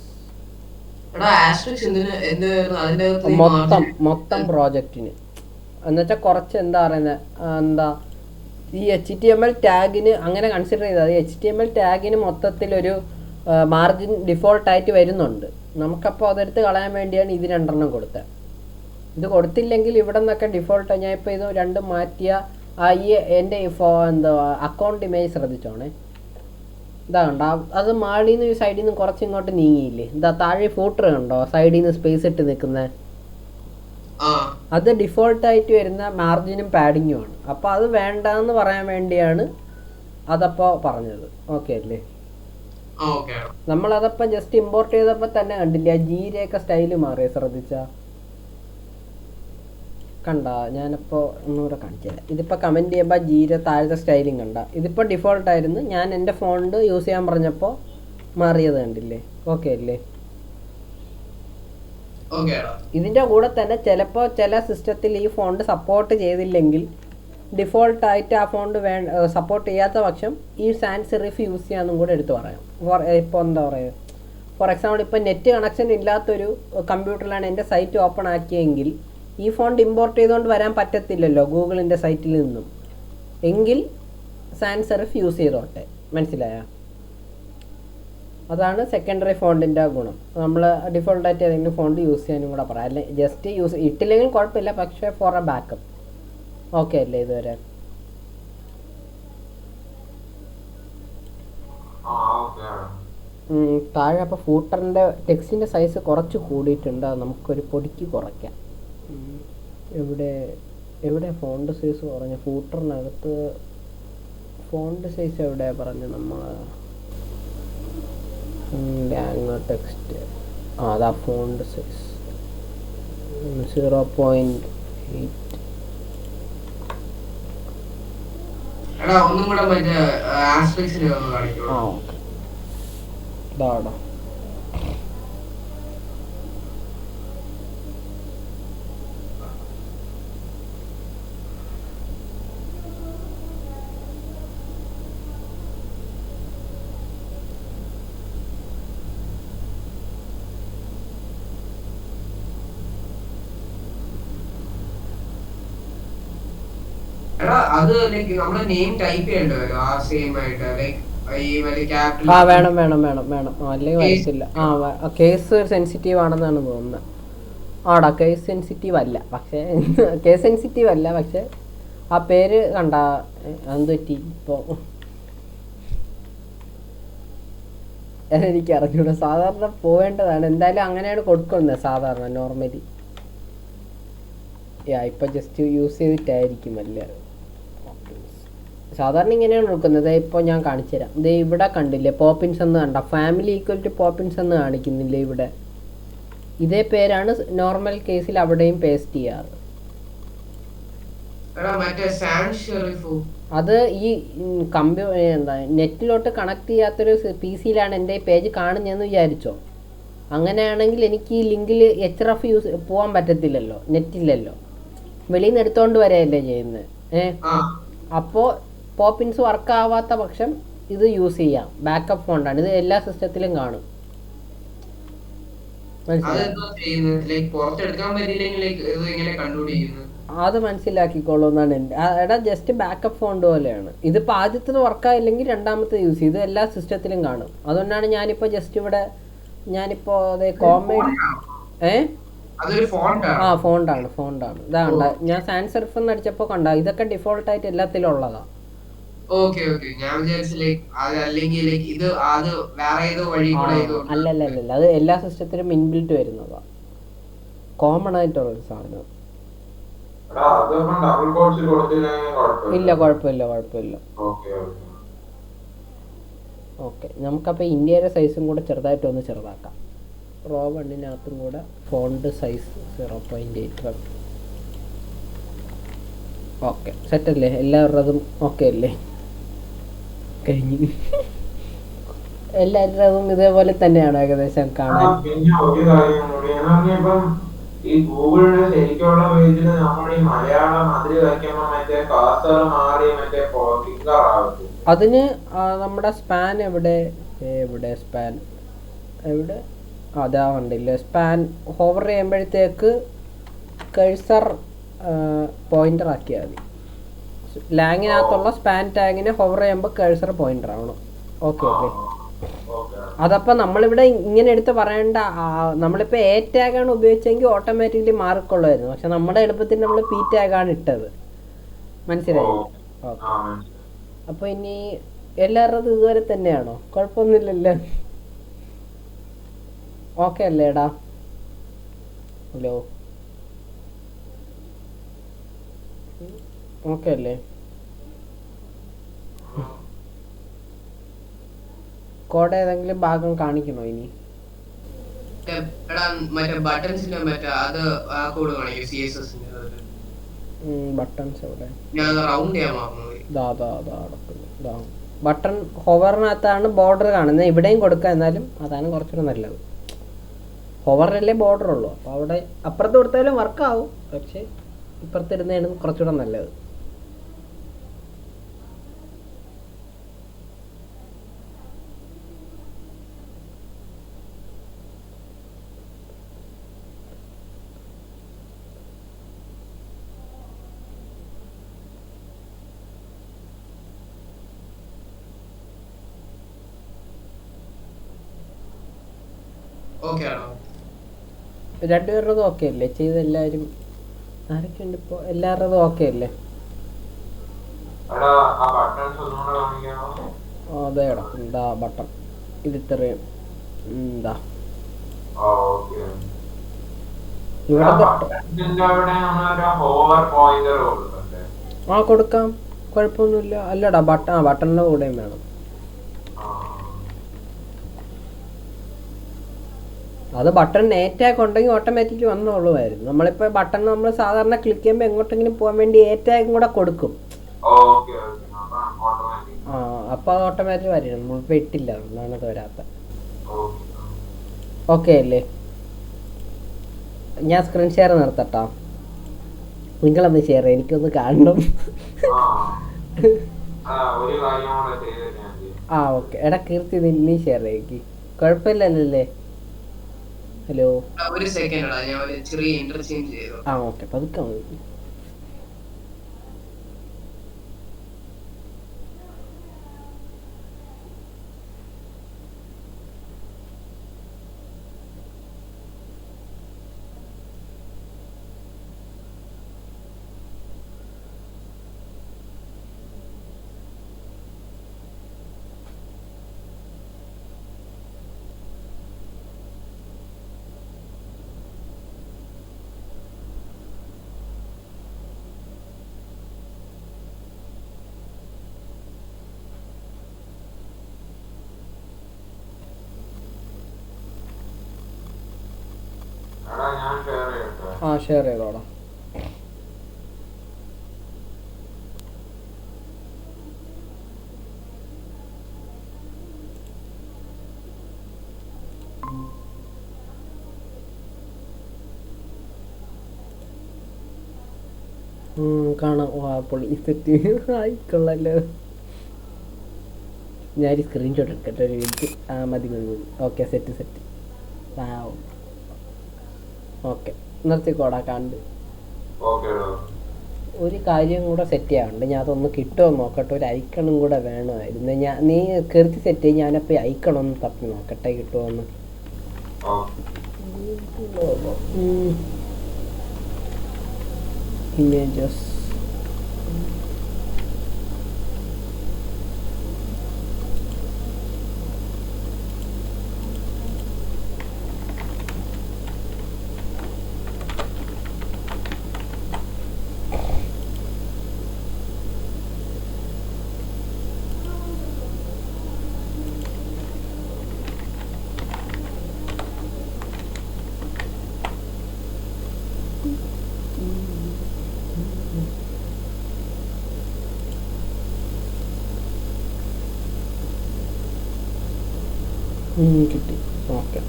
മൊത്തം പ്രോജക്റ്റിന് എന്നുവെച്ചാൽ കുറച്ച് എന്താ പറയുന്നത്, ഈ HTML ടാഗിന് അങ്ങനെ കൺസിഡർ ചെയ്താൽ HTML ടാഗിന് മൊത്തത്തിലൊരു മാർജിൻ ഡിഫോൾട്ടായിട്ട് വരുന്നുണ്ട്. നമുക്കപ്പോൾ അതെടുത്ത് കളയാൻ വേണ്ടിയാണ് ഇത് 2 കൊടുത്തത്. ഇത് കൊടുത്തില്ലെങ്കിൽ ഇവിടെ നിന്നൊക്കെ ഡിഫോൾട്ട് ഞാൻ ഇപ്പോൾ ഇത് 2 മാറ്റിയ ഈ എൻ്റെ അക്കൗണ്ട് ഇമേജ് ശ്രദ്ധിച്ചോണേ. ഇതാ കണ്ടോ അത് മാളിൽ നിന്ന് സൈഡിൽ നിന്ന് കുറച്ച് ഇങ്ങോട്ട് നീങ്ങിയില്ലേ, ഇതാ താഴെ ഫൂട്ടർ കണ്ടോ സൈഡിൽ നിന്ന് സ്പേസ് ഇട്ട് നിൽക്കുന്നത്, അത് ഡിഫോൾട്ടായിട്ട് വരുന്ന മാർജിനും പാഡിങ്ങും ആണ്. അപ്പോൾ അത് വേണ്ടെന്ന് പറയാൻ വേണ്ടിയാണ് അതപ്പോൾ പറഞ്ഞത്. ഓക്കെ അല്ലേ? നമ്മളതപ്പോൾ ജസ്റ്റ് ഇമ്പോർട്ട് ചെയ്തപ്പോൾ തന്നെ കണ്ടില്ല ജീരയൊക്കെ സ്റ്റൈല് മാറിയ ശ്രദ്ധിച്ചാ കണ്ട. ഞാനിപ്പോൾ ഒന്നുകൂടെ കാണിച്ചു തരാം. ഇതിപ്പോൾ കമൻറ്റ് ചെയ്യുമ്പോൾ ജീര താഴത്തെ സ്റ്റൈലും കണ്ട. ഇതിപ്പോൾ ഡിഫോൾട്ടായിരുന്നു, ഞാൻ എൻ്റെ ഫോണിൽ യൂസ് ചെയ്യാൻ പറഞ്ഞപ്പോൾ മാറിയത് കണ്ടില്ലേ? ഓക്കെ അല്ലേ? ഇതിൻ്റെ കൂടെ തന്നെ ചിലപ്പോൾ ചില സിസ്റ്റത്തിൽ ഈ ഫോണ്ട് സപ്പോർട്ട് ചെയ്തില്ലെങ്കിൽ ഡിഫോൾട്ടായിട്ട് ആ ഫോണ്ട് സപ്പോർട്ട് ചെയ്യാത്ത പക്ഷം ഈ സാൻസ് സെറിഫ് യൂസ് ചെയ്യാമെന്നും കൂടെ എടുത്ത് പറയാം. ഇപ്പോൾ എന്താ പറയുക, ഫോർ എക്സാമ്പിൾ ഇപ്പോൾ നെറ്റ് കണക്ഷൻ ഇല്ലാത്തൊരു കമ്പ്യൂട്ടറിലാണ് എൻ്റെ സൈറ്റ് ഓപ്പൺ ആക്കിയെങ്കിൽ ഈ ഫോണ്ട് ഇമ്പോർട്ട് ചെയ്തുകൊണ്ട് വരാൻ പറ്റത്തില്ലല്ലോ ഗൂഗിളിൻ്റെ സൈറ്റിൽ നിന്നും, എങ്കിൽ സാൻസ് സെറിഫ് യൂസ് ചെയ്തോട്ടെ. മനസ്സിലായോ? അതാണ് സെക്കൻഡറി ഫോണ്ടിൻ്റെ ഗുണം. നമ്മൾ ഡിഫോൾട്ടായിട്ട് ഏതെങ്കിലും ഫോണ്ട് യൂസ് ചെയ്യാനും കൂടെ പറയാം. അല്ലെ ജസ്റ്റ് യൂസ് ഇട്ടില്ലെങ്കിൽ കുഴപ്പമില്ല, പക്ഷേ ഫോർ എ ബാക്കപ്പ്. ഓക്കെ അല്ലേ ഇതുവരെ? താഴെ അപ്പോൾ ഫൂട്ടറിൻ്റെ ടെക്സ്റ്റിൻ്റെ സൈസ് കുറച്ച് കൂടിയിട്ടുണ്ട്, അത് നമുക്കൊരു പൊടിക്ക് കുറയ്ക്കാം. എവിടെ ഫോണ്ട് സൈസ് കുറഞ്ഞ? ഫൂട്ടറിനകത്ത് ഫോണ്ട് സൈസ് എവിടെയാണ് പറഞ്ഞ് നമ്മൾ ലാംഗ്വേജ് ടെക്സ്റ്റ്, അതാ ഫോണ്ട് സൈസ് 0.8. ഇതാടാ അത് ലൈക്ക് നമ്മുടെ നെയിം ടൈപ്പ് ചെയ്യേണ്ടി വരും ആ സെയിം ആയിട്ട്, ലൈക്ക് വേണം അല്ലെങ്കിൽ വരത്തില്ല. കേസ് സെൻസിറ്റീവ് ആണെന്നാണ് തോന്നുന്നത്. ആടാ കേസ് സെൻസിറ്റീവ് അല്ല, പക്ഷേ കേസ് സെൻസിറ്റീവ് അല്ല, പക്ഷെ ആ പേര് കണ്ട എന്തുപറ്റി ഇപ്പോൾ എനിക്ക് അറിഞ്ഞൂടാ. സാധാരണ പോവേണ്ടതാണ്, എന്തായാലും അങ്ങനെയാണ് കൊടുക്കുന്നത് സാധാരണ നോർമലി. ഇപ്പം ജസ്റ്റ് യൂസ് ചെയ്തിട്ടായിരിക്കും അല്ലേ സാധാരണ ഇങ്ങനെയാണ് കൊടുക്കുന്നത്. ഇപ്പോൾ ഞാൻ കാണിച്ചു തരാം. ഇത് ഇവിടെ കണ്ടില്ലേ പോപ്പിൻസ് എന്ന് കണ്ട, ഫാമിലി ഈക്വൽ ടു പോപ്പിൻസ് എന്ന് കാണിക്കുന്നില്ലേ ഇവിടെ? ഇതേ പേരാണ് നോർമൽ കേസിൽ അവിടെയും പേസ്റ്റ് ചെയ്യാറ്. അത് ഈ എന്താ നെറ്റിലോട്ട് കണക്ട് ചെയ്യാത്തൊരു PC-യിലാണ് എൻ്റെ ഈ പേജ് കാണുന്നതെന്ന് വിചാരിച്ചോ. അങ്ങനെയാണെങ്കിൽ എനിക്ക് ഈ ലിങ്കിൽ HRF യൂസ് പോകാൻ പറ്റത്തില്ലല്ലോ, നെറ്റില്ലല്ലോ, വെളിയിൽ നിന്ന് എടുത്തോണ്ട് വരെയല്ലേ ചെയ്യുന്നത്. അപ്പോൾ പോപ്പിൻസ് വർക്ക് ആവാത്ത പക്ഷം ഇത് യൂസ് ചെയ്യാം. ബാക്കപ്പ് ഫോണ്ടാണ് ഇത്, എല്ലാ സിസ്റ്റത്തിലും കാണും. അത് മനസ്സിലാക്കിക്കോളൂ എന്നാണ് എൻ്റെ. എടാ ജസ്റ്റ് ബാക്കപ്പ് ഫോണ്ട് പോലെയാണ്. ഇതിപ്പോൾ ആദ്യത്തത് വർക്കായില്ലെങ്കിൽ രണ്ടാമത്തെ യൂസ് ചെയ്ത് എല്ലാ സിസ്റ്റത്തിലും കാണും. അതുകൊണ്ടാണ് ഞാനിപ്പോൾ ജസ്റ്റ് ഇവിടെ അതേ കോമേഡ് ഫോണ്ടാണ് ഇതാണ്ട. ഞാൻ സാൻസ് സെറിഫ് എന്ന് അടിച്ചപ്പോൾ കണ്ട ഇതൊക്കെ ഡിഫോൾട്ടായിട്ട് എല്ലാത്തിലും ഉള്ളതാ. അല്ലല്ല അത് എല്ലാ സിസ്റ്റത്തിലും ഇൻബിൽറ്റ് വരുന്നതാ, കോമൺ ആയിട്ടുള്ള ഒരു സാധനം. ഇല്ല കുഴപ്പമില്ല. ഓക്കെ, നമുക്കപ്പോൾ ഇന്ത്യയുടെ സൈസും കൂടെ ചെറുതായിട്ടൊന്ന് ചെറുതാക്കാം. റോ 1-നകത്തും കൂടെ ഫോണ്ട് സൈസ് 0.8. ഓക്കെ സെറ്റല്ലേ? എല്ലാവരുടെതും ഓക്കെ അല്ലേ? കഴിഞ്ഞു. എല്ലാവരുടെതും ഇതേപോലെ തന്നെയാണ് ഏകദേശം കാണാൻ. ഈ ഗൂഗിളിന്റെ ശരിക്കുള്ള പേജിൽ നമ്മൾ ഈ മലയാളം അതിൽ വയ്ക്കുമ്പോ മറ്റേ കാസർ മാറി മറ്റേ അതിന് നമ്മുടെ സ്പാൻ എവിടെ സ്പാൻ എവിടെ? അതാ കണ്ടില്ലേ, സ്പാൻ ഹോവർ ചെയ്യുമ്പോഴത്തേക്ക് കഴ്സർ പോയിന്റർ ആക്കിയാൽ മതി. ലാങ്ങിനകത്തുള്ള സ്പാൻ ടാഗിനെ ഹോവർ ചെയ്യുമ്പോൾ കഴ്സർ പോയിന്റർ ആവണം. ഓക്കെ. അതപ്പോൾ നമ്മളിവിടെ ഇങ്ങനെ എടുത്ത് പറയേണ്ട, നമ്മളിപ്പോൾ A ടാഗാണ് ഉപയോഗിച്ചെങ്കിൽ ഓട്ടോമാറ്റിക്കലി മാറിക്കൊള്ളുമായിരുന്നു. പക്ഷെ നമ്മുടെ എളുപ്പത്തിൽ നമ്മൾ P ടാഗാണ് ഇട്ടത്. മനസ്സിലായി? ഓക്കെ. അപ്പോൾ ഇനി എല്ലാവരുടെതും ഇതുവരെ തന്നെയാണോ? കുഴപ്പമൊന്നുമില്ലല്ലോ. ഓക്കെ അല്ലേടാ? ഹലോ, ഓക്കെ അല്ലേ? കോഡ് ഏതെങ്കിലും ഭാഗം കാണിക്കണോ ഇനി? എടാ മറ്റേ ബട്ടൺസിന്റെ മറ്റേ അത് ആ കോഡ് കാണിക്കും CSS ബട്ടൺസ് എവിടെ? ഞാൻ റൗണ്ട് ചെയ്യാൻ മറന്നുപോയി. ബട്ടൺ ഹോവറിനകത്താണ് ബോർഡർ കാണുന്നത്. ഇവിടെയും കൊടുക്കാം, എന്നാലും അതാണ് കുറച്ചുകൂടെ നല്ലത്. ഹോവറിലല്ലേ ബോർഡർ ഉള്ളൂ, അപ്പോൾ അവിടെ അപ്പുറത്ത് കൊടുത്താലും വർക്കാവും, പക്ഷേ ഇപ്പുറത്തിരുന്നതാണ് കുറച്ചുകൂടെ നല്ലത്. ഓക്കെ ആണോ? രണ്ടുപേരുടേതും ഓക്കെ അല്ലേ? ചെയ്ത് എല്ലാവരും ആരൊക്കെയുണ്ട് ഇപ്പോൾ? എല്ലാവരുടേതും ഓക്കെ അല്ലേ? അതേടാ, എന്താ ബട്ടൺ ഇത് ഇത്രയും എന്താ ഇവിടെ കൊടുക്കാം, കുഴപ്പമൊന്നുമില്ല. അല്ലടാ ബട്ടണിൻ്റെ കൂടെയും വേണം. അത് ബട്ടൺ ടാഗ് ഉണ്ടെങ്കിൽ ഓട്ടോമാറ്റിക് വന്നോളുമായിരുന്നു. നമ്മളിപ്പോൾ ബട്ടൺ നമ്മൾ സാധാരണ ക്ലിക്ക് ചെയ്യുമ്പോൾ എങ്ങോട്ടെങ്കിലും പോകാൻ വേണ്ടി ടാഗും കൂടെ കൊടുക്കും. അപ്പോൾ അത് ഓട്ടോമാറ്റിക് വരും. നമ്മളിപ്പോൾ ഇട്ടില്ല, അതുകൊണ്ടാണ് അത് വരാത്ത. ഓക്കെ അല്ലേ? ഞാൻ സ്ക്രീൻ ഷെയർ നിർത്തട്ടാ, നിങ്ങളൊന്ന് ഷെയർ ചെയ്യ, എനിക്കൊന്ന് കാണണം. ഓക്കെ. എടാ കീർത്തി, നീ ഷെയർ ചെയ്യിക്ക്, കുഴപ്പമില്ലല്ലേ? ഹലോ, ഒരു സെക്കൻഡ് ഞാൻ ഒരു ചെറിയ ഇന്റർചേഞ്ച് ചെയ്തു. ഓക്കെ, പതുക്കെ മതി. ഷെയർ ചെയ്തോടാ. കാണാം. പൊളി സെറ്റ് ആയിക്കൊള്ളല്ലോ. ഞാനൊരു സ്ക്രീൻഷോട്ട് എടുക്കട്ടെ ഒരു മിനിറ്റ്. മതി മതി. Okay, set. ഓക്കെ, നിർത്തിക്കോടാ കണ്ട്. ഒരു കാര്യം കൂടെ സെറ്റ് ചെയ്യാറുണ്ട്, ഞാൻ അതൊന്ന് കിട്ടുമോ നോക്കട്ടെ. ഒരു ഐക്കണും കൂടെ വേണമായിരുന്നു. നീ കീർത്തി സെറ്റ് ചെയ്യും, ഞാനപ്പോൾ ഐക്കണൊന്ന് തപ്പി നോക്കട്ടെ കിട്ടുമോന്ന്. ഇമേജസ് കിട്ടി. ഓക്കെ.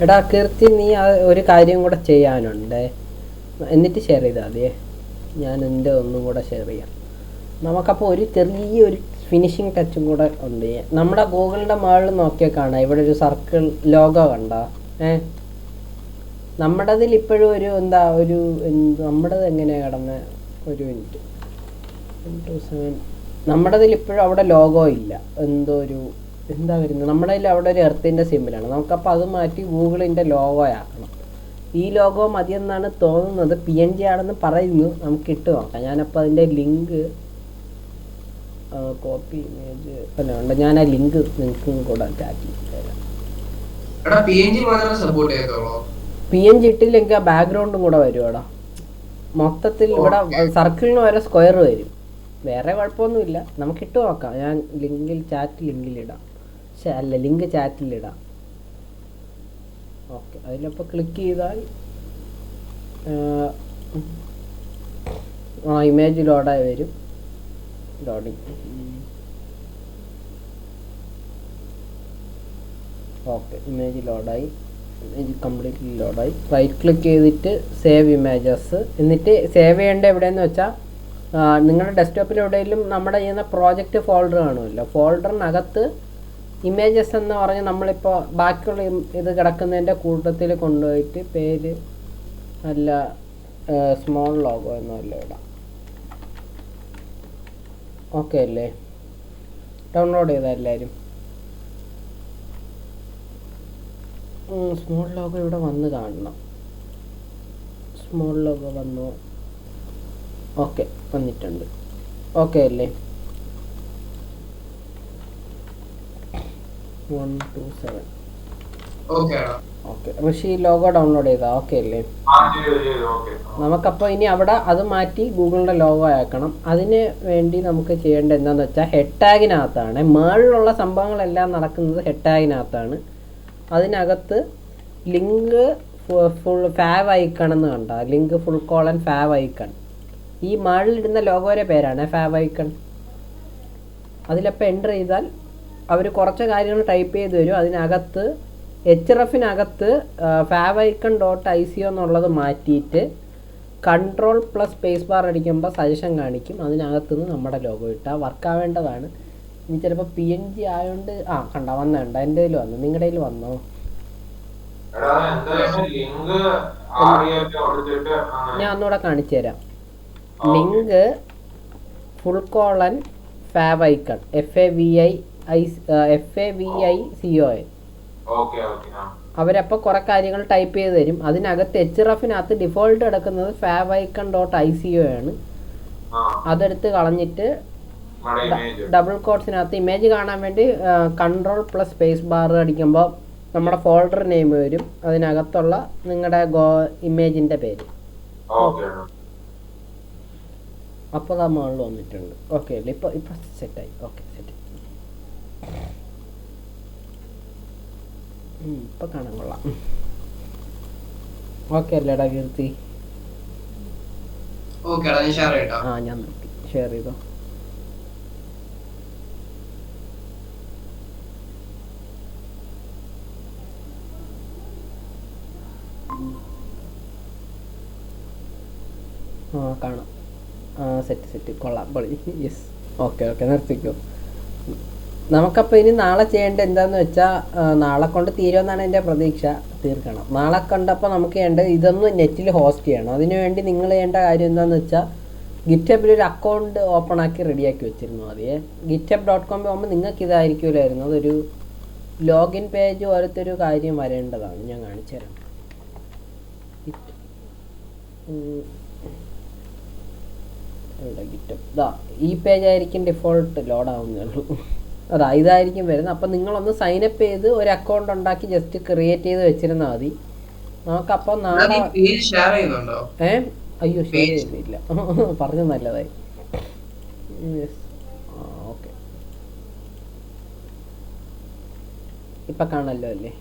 എടാ കീർത്തി, നീ ഒരു കാര്യം കൂടെ ചെയ്യാനുണ്ട്, എന്നിട്ട് ഷെയർ ചെയ്താൽ മതിയേ. ഞാൻ എൻ്റെ ഒന്നും കൂടെ ഷെയർ ചെയ്യാം. നമുക്കപ്പോൾ ഒരു ചെറിയൊരു ഫിനിഷിങ് ടച്ചും കൂടെ ഉണ്ട്. നമ്മുടെ ഗൂഗിളിൻ്റെ മുകളിൽ നോക്കിയാൽ കാണാം, ഇവിടെ ഒരു സർക്കിൾ ലോഗോ കണ്ട. നമ്മുടേതിൽ ഇപ്പോഴും ഒരു നമ്മുടേത് എങ്ങനെയാണ് കിടന്ന ഒരു മിനിറ്റ്. നമ്മുടേതിൽ ഇപ്പോഴും അവിടെ ലോഗോ ഇല്ല. എന്താ വരുന്നത്, നമ്മുടെ കയ്യിൽ അവിടെ ഒരു എർത്തിൻ്റെ സിമ്പിളാണ്. നമുക്കപ്പോൾ അത് മാറ്റി ഗൂഗിളിൻ്റെ ലോഗോ ആക്കണം. ഈ ലോഗോ മതിയെന്നാണ് തോന്നുന്നത്. PNG ആണെന്ന് പറയുന്നു. നമുക്ക് ഇട്ട് നോക്കാം. ഞാനപ്പോൾ അതിൻ്റെ ലിങ്ക് കോപ്പി ഇമേജ് അല്ല ഉണ്ട്. ഞാൻ ആ ലിങ്ക് നിങ്ങൾക്കും കൂടെ ചാറ്റ് തരാം. എടാ PNG മാത്രമേ സപ്പോർട്ട് ചെയ്യത്തുള്ളൂ. PNG ഇട്ടില്ലെങ്കിൽ ആ ബാക്ക്ഗ്രൗണ്ടും കൂടെ വരും എടാ. മൊത്തത്തിൽ ഇവിടെ സർക്കിളിന് വരെ സ്ക്വയർ വരും. വേറെ കുഴപ്പമൊന്നുമില്ല, നമുക്ക് ഇട്ട് നോക്കാം. ഞാൻ ലിങ്കിലിടാം. അല്ല, ലിങ്ക് ചാറ്റിലിടാം. ഓക്കെ, അതിലപ്പോൾ ക്ലിക്ക് ചെയ്താൽ ഇമേജ് ലോഡായി വരും. ലോഡിങ്. ഓക്കെ, ഇമേജ് ലോഡായി. ഇമേജ് കംപ്ലീറ്റ്ലി ലോഡായി. റൈറ്റ് ക്ലിക്ക് ചെയ്തിട്ട് സേവ് ഇമേജസ്. എന്നിട്ട് സേവ് ചെയ്യേണ്ട എവിടെയെന്ന് വെച്ചാൽ നിങ്ങളുടെ ഡെസ്ക്ടോപ്പിൽ എവിടെയെങ്കിലും നമ്മുടെ ചെയ്യുന്ന പ്രോജക്റ്റ് ഫോൾഡർ കാണുമല്ലോ. ഫോൾഡറിനകത്ത് ഇമേജസ് എന്ന് പറഞ്ഞ് നമ്മളിപ്പോൾ ബാക്കിയുള്ള ഇത് കിടക്കുന്നതിൻ്റെ കൂട്ടത്തിൽ കൊണ്ടുപോയിട്ട് പേര് അല്ല സ്മോൾ ലോഗോ എന്നല്ല ഇടാം. ഓക്കെ അല്ലേ? ഡൗൺലോഡ് ചെയ്താൽ എല്ലാവരും സ്മോൾ ലോഗോ ഇവിടെ വന്ന് കാണണം. സ്മോൾ ലോഗോ വന്നു. ഓക്കെ, വന്നിട്ടുണ്ട്. ഓക്കെ അല്ലേ? 127. ഓക്കെ, ഋഷി ലോഗോ ഡൗൺലോഡ് ചെയ്താ? ഓക്കെ അല്ലേ? നമുക്കപ്പോൾ ഇനി അവിടെ അത് മാറ്റി ഗൂഗിളിൻ്റെ ലോഗോ ആക്കണം. അതിന് വേണ്ടി നമുക്ക് ചെയ്യേണ്ടത് എന്താണെന്ന് വെച്ചാൽ ഹെഡ് ടാഗിനകത്താണ്. മേളിലുള്ള സംഭവങ്ങളെല്ലാം നടക്കുന്നത് ഹെഡ് ടാഗിനകത്താണ്. അതിനകത്ത് ലിങ്ക് ഫുൾ ഫാവ് ഐക്കൺ എന്ന് കണ്ട, link full colon fav icon. ഈ മേളിലിടുന്ന ലോഗോയുടെ പേരാണ് ഫാവ് ഐക്കൺ. അതിലപ്പോൾ എൻ്റർ ചെയ്താൽ അവർ കുറച്ച് കാര്യങ്ങൾ ടൈപ്പ് ചെയ്ത് വരും. അതിനകത്ത് HRFനകത്ത് ഫാവ് ഐക്കൺ .ico എന്നുള്ളത് മാറ്റിയിട്ട് Ctrl+Space ബാർ അടിക്കുമ്പോൾ സജഷൻ കാണിക്കും. അതിനകത്തുനിന്ന് നമ്മുടെ ലോഗോ ഇട്ടാൽ വർക്കാവേണ്ടതാണ്. ഇനി ചിലപ്പോൾ PNG ആയതുകൊണ്ട് കണ്ട വന്നുണ്ട്. എൻ്റെ കയ്യിൽ വന്നു. നിങ്ങളുടെ കയ്യിൽ വന്നോ? ഞാൻ ഒന്നുകൂടെ കാണിച്ചു തരാം. Link full colon fav icon FAVICON. അവരപ്പോൾ കുറെ കാര്യങ്ങൾ ടൈപ്പ് ചെയ്ത് തരും. അതിനകത്ത് HRFനകത്ത് ഡിഫോൾട്ട് കിടക്കുന്നത് ഫാവ് ഐക്കൺ .ico ആണ്. അതെടുത്ത് കളഞ്ഞിട്ട് ഡബിൾ കോട്ട്സിനകത്ത് ഇമേജ് കാണാൻ വേണ്ടി Ctrl+Space ബാർ അടിക്കുമ്പോൾ നമ്മുടെ ഫോൾഡർ നെയിം വരും. അതിനകത്തുള്ള നിങ്ങളുടെ ഇമേജിൻ്റെ പേര്. അപ്പോൾ അത് മുകളിൽ വന്നിട്ടുണ്ട്. ഓക്കെ അല്ലേ? ഇപ്പോൾ സെറ്റായി. Okay, set. ഇപ്പോൾ കാണാൻ കൊള്ളാം. ഓക്കെ അല്ലേടാ കീർത്തി? ഞാൻ നിർത്തി. ഷെയർ ചെയ്തോ. കാണാം. സെറ്റ് കൊള്ളാം, പൊളി. യെസ്. ഓക്കെ, നിർത്തിക്കോ. നമുക്കപ്പോൾ ഇനി നാളെ ചെയ്യേണ്ടത് എന്താണെന്ന് വെച്ചാൽ, നാളെ കൊണ്ട് തീരുമെന്നാണ് എൻ്റെ പ്രതീക്ഷ. തീർക്കണം. നാളെ കണ്ടപ്പോൾ നമുക്ക് ചെയ്യേണ്ടത് ഇതൊന്ന് നെറ്റിൽ ഹോസ്റ്റ് ചെയ്യണം. അതിനുവേണ്ടി നിങ്ങൾ ചെയ്യേണ്ട കാര്യം എന്താണെന്ന് വെച്ചാൽ, ഗിറ്റബിൽ ഒരു അക്കൗണ്ട് ഓപ്പൺ ആക്കി റെഡിയാക്കി വെച്ചിരുന്നു. മതിയെ. github.com പോകുമ്പോൾ നിങ്ങൾക്ക് ഇതായിരിക്കുമല്ലോ വരുന്നത്. ഒരു ലോഗിൻ പേജ് പോലത്തെ ഒരു കാര്യം വരേണ്ടതാണ്. ഞാൻ കാണിച്ചു തരാം. ഗിറ്റബ് ഈ പേജായിരിക്കും ഡിഫോൾട്ട് ലോഡ് ആവുന്നുള്ളൂ. ഇതായിരിക്കും വരുന്നത്. അപ്പം നിങ്ങളൊന്ന് സൈനപ്പ് ചെയ്ത് ഒരു അക്കൗണ്ട് ഉണ്ടാക്കി ജസ്റ്റ് ക്രിയേറ്റ് ചെയ്ത് വെച്ചിരുന്നാൽ മതി. നമുക്കപ്പോൾ നാളെ അയ്യോ ഷെയർ ചെയ്തില്ല. പറഞ്ഞു നല്ലതായി. ഓക്കെ, ഇപ്പം കാണല്ലോ അല്ലേ?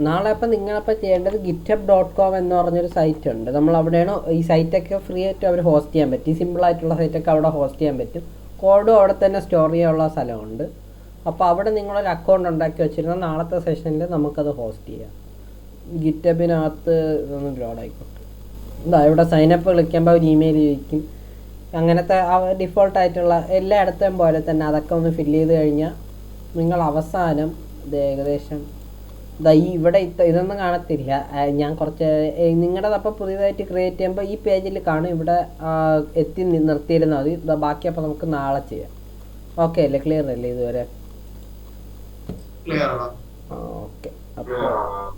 നാളെ അപ്പം നിങ്ങളപ്പോൾ ചെയ്യേണ്ടത് github.com എന്ന് പറഞ്ഞൊരു സൈറ്റ് ഉണ്ട്. നമ്മൾ അവിടെയാണ് ഈ സൈറ്റൊക്കെ ഫ്രീ ആയിട്ട് അവർ ഹോസ്റ്റ് ചെയ്യാൻ പറ്റും. സിമ്പിളായിട്ടുള്ള സൈറ്റൊക്കെ അവിടെ ഹോസ്റ്റ് ചെയ്യാൻ പറ്റും. കോഡും അവിടെ തന്നെ സ്റ്റോർ ചെയ്യാനുള്ള സ്ഥലമുണ്ട്. അപ്പോൾ അവിടെ നിങ്ങളൊരു അക്കൗണ്ട് ഉണ്ടാക്കി വെച്ചിരുന്നാൽ നാളത്തെ സെഷനിൽ നമുക്കത് ഹോസ്റ്റ് ചെയ്യാം. ഗിറ്റബിനകത്ത് ഇതൊന്ന് ലോഡ് ആയിക്കോട്ടെ. ഇവിടെ സൈനപ്പ് വിളിക്കുമ്പോൾ ഒരു ഇമെയിൽ ചോദിക്കും. അങ്ങനത്തെ ഡിഫോൾട്ടായിട്ടുള്ള എല്ലായിടത്തും പോലെ തന്നെ അതൊക്കെ ഒന്ന് ഫില്ല് ചെയ്ത് കഴിഞ്ഞാൽ നിങ്ങൾ അവസാനം ഇത് ഏകദേശം ഇവിടെ ഇതൊന്നും കാണത്തില്ല. ഞാൻ കുറച്ച് നിങ്ങളുടെ അപ്പം പുതിയതായിട്ട് ക്രിയേറ്റ് ചെയ്യുമ്പോൾ ഈ പേജിൽ കാണും. ഇവിടെ എത്തി നിർത്തിയിരുന്നാൽ മതി. ബാക്കി അപ്പോൾ നമുക്ക് നാളെ ചെയ്യാം. ഓക്കെ അല്ലേ? ക്ലിയർ അല്ലേ ഇതുവരെ? ഓക്കെ. ക്ലിയർ ആവാം.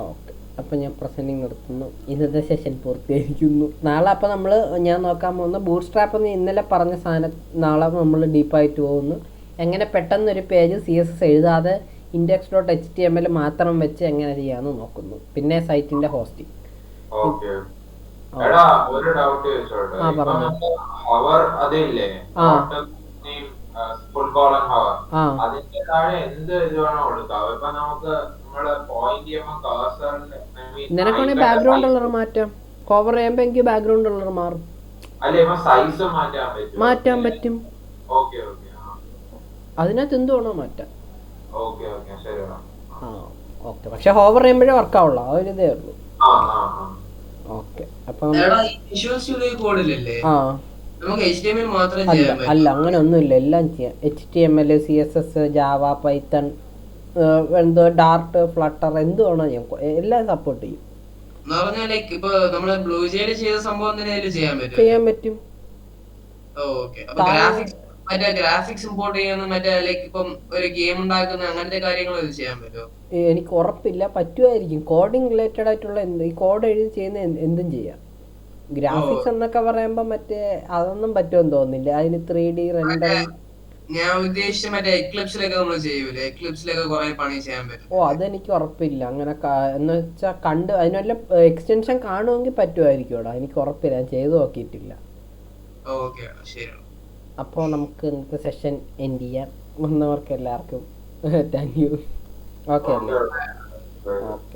ഓക്കെ, അപ്പം ഞാൻ പ്രസൻറ്റിങ് നിർത്തുന്നു. ഇന്നത്തെ സെഷൻ പൂർത്തീകരിക്കുന്നു. നാളെ അപ്പം നമ്മൾ ഞാൻ നോക്കാൻ പോകുന്ന ബൂട്ട് സ്ട്രാപ്പ് എന്ന് ഇന്നലെ പറഞ്ഞ സാധനം നാളെ നമ്മൾ ഡീപ്പായിട്ട് പോകുന്നു. എങ്ങനെ പെട്ടെന്നൊരു പേജ് CSS എഴുതാതെ index.html മാത്രം വെച്ച് എങ്ങനെ ചെയ്യാമെന്ന് നോക്കുന്നു. പിന്നെ സൈറ്റിൻ്റെ ഹോസ്റ്റിംഗ്. ഓക്കെ. എടാ ഒരു ഡൗട്ട് ചോദിച്ചോട്ടെ. ആ, പറഞ്ഞോ. ഹവർ അതില്ലേ, ആ. ഫുൾ കോളൻ ഹവർ, ആ, അതിന്റെ താഴെ എന്ത് ഇത് വേണോ കൊടുക്കാം. ഇപ്പൊ നമുക്ക് നമ്മള് പോയിന്റ് ചെയ്യുമ്പോ കഴ്സറിന്റെ നിനക്കാണെങ്കിൽ ബാക്ക്ഗ്രൗണ്ട് കളർ മാറ്റാം. കവർ ചെയ്യുമ്പോൾ എനിക്ക് ബാക്ക്ഗ്രൗണ്ട് കളർ മാറും. അല്ലെ ഇപ്പൊ സൈസ് മാറ്റാൻ പറ്റും. മാറ്റാൻ പറ്റും. Okay okay. അതിനകത്ത് എന്ത് വേണോ മാറ്റാം. ഓക്കെ ഓക്കെ ശരിയാ. ആ ഓക്കെ, പക്ഷെ ഹോവർ ചെയ്യുമ്പോഴേ വർക്കാവുള്ളൂ, ആ ഒരു ഇതേ ഉള്ളൂ. ആ ആ ആ. ഓക്കെ, അപ്പം എടാ, ഈ വിഷ്വൽ സ്റ്റുഡിയോ കോഡിലല്ലേ ആ നമുക്ക് HTML മാത്രം അല്ല ചെയ്യാൻ പറ്റും? അല്ല അങ്ങനെ ഒന്നുമില്ല, എല്ലാം ചെയ്യാം. HTML, CSS, ജാവ, പൈത്തൺ, എന്തോ ഡാർട്ട്, ഫ്ലട്ടർ, എന്ത് വേണോ ഞാൻ എല്ലാം സപ്പോർട്ട് ചെയ്യും. എന്ന് പറഞ്ഞാൽ ലൈക്ക് ഇപ്പൊ നമ്മള് ബ്ലൂ ജെയിൽ ചെയ്ത സംഭവം തന്നെ അതില് ചെയ്യാൻ പറ്റും. ചെയ്യാൻ പറ്റും. ഓക്കെ. അപ്പൊ ഗ്രാഫിക്സ് ഇമ്പോർട്ട് ചെയ്യുന്ന മറ്റേ ലൈക്ക് ഇപ്പം ഒരു ഗെയിം ഉണ്ടാക്കുന്ന അങ്ങനത്തെ കാര്യങ്ങൾ ഇത് ചെയ്യാൻ പറ്റുമോ? എനിക്ക് ഉറപ്പില്ല, പറ്റുമായിരിക്കും. കോഡിങ് റിലേറ്റഡ് ആയിട്ടുള്ള ഈ കോഡ് എഴുതി ചെയ്യുന്ന എന്തും ചെയ്യാം. ഗ്രാഫിക്സ് എന്നൊക്കെ പറയുമ്പോൾ മറ്റേ അതൊന്നും പറ്റുമെന്ന് തോന്നുന്നില്ല. അതിന് 3D റെൻഡറിങ്. ഞാൻ ഉദ്ദേശിച്ച മറ്റേ എക്ലിപ്സിലൊക്കെ നമ്മൾ ചെയ്യൂലേ, എക്ലിപ്സിലൊക്കെ കുറെ പണി ചെയ്യാൻ പറ്റും. ഓ, അതെനിക്ക് ഉറപ്പില്ല. അങ്ങനെ എന്ന് വെച്ചാൽ കണ്ട് അതിനുള്ള എക്സ്റ്റൻഷൻ കാണുമെങ്കിൽ പറ്റുമായിരിക്കും. ഇവിടെ എനിക്ക് ഉറപ്പില്ല, ഞാൻ ചെയ്തു നോക്കിയിട്ടില്ല. ഓക്കെ, ശരി. അപ്പോൾ നമുക്ക് ഇന്നത്തെ സെഷൻ എൻഡ് ചെയ്യാം. വന്നവർക്ക് എല്ലാവർക്കും താങ്ക് യു. ഓക്കെ അല്ലേ? ഓക്കെ.